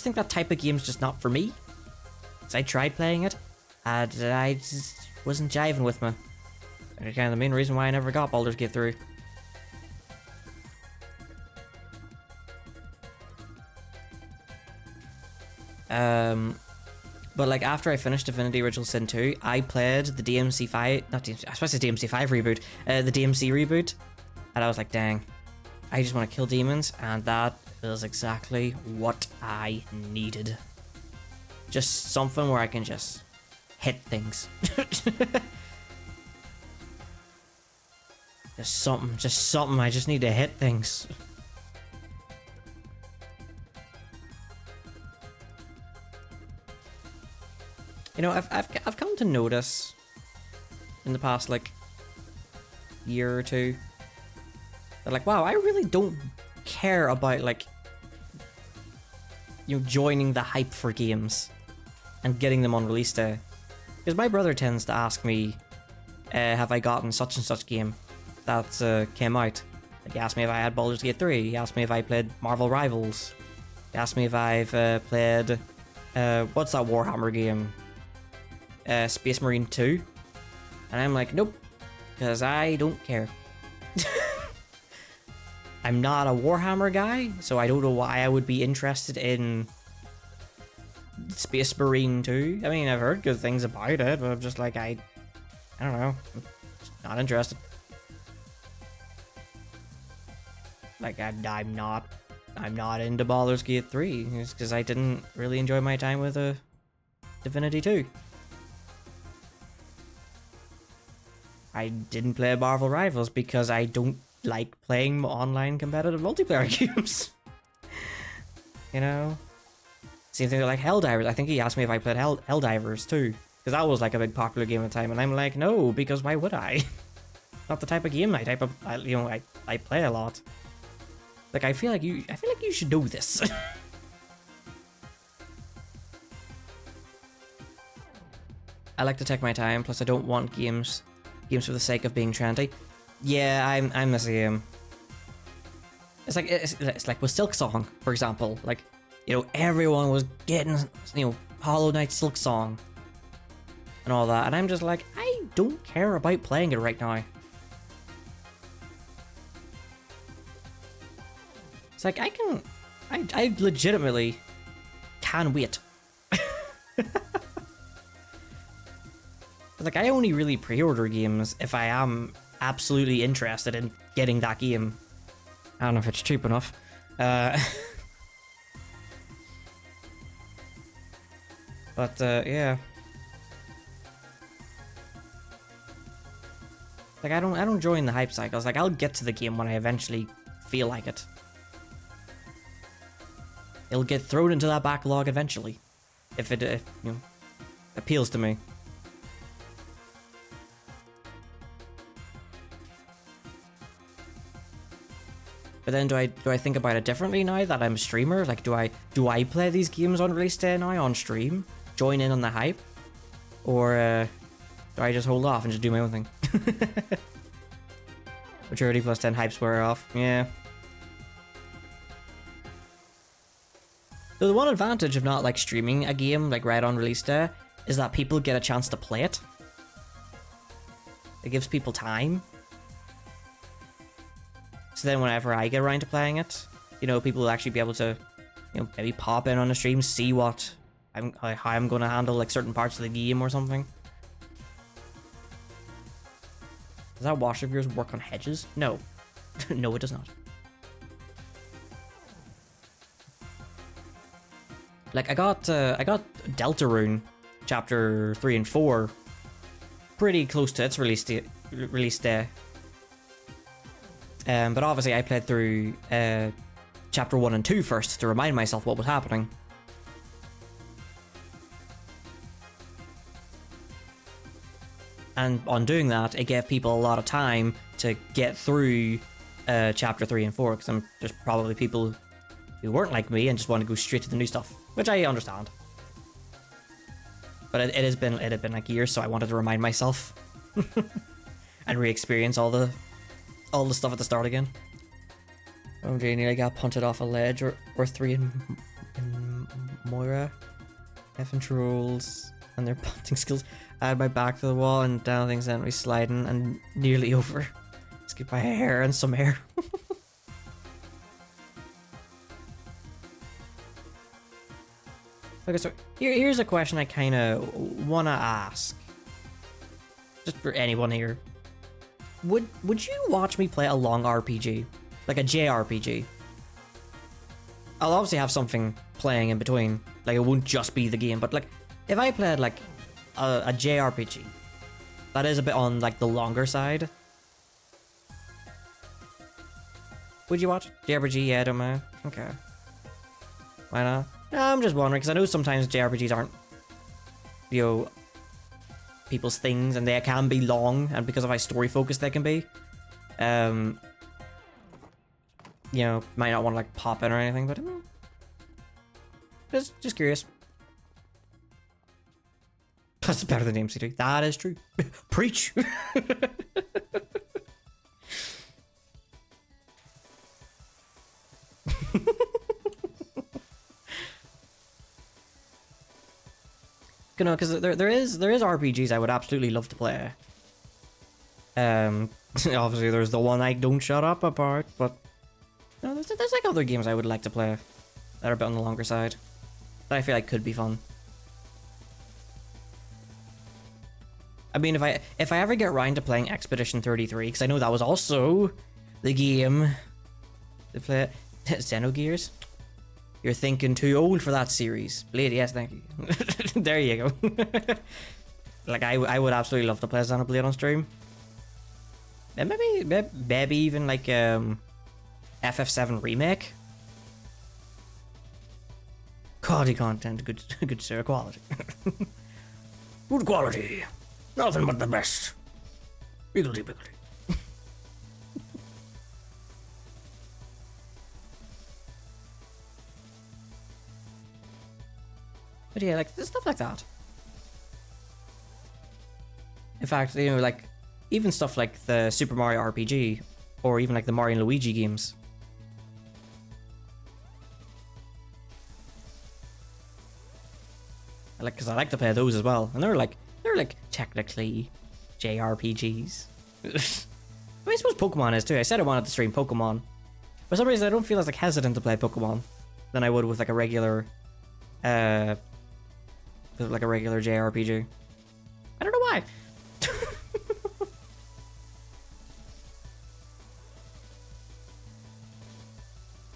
think that type of game's just not for me. So I tried playing it, and I just wasn't jiving with me. That's kind of the main reason why I never got Baldur's Gate 3. But like after I finished Divinity Original Sin 2, I played the DMC5, not DMC, I suppose it's DMC5 reboot, the DMC reboot, and I was like, dang, I just want to kill demons, and that is exactly what I needed. Just something where I can just hit things. Just something. I just need to hit things. You know, I've come to notice in the past like year or two that like, wow, I really don't care about like, you know, joining the hype for games and getting them on release day. Because my brother tends to ask me, have I gotten such and such game that came out? Like, he asked me if I had Baldur's Gate 3, he asked me if I played Marvel Rivals, he asked me if I've played, what's that Warhammer game? Space Marine 2? And I'm like, nope, because I don't care. I'm not a Warhammer guy, so I don't know why I would be interested in Space Marine 2. I mean, I've heard good things about it, but I'm just like, I don't know. I'm just not interested. Like, I'm not into Baldur's Gate 3, because I didn't really enjoy my time with Divinity 2. I didn't play Marvel Rivals because I don't like playing online competitive multiplayer games. You know? Same thing with like Helldivers. I think he asked me if I played Helldivers too, because that was like a big popular game at the time, and I'm like, no, because why would I? Not the type of game I play a lot. Like, I feel like you should know this. I like to take my time, plus I don't want games for the sake of being trendy. Yeah, I'm the same. It's like with Silk Song, for example. Like, you know, everyone was getting, you know, Hollow Knight Silk Song and all that, and I'm just like, I don't care about playing it right now. It's like, I legitimately can wait. Like, I only really pre-order games if I am absolutely interested in getting that game. I don't know if it's cheap enough. But yeah. Like, I don't join the hype cycles. Like, I'll get to the game when I eventually feel like it. It'll get thrown into that backlog eventually, if it you know, appeals to me. But then do I think about it differently now that I'm a streamer? Like, do I play these games on release day now on stream? Join in on the hype? Or do I just hold off and just do my own thing? Maturity plus 10 hypes wear off. Yeah. So the one advantage of not like streaming a game like right on release day is that people get a chance to play it. It gives people time. So then whenever I get around to playing it, you know, people will actually be able to, you know, maybe pop in on the stream, see what how I'm going to handle like certain parts of the game or something. Does that wash of yours work on hedges? No. No, it does not. Like, I got Deltarune Chapter 3 and 4 pretty close to its release day. But obviously I played through Chapter 1 and 2 first to remind myself what was happening. And on doing that, it gave people a lot of time to get through Chapter 3 and 4, because there's probably people who weren't like me and just want to go straight to the new stuff, which I understand. But it had been like years, so I wanted to remind myself and re-experience all the stuff at the start again. OJ nearly got punted off a ledge or three in Moira. Effing trolls and their punting skills. I had my back to the wall and down things sent me sliding and nearly over. Skipped by a hair and some hair. Okay, so here's a question I kind of want to ask. Just for anyone here. Would you watch me play a long RPG? Like a JRPG? I'll obviously have something playing in between. Like, it won't just be the game, but like, if I played like a JRPG that is a bit on like the longer side, Would you watch JRPG? Yeah, I don't mind. Okay. Why not? No, I'm just wondering because I know sometimes JRPGs aren't, you know, people's things, and they can be long, and because of how story focused they can be, you know, might not want to like pop in or anything, but just curious. That's better than DMC3. That is true. Preach. You know, because there is RPGs I would absolutely love to play. Obviously there's the one like Don't Shut Up apart, but you know, there's like other games I would like to play that are a bit on the longer side that I feel like could be fun. I mean, if I ever get around to playing Expedition 33, because I know that was also the game to play it. Xenogears. You're thinking too old for that series. Blade, yes, thank you. There you go. Like, I would absolutely love to play Xenoblade on stream. And maybe even like FF7 remake. Quality content, good sir, quality. Good quality. Nothing but the best. Wiggledy wiggledy. But yeah, like, stuff like that. In fact, you know, like, even stuff like the Super Mario RPG, or even like the Mario and Luigi games. Because I like to play those as well, and they're like technically JRPGs. I mean, I suppose Pokemon is too. I said I wanted to stream Pokemon. For some reason, I don't feel as like hesitant to play Pokemon than I would with like a regular, JRPG. I don't know why.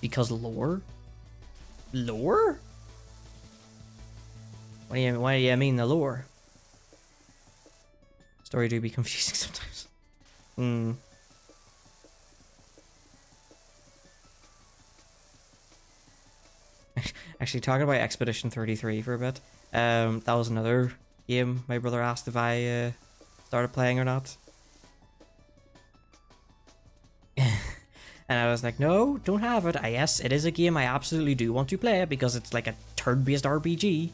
Because lore? Lore? What do you mean the lore? Story do be confusing sometimes. Actually, talking about Expedition 33 for a bit. That was another game my brother asked if I started playing or not. And I was like, no, don't have it. Yes, it is a game I absolutely do want to play because it's like a turn-based RPG.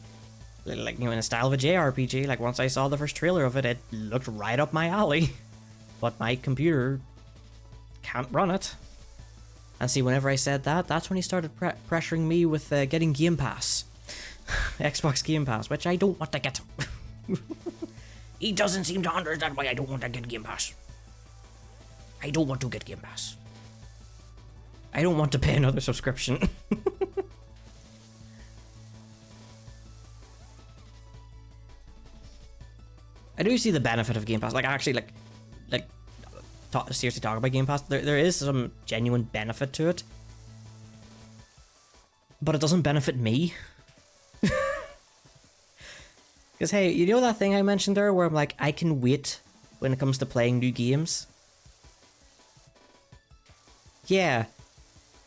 Like, you know, in the style of a JRPG. Like, once I saw the first trailer of it, it looked right up my alley. But my computer can't run it. And see, whenever I said that, that's when he started pressuring me with getting Game Pass. Xbox Game Pass, which I don't want to get. He doesn't seem to understand why I don't want to get Game Pass. I don't want to get Game Pass. I don't want to pay another subscription. I do see the benefit of Game Pass. Like, actually, seriously talk about Game Pass. There is some genuine benefit to it. But it doesn't benefit me. Because, hey, you know that thing I mentioned there where I'm like, I can wait when it comes to playing new games? Yeah.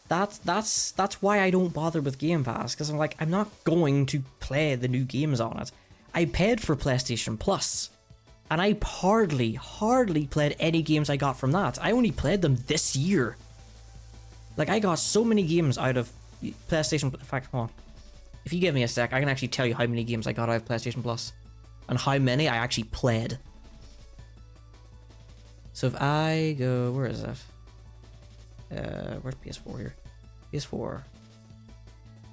That's why I don't bother with Game Pass. Because I'm like, I'm not going to play the new games on it. I paid for PlayStation Plus. And I hardly played any games I got from that. I only played them this year. Like, I got so many games out of PlayStation... In fact, hold on. If you give me a sec, I can actually tell you how many games I got out of PlayStation Plus. And how many I actually played. So if I go... Where is it? Where's PS4 here? PS4.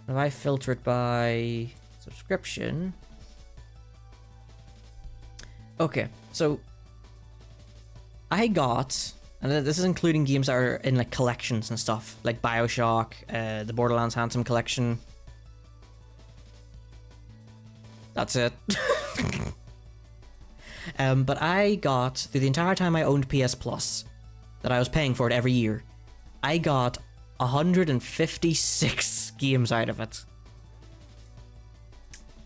If I filter it by subscription... Okay, so I got, and this is including games that are in like collections and stuff, like BioShock, the Borderlands Handsome Collection. That's it. But I got, through the entire time I owned PS Plus, that I was paying for it every year, I got 156 games out of it.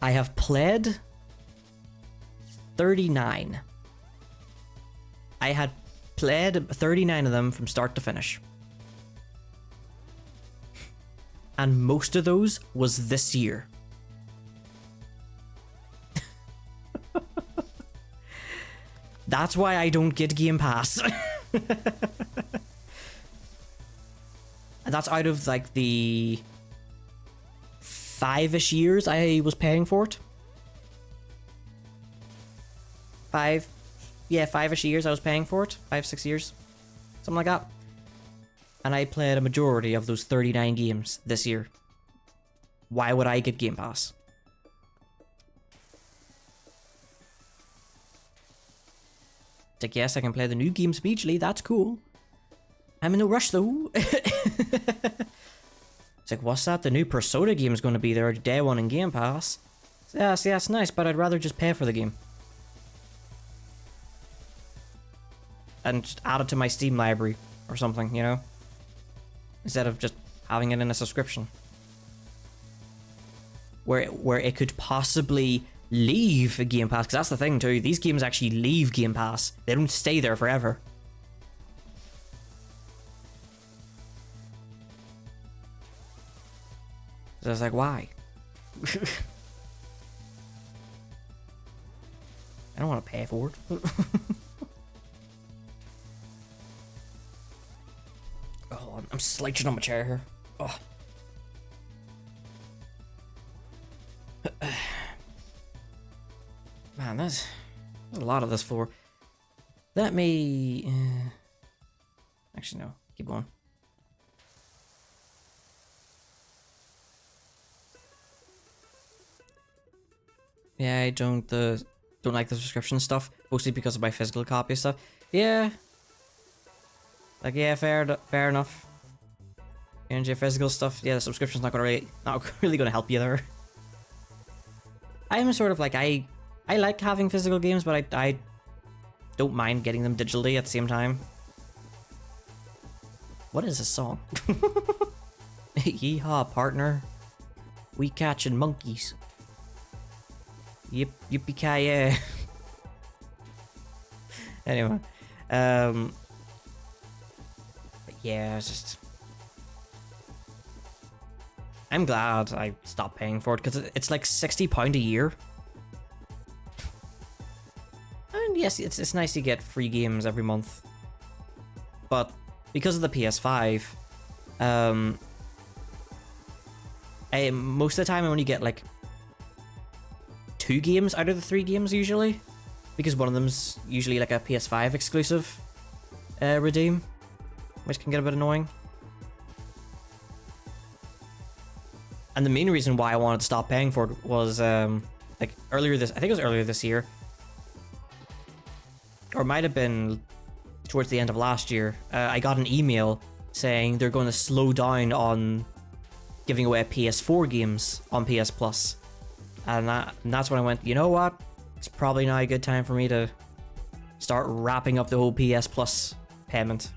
I have played 39. I had played 39 of them from start to finish. and most of those was this year. That's why I don't get Game Pass. And that's out of like the 5-ish years I was paying for it. 5-ish years I was paying for it. 5-6 years. Something like that. And I played a majority of those 39 games this year. Why would I get Game Pass? It's like, yes, I can play the new games immediately. That's cool. I'm in no rush though. It's like, what's that? The new Persona game is going to be there day one in Game Pass. Yeah, see, that's nice, but I'd rather just pay for the game. And just add it to my Steam library or something, you know? Instead of just having it in a subscription. Where it could possibly leave a Game Pass, because that's the thing too. These games actually leave Game Pass. They don't stay there forever. So I was like, why? I don't want to pay for it. Oh, I'm slouching on my chair here. Oh. Man, there's a lot of this floor. Let me... Actually, no. Keep going. Yeah, I don't like the subscription stuff, mostly because of my physical copy stuff. Yeah. Like, yeah, fair enough. And your physical stuff, yeah, the subscription's not really gonna help you there. I'm sort of like, I like having physical games, but I don't mind getting them digitally at the same time. What is this song? Yeehaw, partner. We catching monkeys. Yip, yippee-ki-yay. Anyway. But yeah, it's just... I'm glad I stopped paying for it, because it's like £60 a year. And yes, it's nice to get free games every month. But because of the PS5, most of the time I only get like 2 games out of the 3 games usually, because one of them's usually like a PS5 exclusive redeem, which can get a bit annoying. And the main reason why I wanted to stop paying for it was like I think it was earlier this year, or it might have been towards the end of last year. I got an email saying they're going to slow down on giving away PS4 games on PS Plus. And that's when I went, you know what? It's probably not a good time for me to start wrapping up the whole PS Plus payment.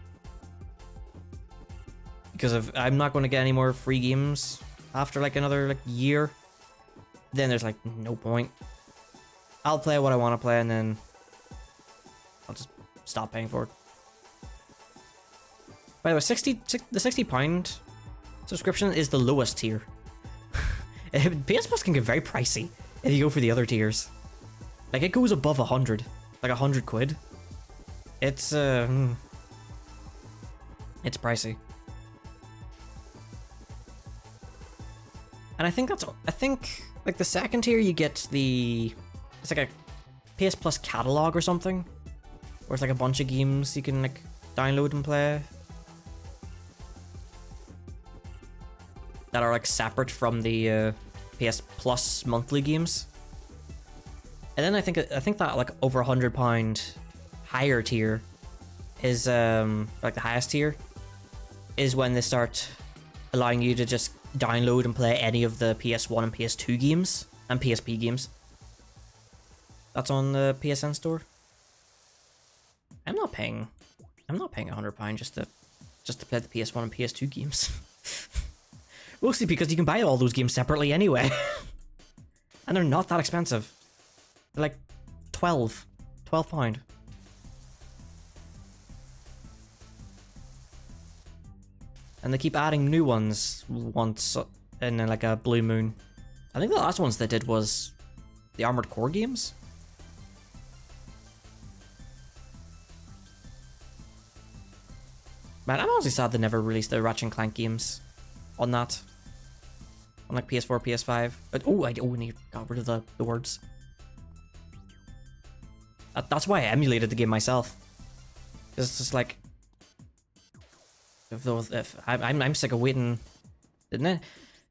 Because if I'm not going to get any more free games after like another like year, then there's like no point. I'll play what I want to play and then I'll just stop paying for it. By the way, the £60 subscription is the lowest tier. PS Plus can get very pricey if you go for the other tiers. Like, it goes above 100, like 100 quid. It's pricey. And I think like the second tier you get it's like a PS Plus catalog or something, where it's like a bunch of games you can like download and play that are like separate from the PS Plus monthly games. And then I think that like over £100 higher tier is like the highest tier is when they start allowing you to just download and play any of the PS1 and PS2 games and PSP games that's on the PSN store. I'm not paying £100 just to play the PS1 and PS2 games. Mostly because you can buy all those games separately anyway. And they're not that expensive. They're like £12. And they keep adding new ones once in like a blue moon. I think the last ones they did was the Armored Core games. Man, I'm honestly sad they never released the Ratchet and Clank games on that. On like PS4, PS5. But, I need got rid of the words. That's why I emulated the game myself. It's just like, if I'm sick of waiting. Didn't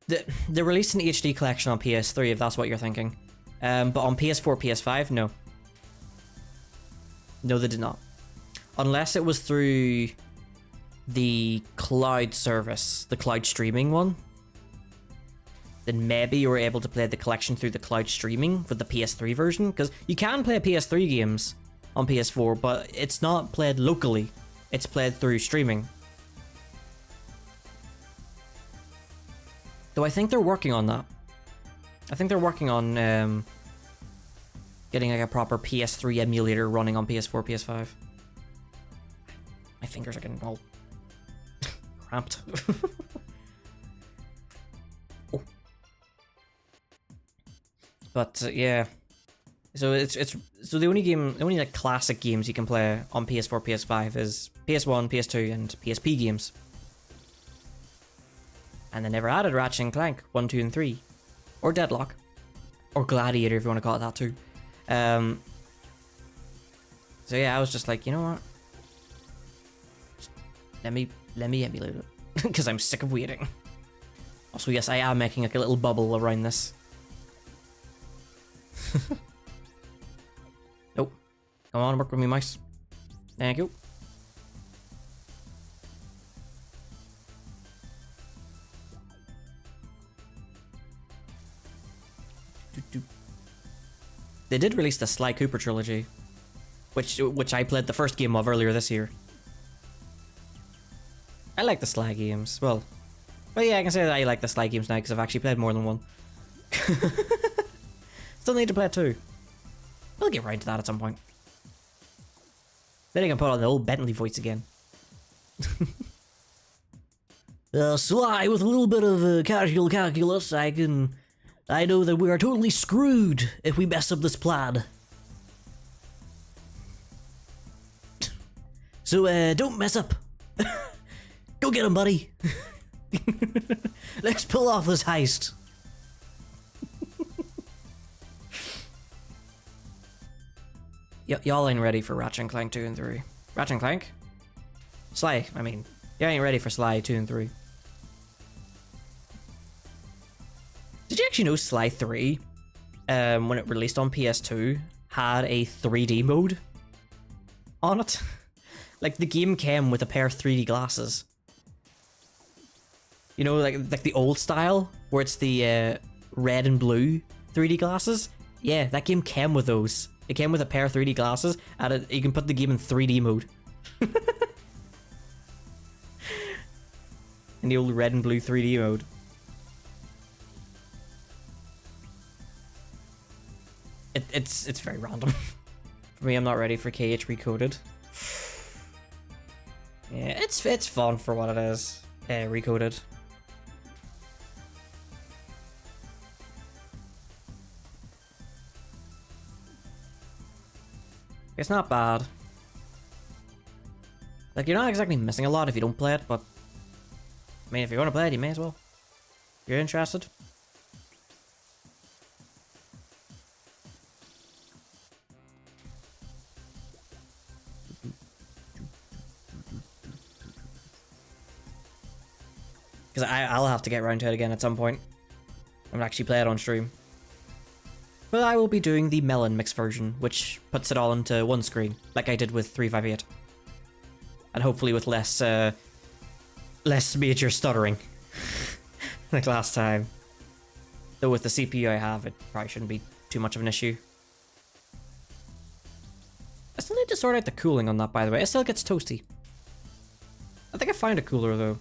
it? They released an HD collection on PS3, if that's what you're thinking. But on PS4, PS5, no. No, they did not. Unless it was through the cloud service, the cloud streaming one. Then maybe you were able to play the collection through the cloud streaming for the PS3 version. Because you can play PS3 games on PS4, but it's not played locally. It's played through streaming. Though I think they're working on that. I think they're working on getting like a proper PS3 emulator running on PS4, PS5. My fingers are getting all cramped. Oh. But yeah, so it's so the only like classic games you can play on PS4, PS5 is PS1, PS2, and PSP games. And they never added Ratchet and Clank 1, 2, and 3, or Deadlock, or Gladiator if you want to call it that too. So yeah, I was just like, you know what? Let me emulate it because I'm sick of waiting. Also, yes, I am making like a little bubble around this. Nope. Come on, work with me, mice. Thank you. They did release the Sly Cooper trilogy, which I played the first game of earlier this year. I like the Sly games. Well, yeah, I can say that I like the Sly games now because I've actually played more than one. Still need to play two. We'll get right to that at some point. Then I can put on the old Bentley voice again. Sly, with a little bit of casual calculus, I know that we are totally screwed if we mess up this plan. So, don't mess up. Go get him, buddy. Let's pull off this heist. Y'all ain't ready for Ratchet and Clank 2 and 3. Ratchet and Clank? Sly, I mean. You ain't ready for Sly 2 and 3. Did you actually know Sly 3, when it released on PS2, had a 3D mode on it? Like, the game came with a pair of 3D glasses. You know, like the old style, where it's the red and blue 3D glasses? Yeah, that game came with those. It came with a pair of 3D glasses, and you can put the game in 3D mode. In the old red and blue 3D mode. It's very random. For me, I'm not ready for KH Recoded. Yeah, it's fun for what it is. Recoded. It's not bad. Like, you're not exactly missing a lot if you don't play it, but I mean, if you want to play it, you may as well. If you're interested. Because I'll have to get around to it again at some point. I'm gonna actually play it on stream. But I will be doing the Melon Mix version, which puts it all into one screen, like I did with 358. And hopefully with less major stuttering. Like last time. Though with the CPU I have, it probably shouldn't be too much of an issue. I still need to sort out the cooling on that, by the way. It still gets toasty. I think I found a cooler though.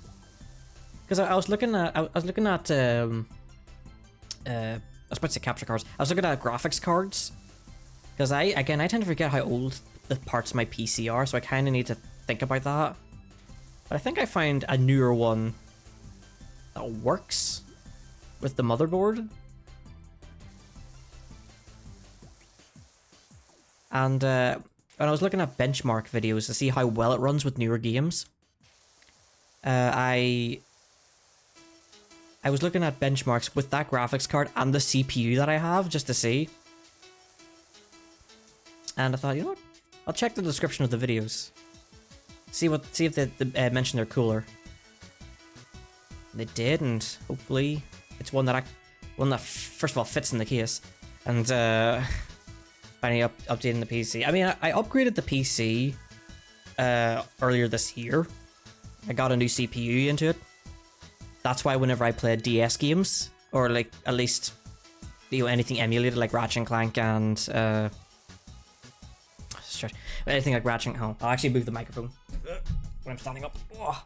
Because I was looking at I was about to say capture cards. I was looking at graphics cards. Because I tend to forget how old the parts of my PC are, so I kind of need to think about that. But I think I found a newer one that works with the motherboard. And when I was looking at benchmark videos to see how well it runs with newer games, I was looking at benchmarks with that graphics card and the CPU that I have just to see. And I thought, you know what? I'll check the description of the videos. See if they mention they're cooler. They did, and hopefully it's one that first of all fits in the case, and finally updating the PC. I mean, I upgraded the PC earlier this year. I got a new CPU into it. That's why whenever I play DS games, or like at least anything emulated like Ratchet and Clank and anything like Ratchet. Oh, I'll actually move the microphone when I'm standing up. Oh.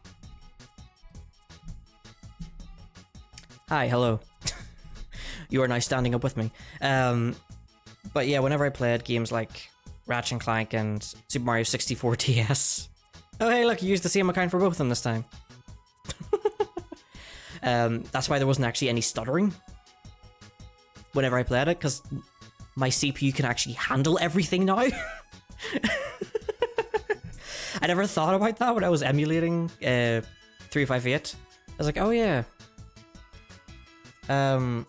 Hi, hello. You are now standing up with me. But yeah, whenever I played games like Ratchet and Clank and Super Mario 64 DS. Oh hey, look, you used the same account for both of them this time. That's why there wasn't actually any stuttering whenever I played it, because my CPU can actually handle everything now. I never thought about that when I was emulating 358. I was like, oh yeah. I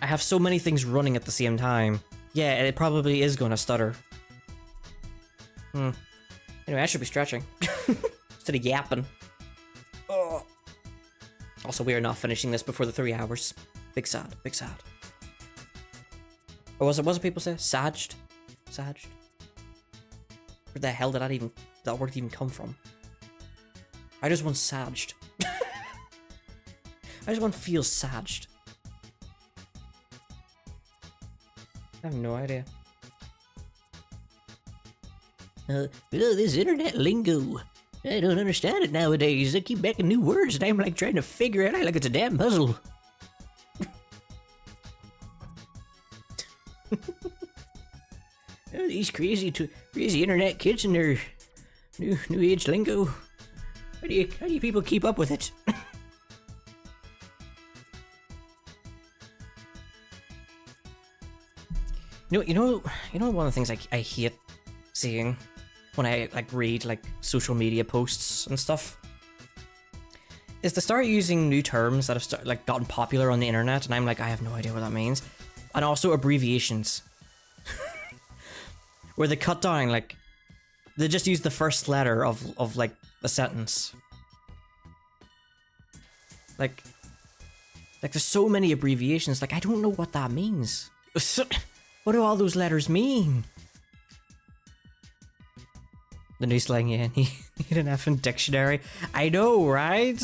have so many things running at the same time. Yeah, it probably is gonna stutter. Anyway, I should be stretching. Instead of yapping. Oh. Also, we are not finishing this before the 3 hours. Big sad, big sad. Or was it people say? Sagged? Sagged? Where the hell did that word even come from? I just want sagged. I just want to feel sagged. I have no idea. This internet lingo. I don't understand it nowadays. They keep making new words and I'm like trying to figure it out like it's a damn puzzle. These crazy internet kids and their new age lingo. How do you people keep up with it? You know one of the things I hate seeing when I like read like social media posts and stuff is to start using new terms that have gotten popular on the internet, and I'm like, I have no idea what that means. And also abbreviations. Where they cut down, like, they just use the first letter of like a sentence. Like there's so many abbreviations, like I don't know what that means. What do all those letters mean? The new slang, yeah, need an effing dictionary. I know, right?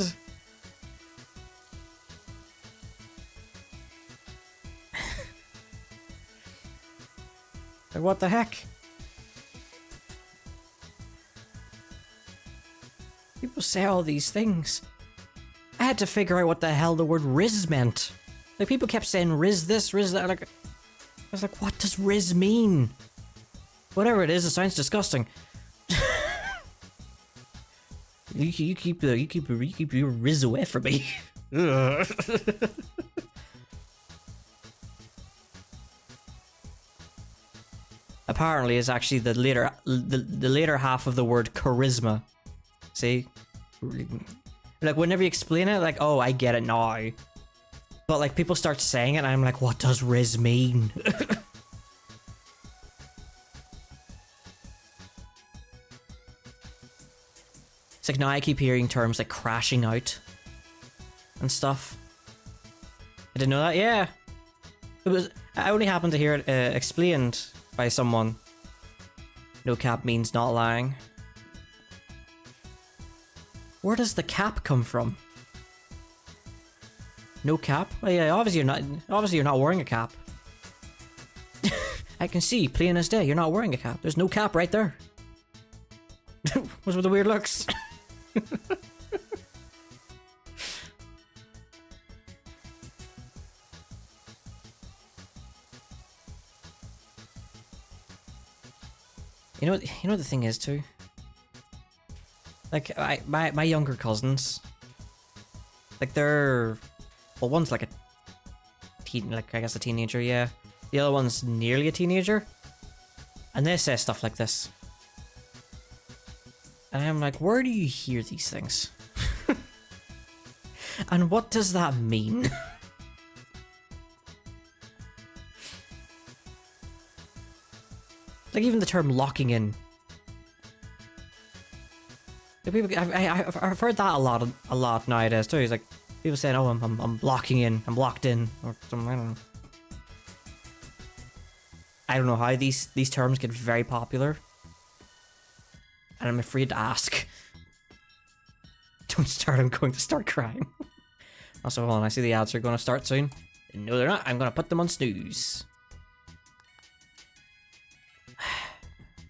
Like, what the heck? People say all these things. I had to figure out what the hell the word Riz meant. Like, people kept saying Riz this, Riz that. Like, I was like, what does Riz mean? Whatever it is, it sounds disgusting. you keep your Riz away from me. Apparently, it's actually the later half of the word charisma. See, like whenever you explain it, like, oh, I get it now. But like people start saying it, and I'm like, what does Riz mean? It's like now I keep hearing terms like crashing out and stuff. I didn't know that. Yeah, I only happened to hear it explained by someone. No cap means not lying. Where does the cap come from? No cap? Well, yeah, obviously you're not wearing a cap. I can see, plain as day, you're not wearing a cap. There's no cap right there. What's with the weird looks? You know what the thing is too? Like my younger cousins, Like they're, well, one's like a teen, like I guess a teenager, yeah. The other one's nearly a teenager, and they say stuff like this, and I'm like, where do you hear these things? And what does that mean? Like even the term locking in. Like, people, I've heard that a lot nowadays too. It's like people saying, "Oh, I'm locking in, I'm locked in," or something. I don't know. I don't know how these terms get very popular, and I'm afraid to ask. Don't start. I'm going to start crying. Also, hold on. I see the ads are going to start soon. No, they're not. I'm going to put them on snooze.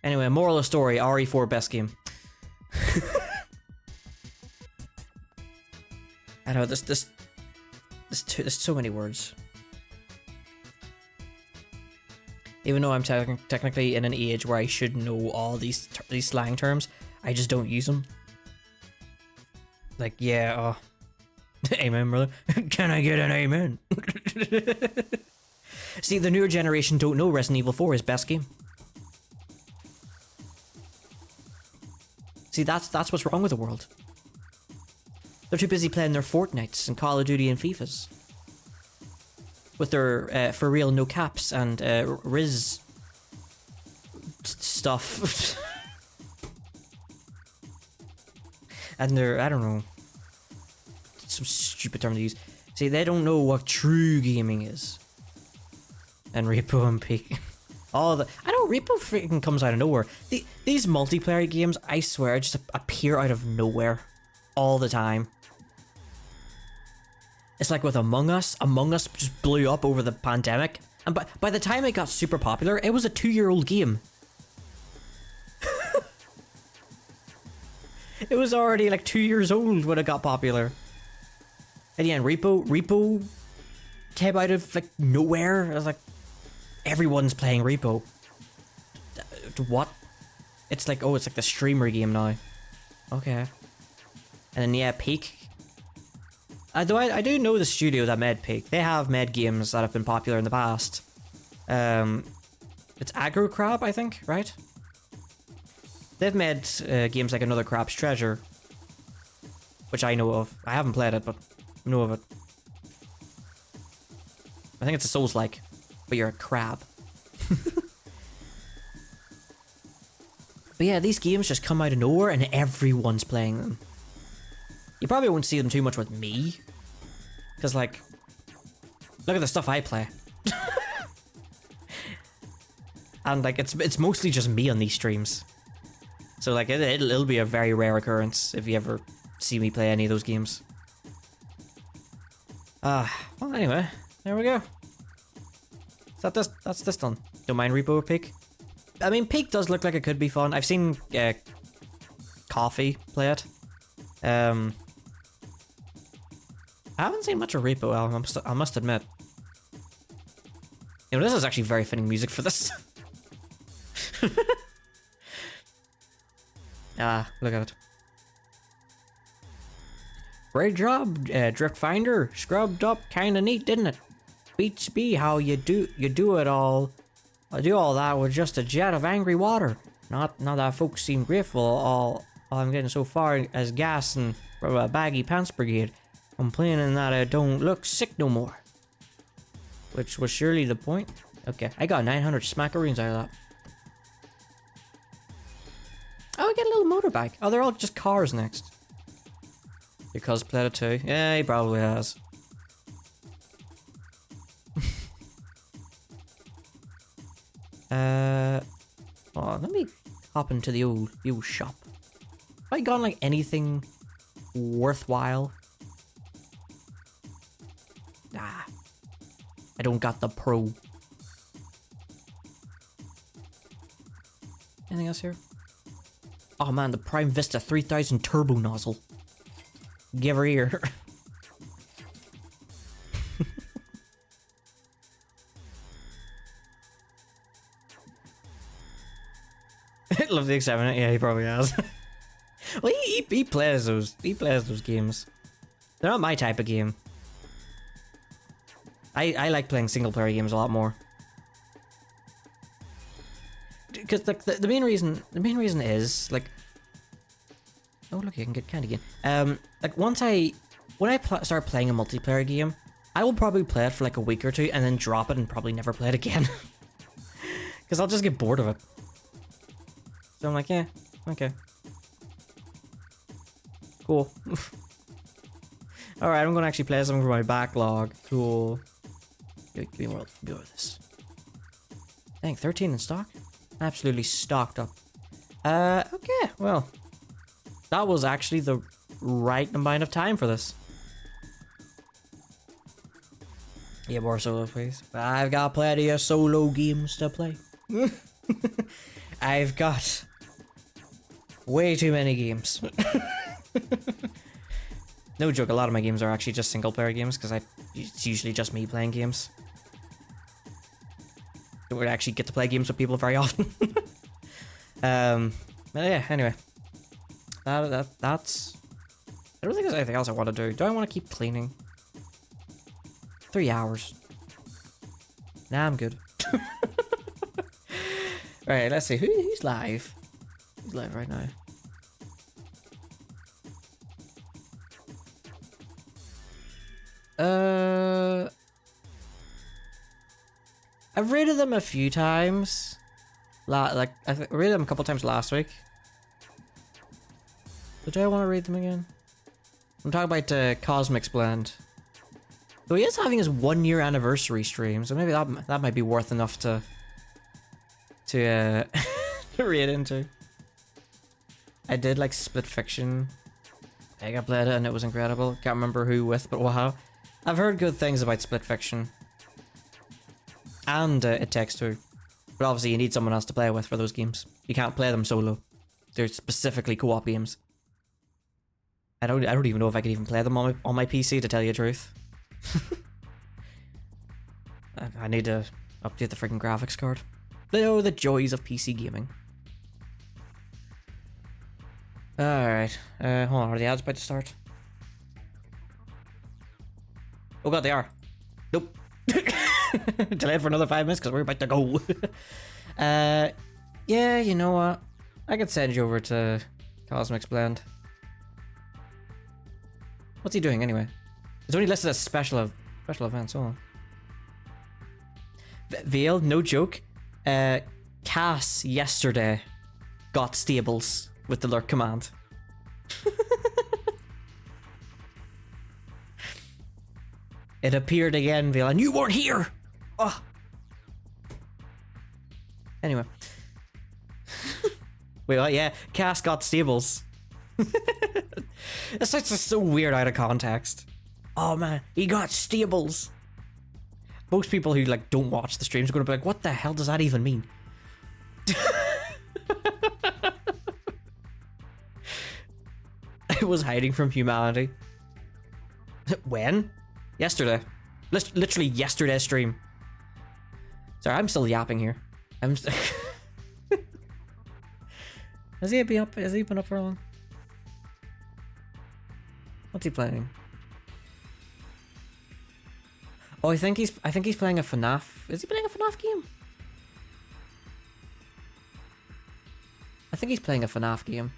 Anyway, moral of the story: RE4 best game. I know there's so many words. Even though I'm technically in an age where I should know all these slang terms, I just don't use them. Like, yeah, amen, brother. Can I get an amen? See, the newer generation don't know Resident Evil 4 is best game. See, that's what's wrong with the world. They're too busy playing their Fortnites and Call of Duty and FIFAs. With their for real no caps and Riz stuff. And they're, I don't know, some stupid term to use. See, they don't know what true gaming is. And Repo and Peak. I know Repo freaking comes out of nowhere. These multiplayer games, I swear, just appear out of nowhere all the time. It's like with Among Us. Among Us just blew up over the pandemic, and by the time it got super popular, it was a 2-year-old game. It was already like 2 years old when it got popular. And yeah, and Repo came out of like nowhere. I was like, everyone's playing Repo. What? It's like, oh, it's like the streamer game now. Okay. And then yeah, Peak. Though I do know the studio that made Peak. They have made games that have been popular in the past. It's Aggro Crab, I think, right? They've made games like Another Crab's Treasure, which I know of. I haven't played it, but I know of it. I think it's a Souls-like, but you're a crab. But yeah, these games just come out of nowhere and everyone's playing them. You probably won't see them too much with me, because like, look at the stuff I play. And like, it's mostly just me on these streams. So like, it'll be a very rare occurrence if you ever see me play any of those games. Well anyway, there we go. That's this done. Don't mind Repo or Peak. I mean, Peak does look like it could be fun. I've seen Coffee play it. I haven't seen much of Repo, I must admit. You know, this is actually very fitting music for this. Look at it. Great job, Drift Finder. Scrubbed up kinda neat, didn't it? Beats me how you do it all. I do all that with just a jet of angry water. Not that folks seem grateful. All I'm getting so far as gas and a baggy pants brigade. Complaining that I don't look sick no more. Which was surely the point. Okay, I got 900 smackaroons out of that. Oh, I get a little motorbike. Oh, they're all just cars next. Your cuz played it too? Yeah, he probably has. Oh, let me hop into the old shop. Have I gotten like anything worthwhile? Nah. I don't got the Pro. Anything else here? Oh man, the Prime Vista 3000 turbo nozzle. Give her ear. I love the examiner. Yeah, he probably has. Well, he plays those. He plays those games. They're not my type of game. I like playing single player games a lot more. Because like the main reason is like, oh look, you can get candy again. Like when I start playing a multiplayer game, I will probably play it for like a week or two and then drop it and probably never play it again. Because I'll just get bored of it. So I'm like, yeah, okay, cool. All right, I'm gonna actually play something for my backlog. Cool. Give me more. Go with this. Dang, 13 in stock. Absolutely stocked up. Okay, well, that was actually the right amount of time for this. Yeah, more solo, please. I've got plenty of solo games to play. I've got way too many games. No joke, a lot of my games are actually just single player games because it's usually just me playing games. Don't really actually get to play games with people very often. But yeah, anyway. That's... I don't think there's anything else I want to do. Do I want to keep cleaning? 3 hours. Nah, I'm good. Alright, let's see. Who's live? Who's live right now? I've rated them a few times. I rated them a couple times last week. But do I want to read them again? I'm talking about Cosmic's Blend. So he is having his 1 year anniversary stream, so maybe that might be worth enough to to read into. I did like Split Fiction. I got played it and it was incredible. Can't remember who with, but wow. I've heard good things about Split Fiction. And It Takes Two. But obviously you need someone else to play with for those games. You can't play them solo. They're specifically co-op games. I don't even know if I could even play them on my PC, to tell you the truth. I need to update the freaking graphics card. Oh, the joys of PC gaming. Alright. Hold on, are the ads about to start? Oh god, they are. Nope. Delayed for another 5 minutes because we're about to go. Yeah, you know what? I could send you over to Cosmic's Blend. What's he doing anyway? It's only listed as special events. Hold on. Veil, no joke. Cass yesterday got stables with the lurk command. It appeared again, Veil, and you weren't here! Oh. Anyway. Wait, what? Yeah, Cass got stables. It's just so weird out of context. Oh man, he got stables. Most people who like don't watch the streams are gonna be like, what the hell does that even mean? I was hiding from humanity. When? Yesterday. Literally yesterday's stream. Sorry, I'm still yapping here. Has he been up? Has he been up for long? What's he playing? Oh, I think he's playing a FNAF. Is he playing a FNAF game? I think he's playing a FNAF game.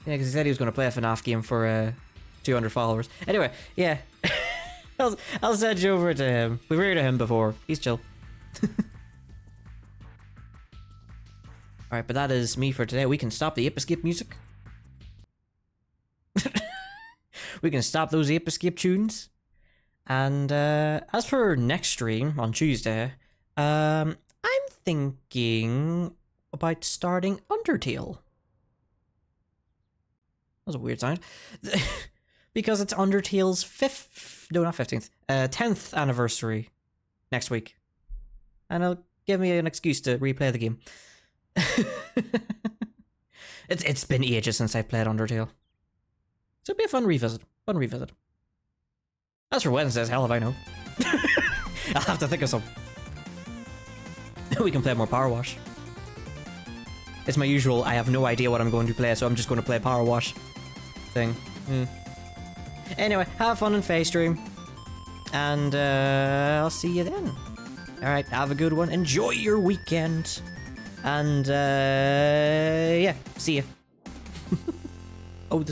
Yeah, because he said he was going to play a FNAF game for 200 followers. Anyway, yeah. I'll send you over to him. We've heard of him before. He's chill. Alright, but that is me for today. We can stop the Ape Escape music. We can stop those Ape Escape tunes. And as for next stream on Tuesday, I'm thinking about starting Undertale. That was a weird sound. Because it's Undertale's 10th anniversary next week. And it'll give me an excuse to replay the game. It's been ages since I've played Undertale. So it'll be a fun revisit. As for Wednesdays, hell if I know. I'll have to think of some. We can play more PowerWash. It's my usual, I have no idea what I'm going to play, so I'm just going to play PowerWash thing. Anyway, have fun in Face Stream. And I'll see you then. Alright, have a good one. Enjoy your weekend. And yeah, see ya. Oh,